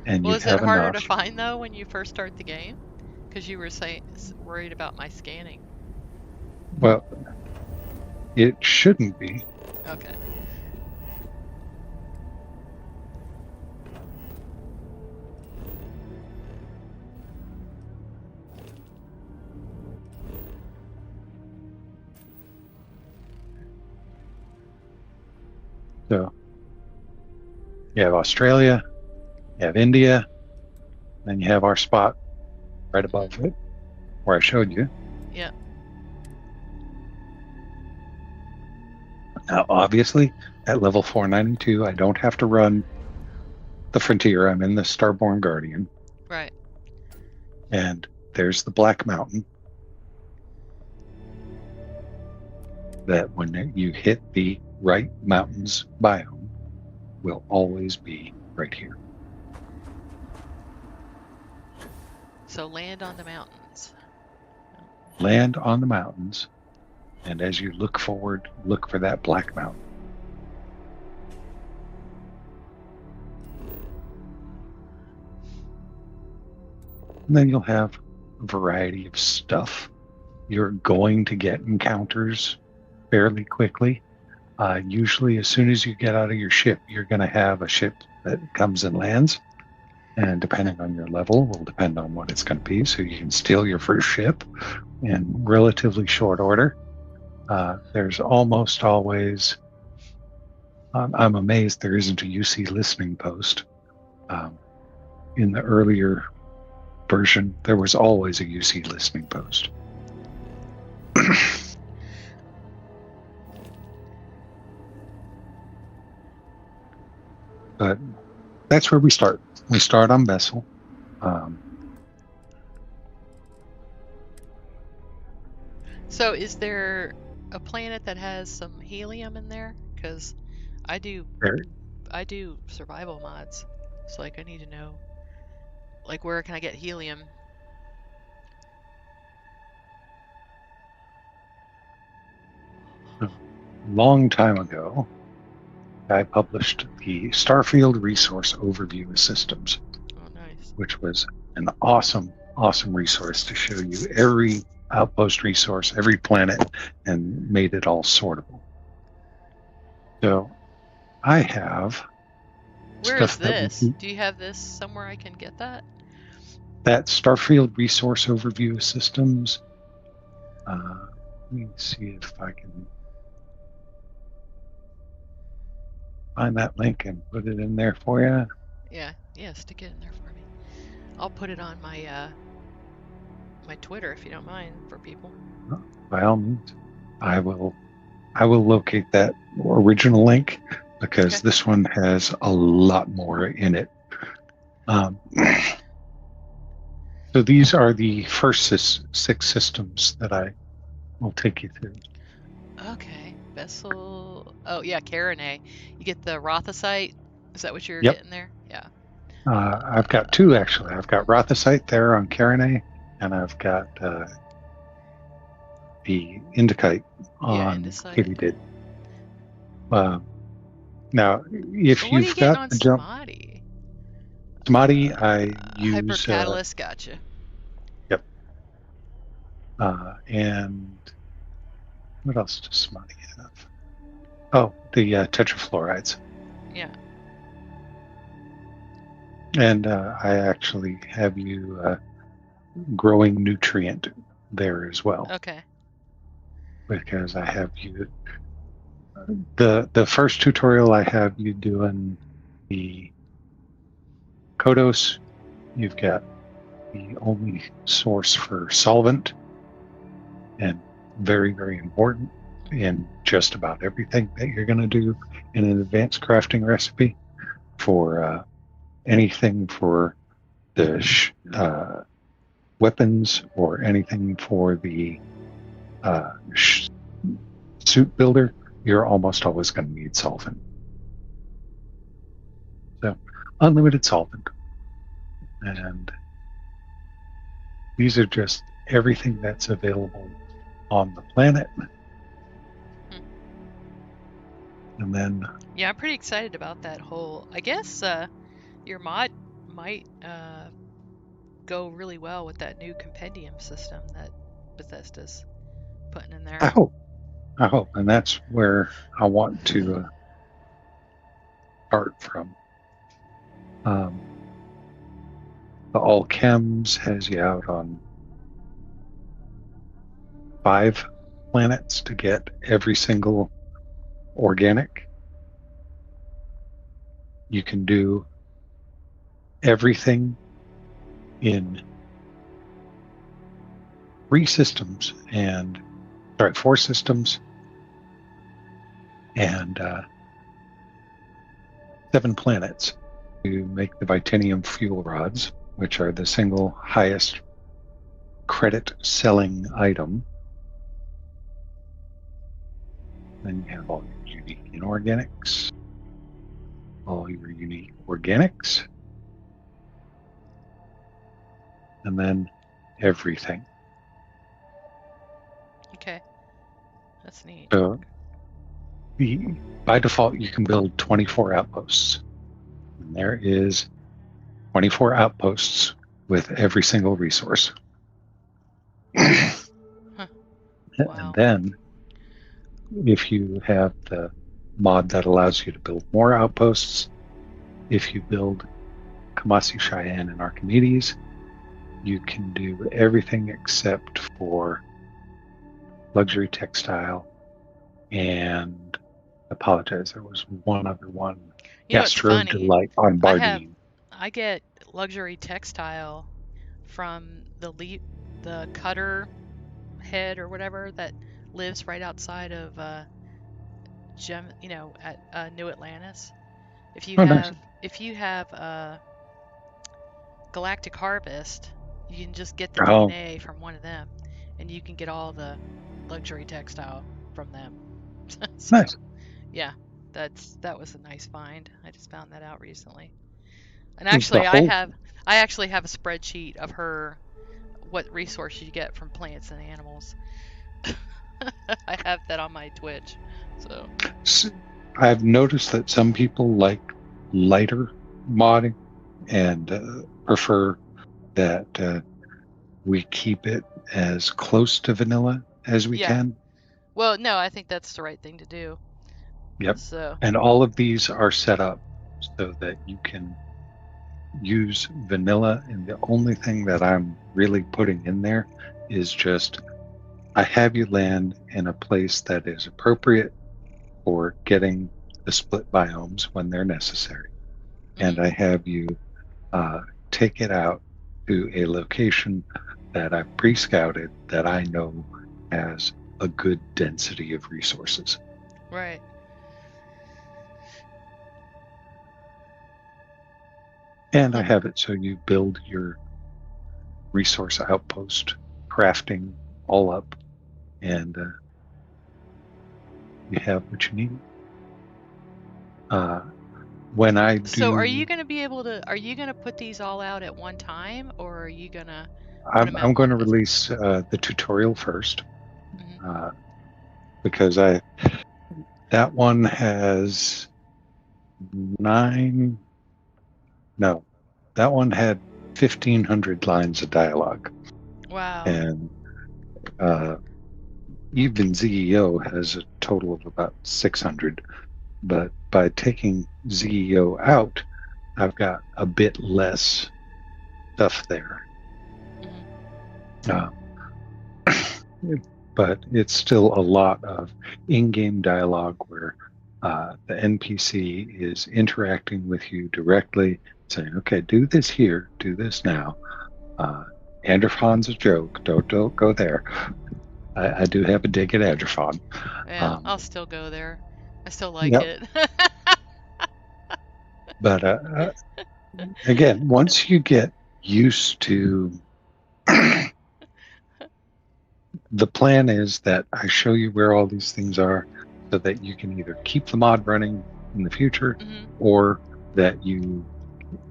And Well, you is it have harder enough. to find though when you first start the game? Because you were worried about my scanning. Well, it shouldn't be. Okay. So you have Australia, you have India, then you have our spot right above it where I showed you. Yeah. Now, obviously, at level 492, I don't have to run the Frontier. I'm in the Starborn Guardian. Right. And there's the Black Mountain that when you hit the right mountains biome will always be right here. So land on the mountains. Land on the mountains, And as you look forward, look for that black mountain. And then you'll have a variety of stuff. You're going to get encounters fairly quickly. Usually, as soon as you get out of your ship, you're going to have a ship that comes and lands. And depending on your level, will depend on what it's going to be. So you can steal your first ship in relatively short order. There's almost always, I'm amazed there isn't a UC listening post. In the earlier version, there was always a UC listening post. But that's where we start. We start on Vessel. So is there a planet that has some helium in there? Because I do survival mods. So like I need to know, like, where can I get helium? A long time ago, I published the Starfield Resource Overview of Systems, Oh, nice. which was an awesome resource to show you every outpost resource, every planet, and made it all sortable. So I have Where is stuff that this? Do you have this somewhere I can get that? that Starfield Resource Overview of Systems. Let me see if I can find that link and put it in there for you. Yeah, stick it in there for me. I'll put it on my my Twitter if you don't mind for people. By all means, I will locate that original link because this one has a lot more in it. So these are the first 6 systems that I will take you through. Okay, Vessel. Oh yeah, Carinae. You get the Rothosite. Is that what you're Yep. getting there? Yeah. I've got 2 actually. I've got Rothosite there on Carinae, and I've got the Indicite on Katydid. Now, if what are you you've getting got on the jump, Samadhi? Samadhi, I use Hypercatalyst. Gotcha. Yep. And what else does Samadhi have? Oh, the tetrafluorides. Yeah. And I actually have you growing nutrient there as well. Okay. Because I have you the first tutorial I have you doing the Kodos. You've got the only source for solvent, and very, very important in just about everything that you're going to do in an advanced crafting recipe. For anything for the weapons or anything for the suit builder, you're almost always going to need solvent. So unlimited solvent. And these are just everything that's available on the planet. And then yeah, I'm pretty excited about that whole. I guess your mod might go really well with that new compendium system that Bethesda's putting in there. I hope, and that's where I want to start from. The All Chems has you out on 5 planets to get every single organic. You can do everything in 4 systems and 7 planets to make the Vitanium fuel rods, which are the single highest credit selling item. Then you have all your unique inorganics, all your unique organics, and then everything. Okay. That's neat. So by default, you can build 24 outposts. And there is 24 outposts with every single resource. Huh. And Wow. then, if you have the mod that allows you to build more outposts, if you build Kamasi, Cheyenne, and Archimedes, you can do everything except for luxury textile and apologize. There was one other one. You know, it's Gastro funny. Delight on I Bardine. get luxury textile from the cutter head or whatever that lives right outside of at New Atlantis. If you Oh, nice. have Galactic Harvest, you can just get the Oh, DNA from one of them, and you can get all the luxury textile from them. So nice. yeah, that was a nice find. I just found that out recently. And The actually, whole I actually have a spreadsheet of what resource you get from plants and animals. I have that on my Twitch. So I've noticed that some people like lighter modding and prefer that we keep it as close to vanilla as we yeah. can. Well, no, I think that's the right thing to do. Yep. So And all of these are set up so that you can use vanilla. And the only thing that I'm really putting in there is just I have you land in a place that is appropriate for getting the split biomes when they're necessary. And I have you take it out to a location that I've pre-scouted that I know has a good density of resources. right. And I have it so you build your resource outpost crafting all up and you have what you need. When I So are do, you going to be able to? Are you going to put these all out at one time, or are you going to put them I'm out going one to at a time? release the tutorial first Mm-hmm. uh, because that one has nine. No, that one had 1,500 lines of dialogue, Wow. and uh, even ZEO has a total of about 600. But by taking ZEO out, I've got a bit less stuff there. Mm-hmm. Uh, but it's still a lot of in-game dialogue where the NPC is interacting with you directly, saying, "Okay, do this here, do this now." Androphan's a joke. Don't go there. I do have a dig at Androphon. Yeah, I'll still go there. I still like Yep. it. But again, once you get used to the plan is that I show you where all these things are so that you can either keep the mod running in the future Mm-hmm. or that you,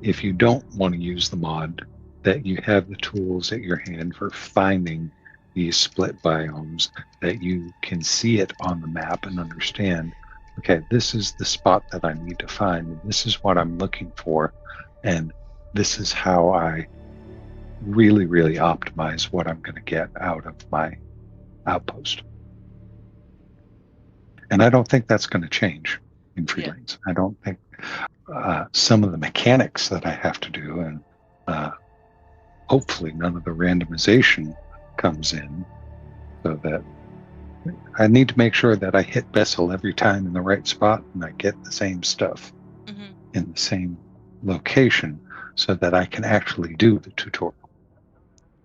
if you don't want to use the mod, that you have the tools at your hand for finding these split biomes, that you can see it on the map and understand, okay, this is the spot that I need to find, and this is what I'm looking for, and this is how I really, really optimize what I'm going to get out of my outpost. And I don't think that's going to change in free Yeah. lanes. I don't think some of the mechanics that I have to do, and hopefully none of the randomization comes in, so that I need to make sure that I hit Bessel every time in the right spot and I get the same stuff Mm-hmm. in the same location so that I can actually do the tutorial.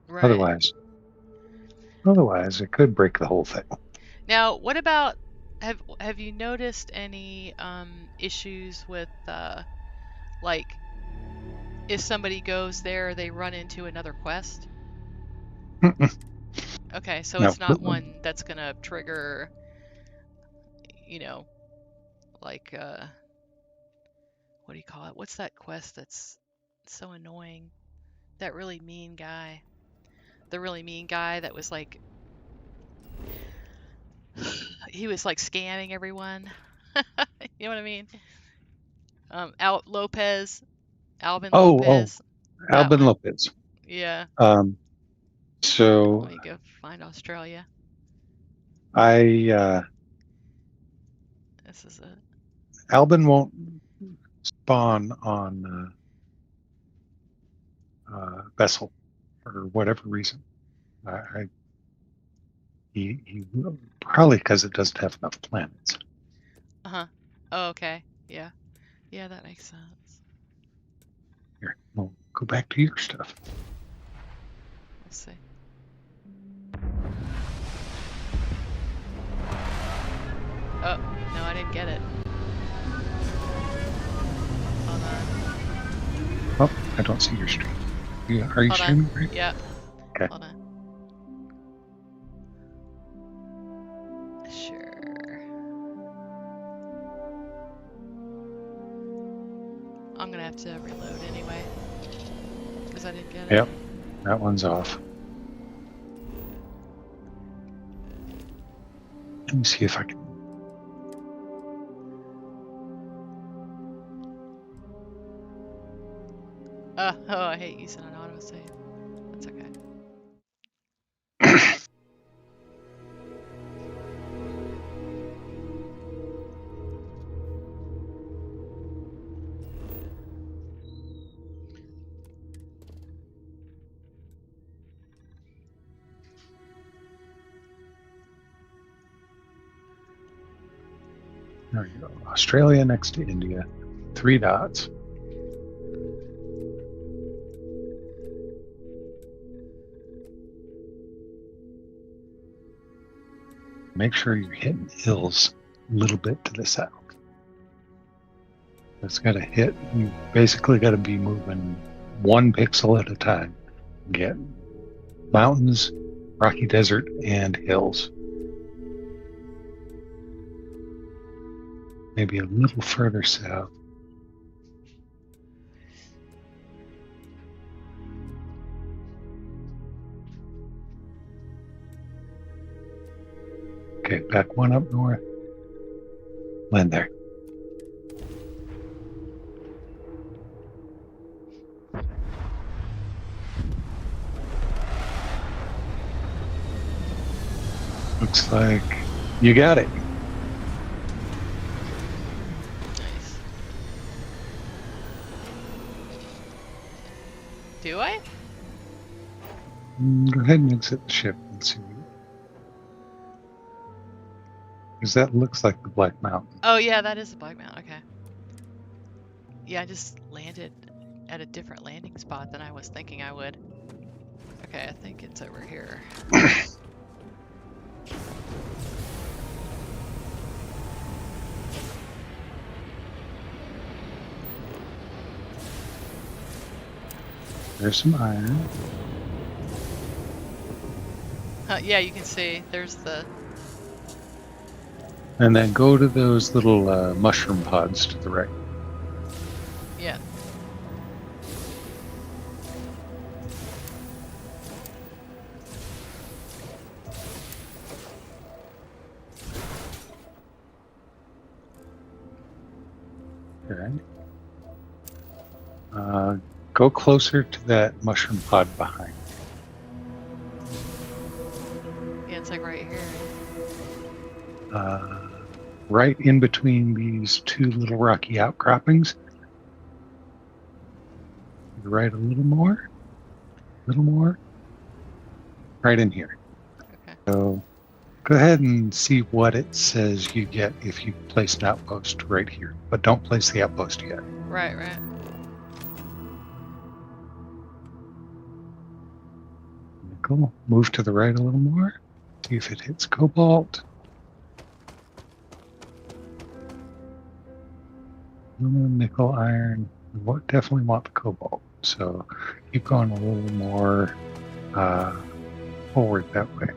Right. Otherwise it could break the whole thing. Now, what about have you noticed any issues with like if somebody goes there, they run into another quest? Okay, so No, it's not one that's gonna trigger, you know, like what do you call it? What's that quest that's so annoying? That really mean guy. The really mean guy that was like he was like scamming everyone. You know what I mean? Alvin Oh, Lopez, that Albin one. Lopez. Yeah. So Let me go find Australia. I This is a Albin won't spawn on vessel for whatever reason. I he probably because it doesn't have enough planets. uh-huh. Oh, okay. Yeah. Yeah, that makes sense. Here, we'll go back to your stuff. Let's see. Oh, no, I didn't get it. Hold on. Oh, I don't see your stream. Are you Hold streaming? on. Right? Yeah. Okay. Hold on. Sure. I'm gonna have to reload anyway because I didn't get it. Yep, that one's off. Let me see if I can. Oh, I hate using an autosave. That's okay. There we go. Australia next to India. 3 dots. Make sure you're hitting hills a little bit to the south. It's got to hit. You basically got to be moving 1 pixel at a time. Get mountains, rocky desert, and hills. Maybe a little further south. Okay, back 1 up north. Land there. Looks like you got it. Nice. Do I? Go ahead and exit the ship and see. Because that looks like the Black Mountain. Oh, yeah, that is the Black Mountain. Okay. Yeah, I just landed at a different landing spot than I was thinking I would. Okay, I think it's over here. There's some iron. Yeah, you can see there's the. And then go to those little mushroom pods to the right. Yeah. Okay. Go closer to that mushroom pod behind. Yeah, it's like right here. Right in between these 2 little rocky outcroppings. Right a little more. Right in here. Okay. So go ahead and see what it says you get if you place an outpost right here. But don't place the outpost yet. Right, right. Cool. Move to the right a little more. See if it hits cobalt. Aluminum, nickel, iron. We definitely want the cobalt. So keep going a little more forward that way.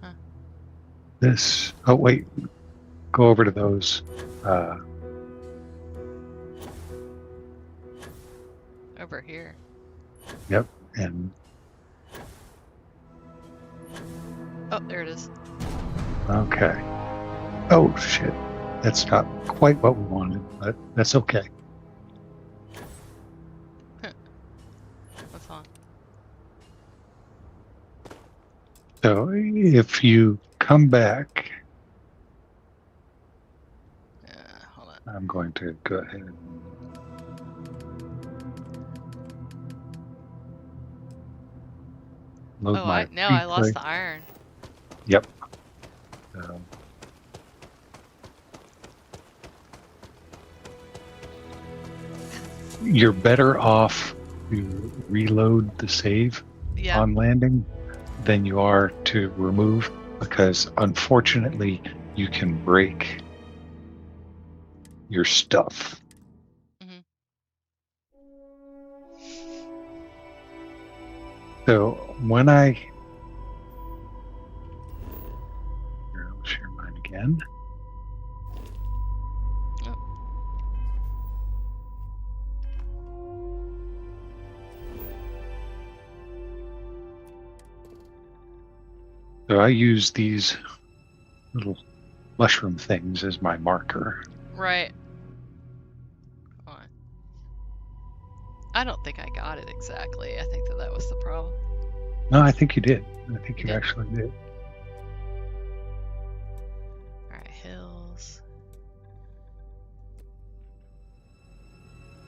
Huh. This. Oh wait. Go over to those. Over here. Yep. And Oh, there it is. Okay. Oh, shit. That's not quite what we wanted, but that's okay. What's on? So if you come back, Hold on. I'm going to go ahead and load my I lost replay. the iron. Yep. You're better off to reload the save Yeah. on landing than you are to remove, because unfortunately you can break your stuff. Mhm. So when I'll share mine again. So I use these little mushroom things as my marker. Right. Hold on. I don't think I got it exactly. I think that was the problem. No, I think you did. I think you Did? actually did. Alright, hills.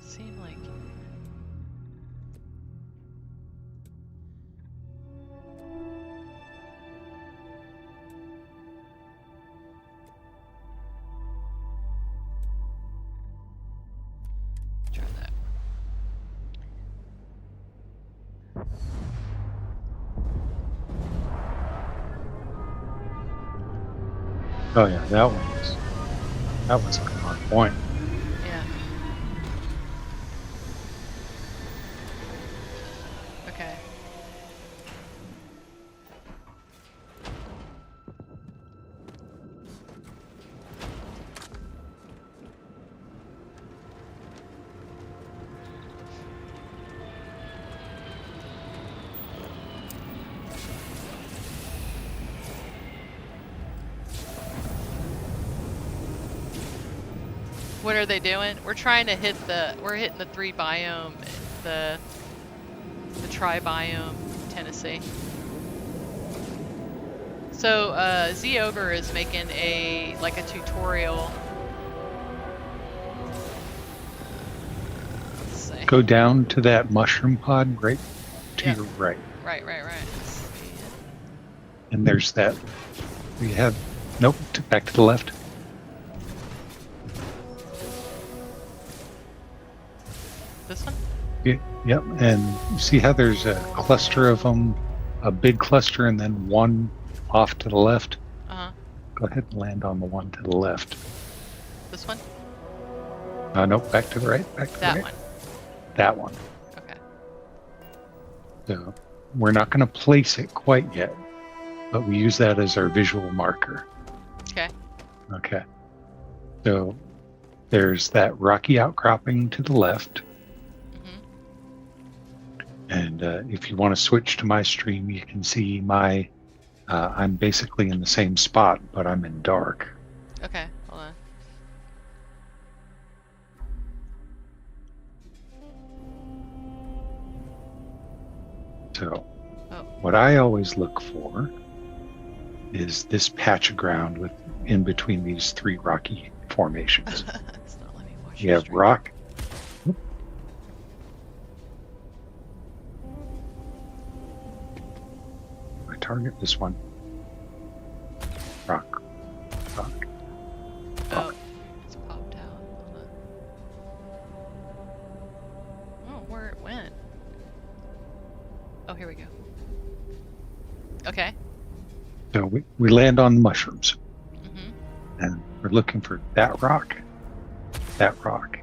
Seem like... Try that. Oh yeah, that one's on point. Yeah. Okay. What are they doing? We're trying to hit we're hitting the 3 biome, the tri-biome, Tennessee. So, Zee Ogre is making a tutorial. Let's see. Go down to that mushroom pod right to your right. Right. And there's that. We have, nope, back to the left. This one? Yep, and you see how there's a cluster of them, a big cluster, and then one off to the left? Uh-huh. Go ahead and land on the one to the left. This one? Nope, back to the right, back to the right. That one. That one. Okay. So we're not going to place it quite yet, but we use that as our visual marker. Okay. Okay. So there's that rocky outcropping to the left. And if you want to switch to my stream, you can see my, I'm basically in the same spot, but I'm in dark. Okay, hold on. So what I always look for is this patch of ground with in between these 3 rocky formations. It's not letting me watch You have stream. rock. Target this one. Rock. Oh, it's popped out. Hold on. Oh, where it went. Oh, here we go. Okay. So we land on the mushrooms. Mm-hmm. And we're looking for that rock, that rock,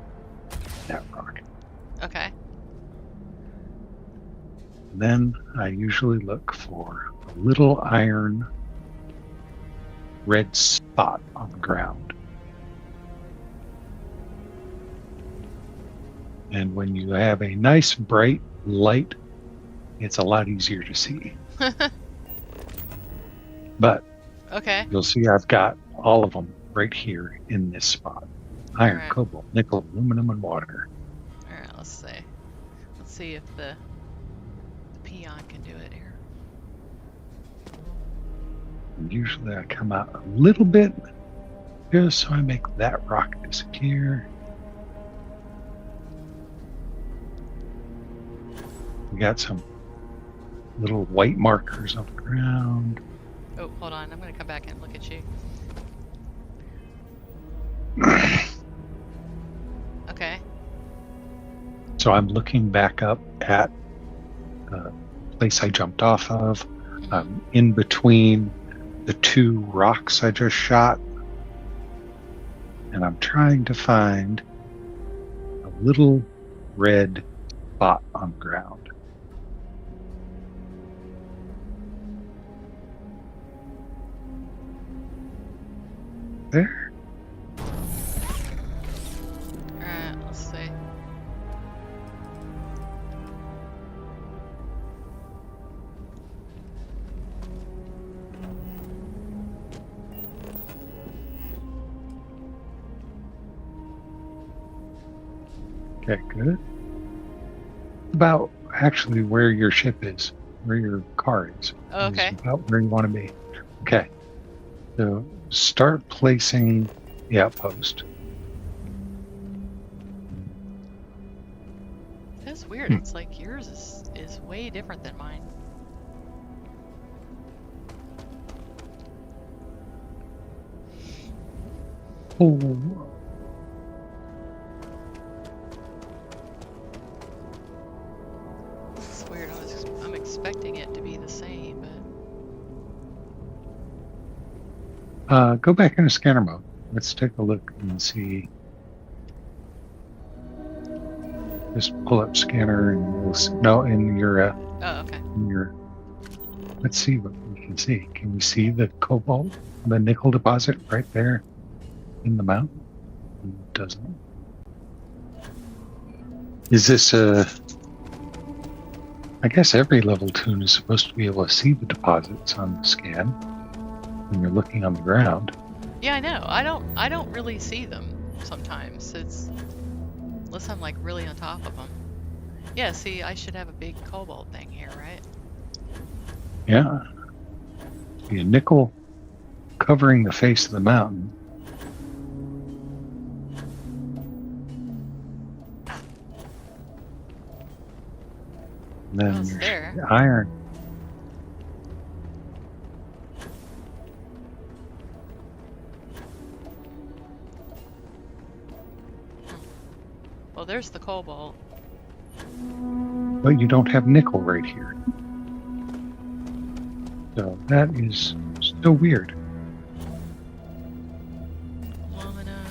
that rock. Okay. And then I usually look for a little iron red spot on the ground. And when you have a nice bright light, it's a lot easier to see. But Okay. you'll see I've got all of them right here in this spot. Iron, Alright. cobalt, nickel, aluminum, and water. Alright, let's see. Let's see if the peon can do it here. And usually I come out a little bit just so I make that rock disappear. We got some little white markers on the ground. Oh, hold on. I'm going to come back and look at you. Okay. So I'm looking back up at the place I jumped off of, in between the two rocks I just shot. And I'm trying to find a little red spot on the ground. There. Alright, let's see. Okay, good. About actually where your ship is, where your car is. Oh, okay. Is about where you want to be. Okay. So start placing the outpost. That's weird. It's like yours is way different than mine. Oh. It's weird. I'm expecting it to be the same, but Go back into scanner mode. Let's take a look and see. Just pull up scanner and we'll see. No, in your oh, okay. let's see what we can see. Can we see the cobalt, the nickel deposit right there in the mountain? It doesn't. Is this I guess every level tune is supposed to be able to see the deposits on the scan when you're looking on the ground. Yeah, I know. I don't really see them sometimes. It's unless I'm like really on top of them. Yeah, see, I should have a big cobalt thing here, right? Yeah. See a nickel covering the face of the mountain. And then Oh, it's your there. iron. Well, there's the cobalt. But you don't have nickel right here. So that is still weird. Aluminum.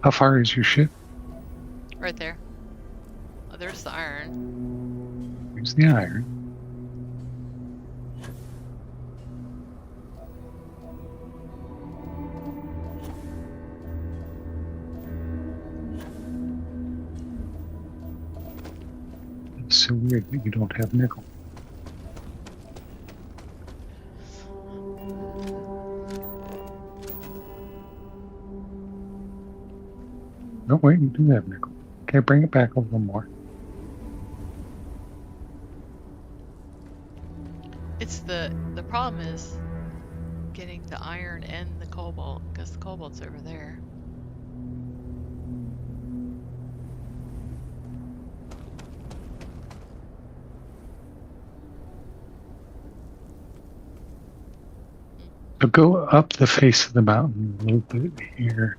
How far is your ship? Right there. Oh, there's the iron. Here's the iron. It's so weird that you don't have nickel. No, wait, you do have nickel. Okay, bring it back a little more. It's the problem is getting the iron and the cobalt because the cobalt's over there. So go up the face of the mountain a little bit here.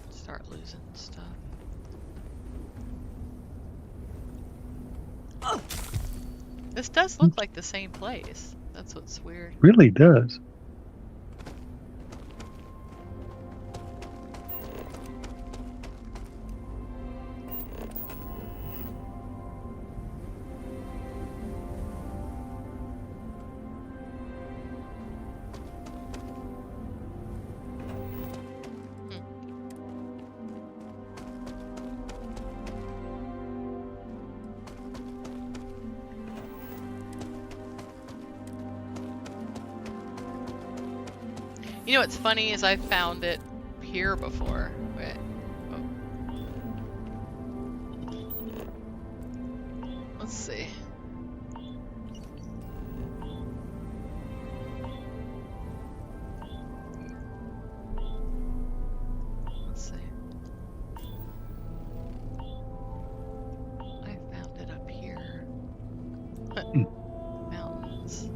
Start losing stuff. This does look like the same place. That's what's weird. Really does. You know what's funny is I found it here before. Wait. Oh. Let's see. Let's see. I found it up here. Mountains.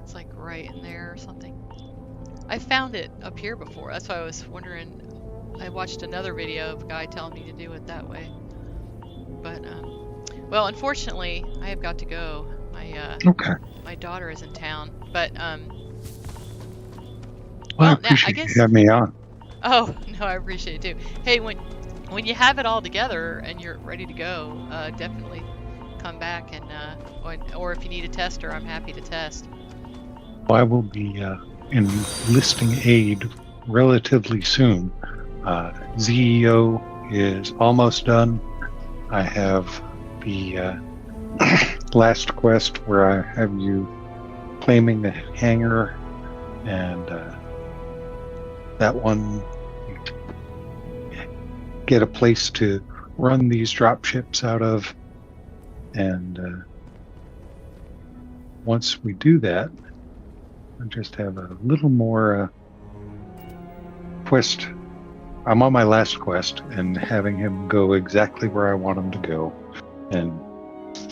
It's like right in there or something. I found it up here before. That's why I was wondering. I watched another video of a guy telling me to do it that way. But, well, unfortunately, I have got to go. Okay. My daughter is in town. But, Well, I well, now, I appreciate guess. you having me on. Oh, no, I appreciate it too. Hey, when you have it all together and you're ready to go, definitely come back and, or if you need a tester, I'm happy to test. Well, I will be enlisting aid relatively soon. ZEO is almost done. I have the last quest where I have you claiming the hangar, and that one, get a place to run these drop ships out of, and once we do that, I just have a little more quest. I'm on my last quest and having him go exactly where I want him to go and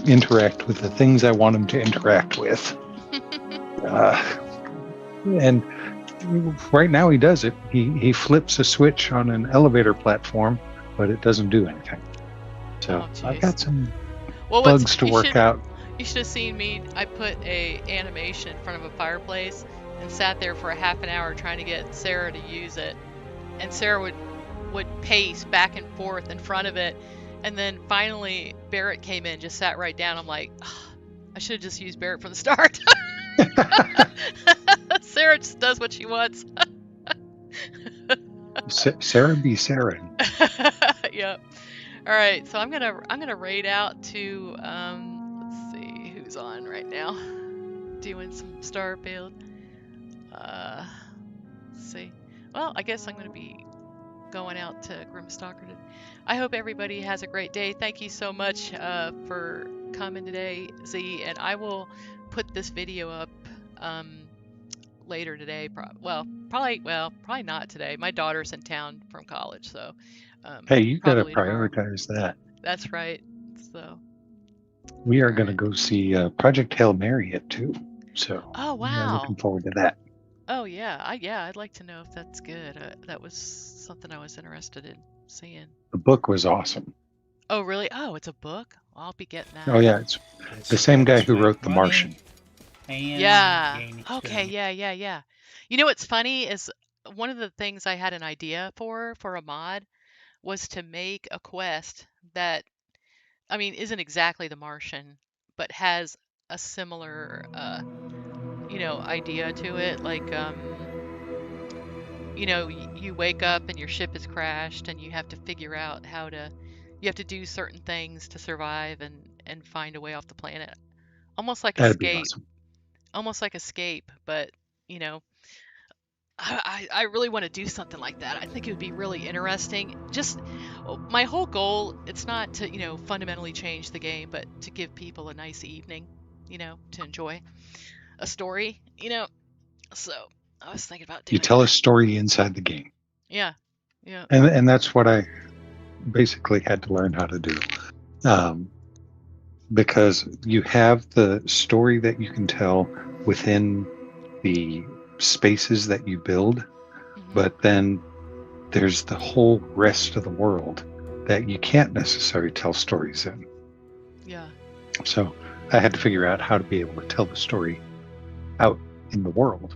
interact with the things I want him to interact with. And right now he does it. He flips a switch on an elevator platform, but it doesn't do anything. So I've got some bugs to work out. You should have seen me. I put a animation in front of a fireplace and sat there for a half an hour trying to get Sarah to use it. And Sarah would pace back and forth in front of it. And then finally Barrett came in, just sat right down. I'm like, oh, I should have just used Barrett from the start. Sarah just does what she wants. Sarah be Sarah. Yep. All right, so I'm gonna raid out to let's see who's on right now, doing some Starfield. Let's see. Well, I guess I'm gonna be going out to Grimstalker. I hope everybody has a great day. Thank you so much for coming today, Z, and I will put this video up later today. Probably not today. My daughter's in town from college, so hey, you gotta tomorrow. prioritize that. That's right. So we are gonna go see Project Hail Mary at 2. So oh wow, yeah, looking forward to that. Oh yeah, I'd like to know if that's good. That was something I was interested in seeing. The book was awesome. Oh really? Oh, it's a book? Well, I'll be getting that. Oh yeah, it's the same guy who wrote The Martian. Yeah. Okay. Yeah. You know what's funny is one of the things I had an idea for a mod was to make a quest that, I mean, isn't exactly The Martian, but has a similar, idea to it. Like, you wake up and your ship has crashed, and you have to figure out you have to do certain things to survive and find a way off the planet. Almost like That'd be Escape. awesome. Almost like Escape, but I really want to do something like that. I think it would be really interesting. Just my whole goal, it's not to, fundamentally change the game, but to give people a nice evening, to enjoy a story, So I was thinking about doing You tell that. a story inside the game. Yeah. And that's what I basically had to learn how to do. Because you have the story that you can tell within the spaces that you build, but then there's the whole rest of the world that you can't necessarily tell stories in. Yeah. So I had to figure out how to be able to tell the story out in the world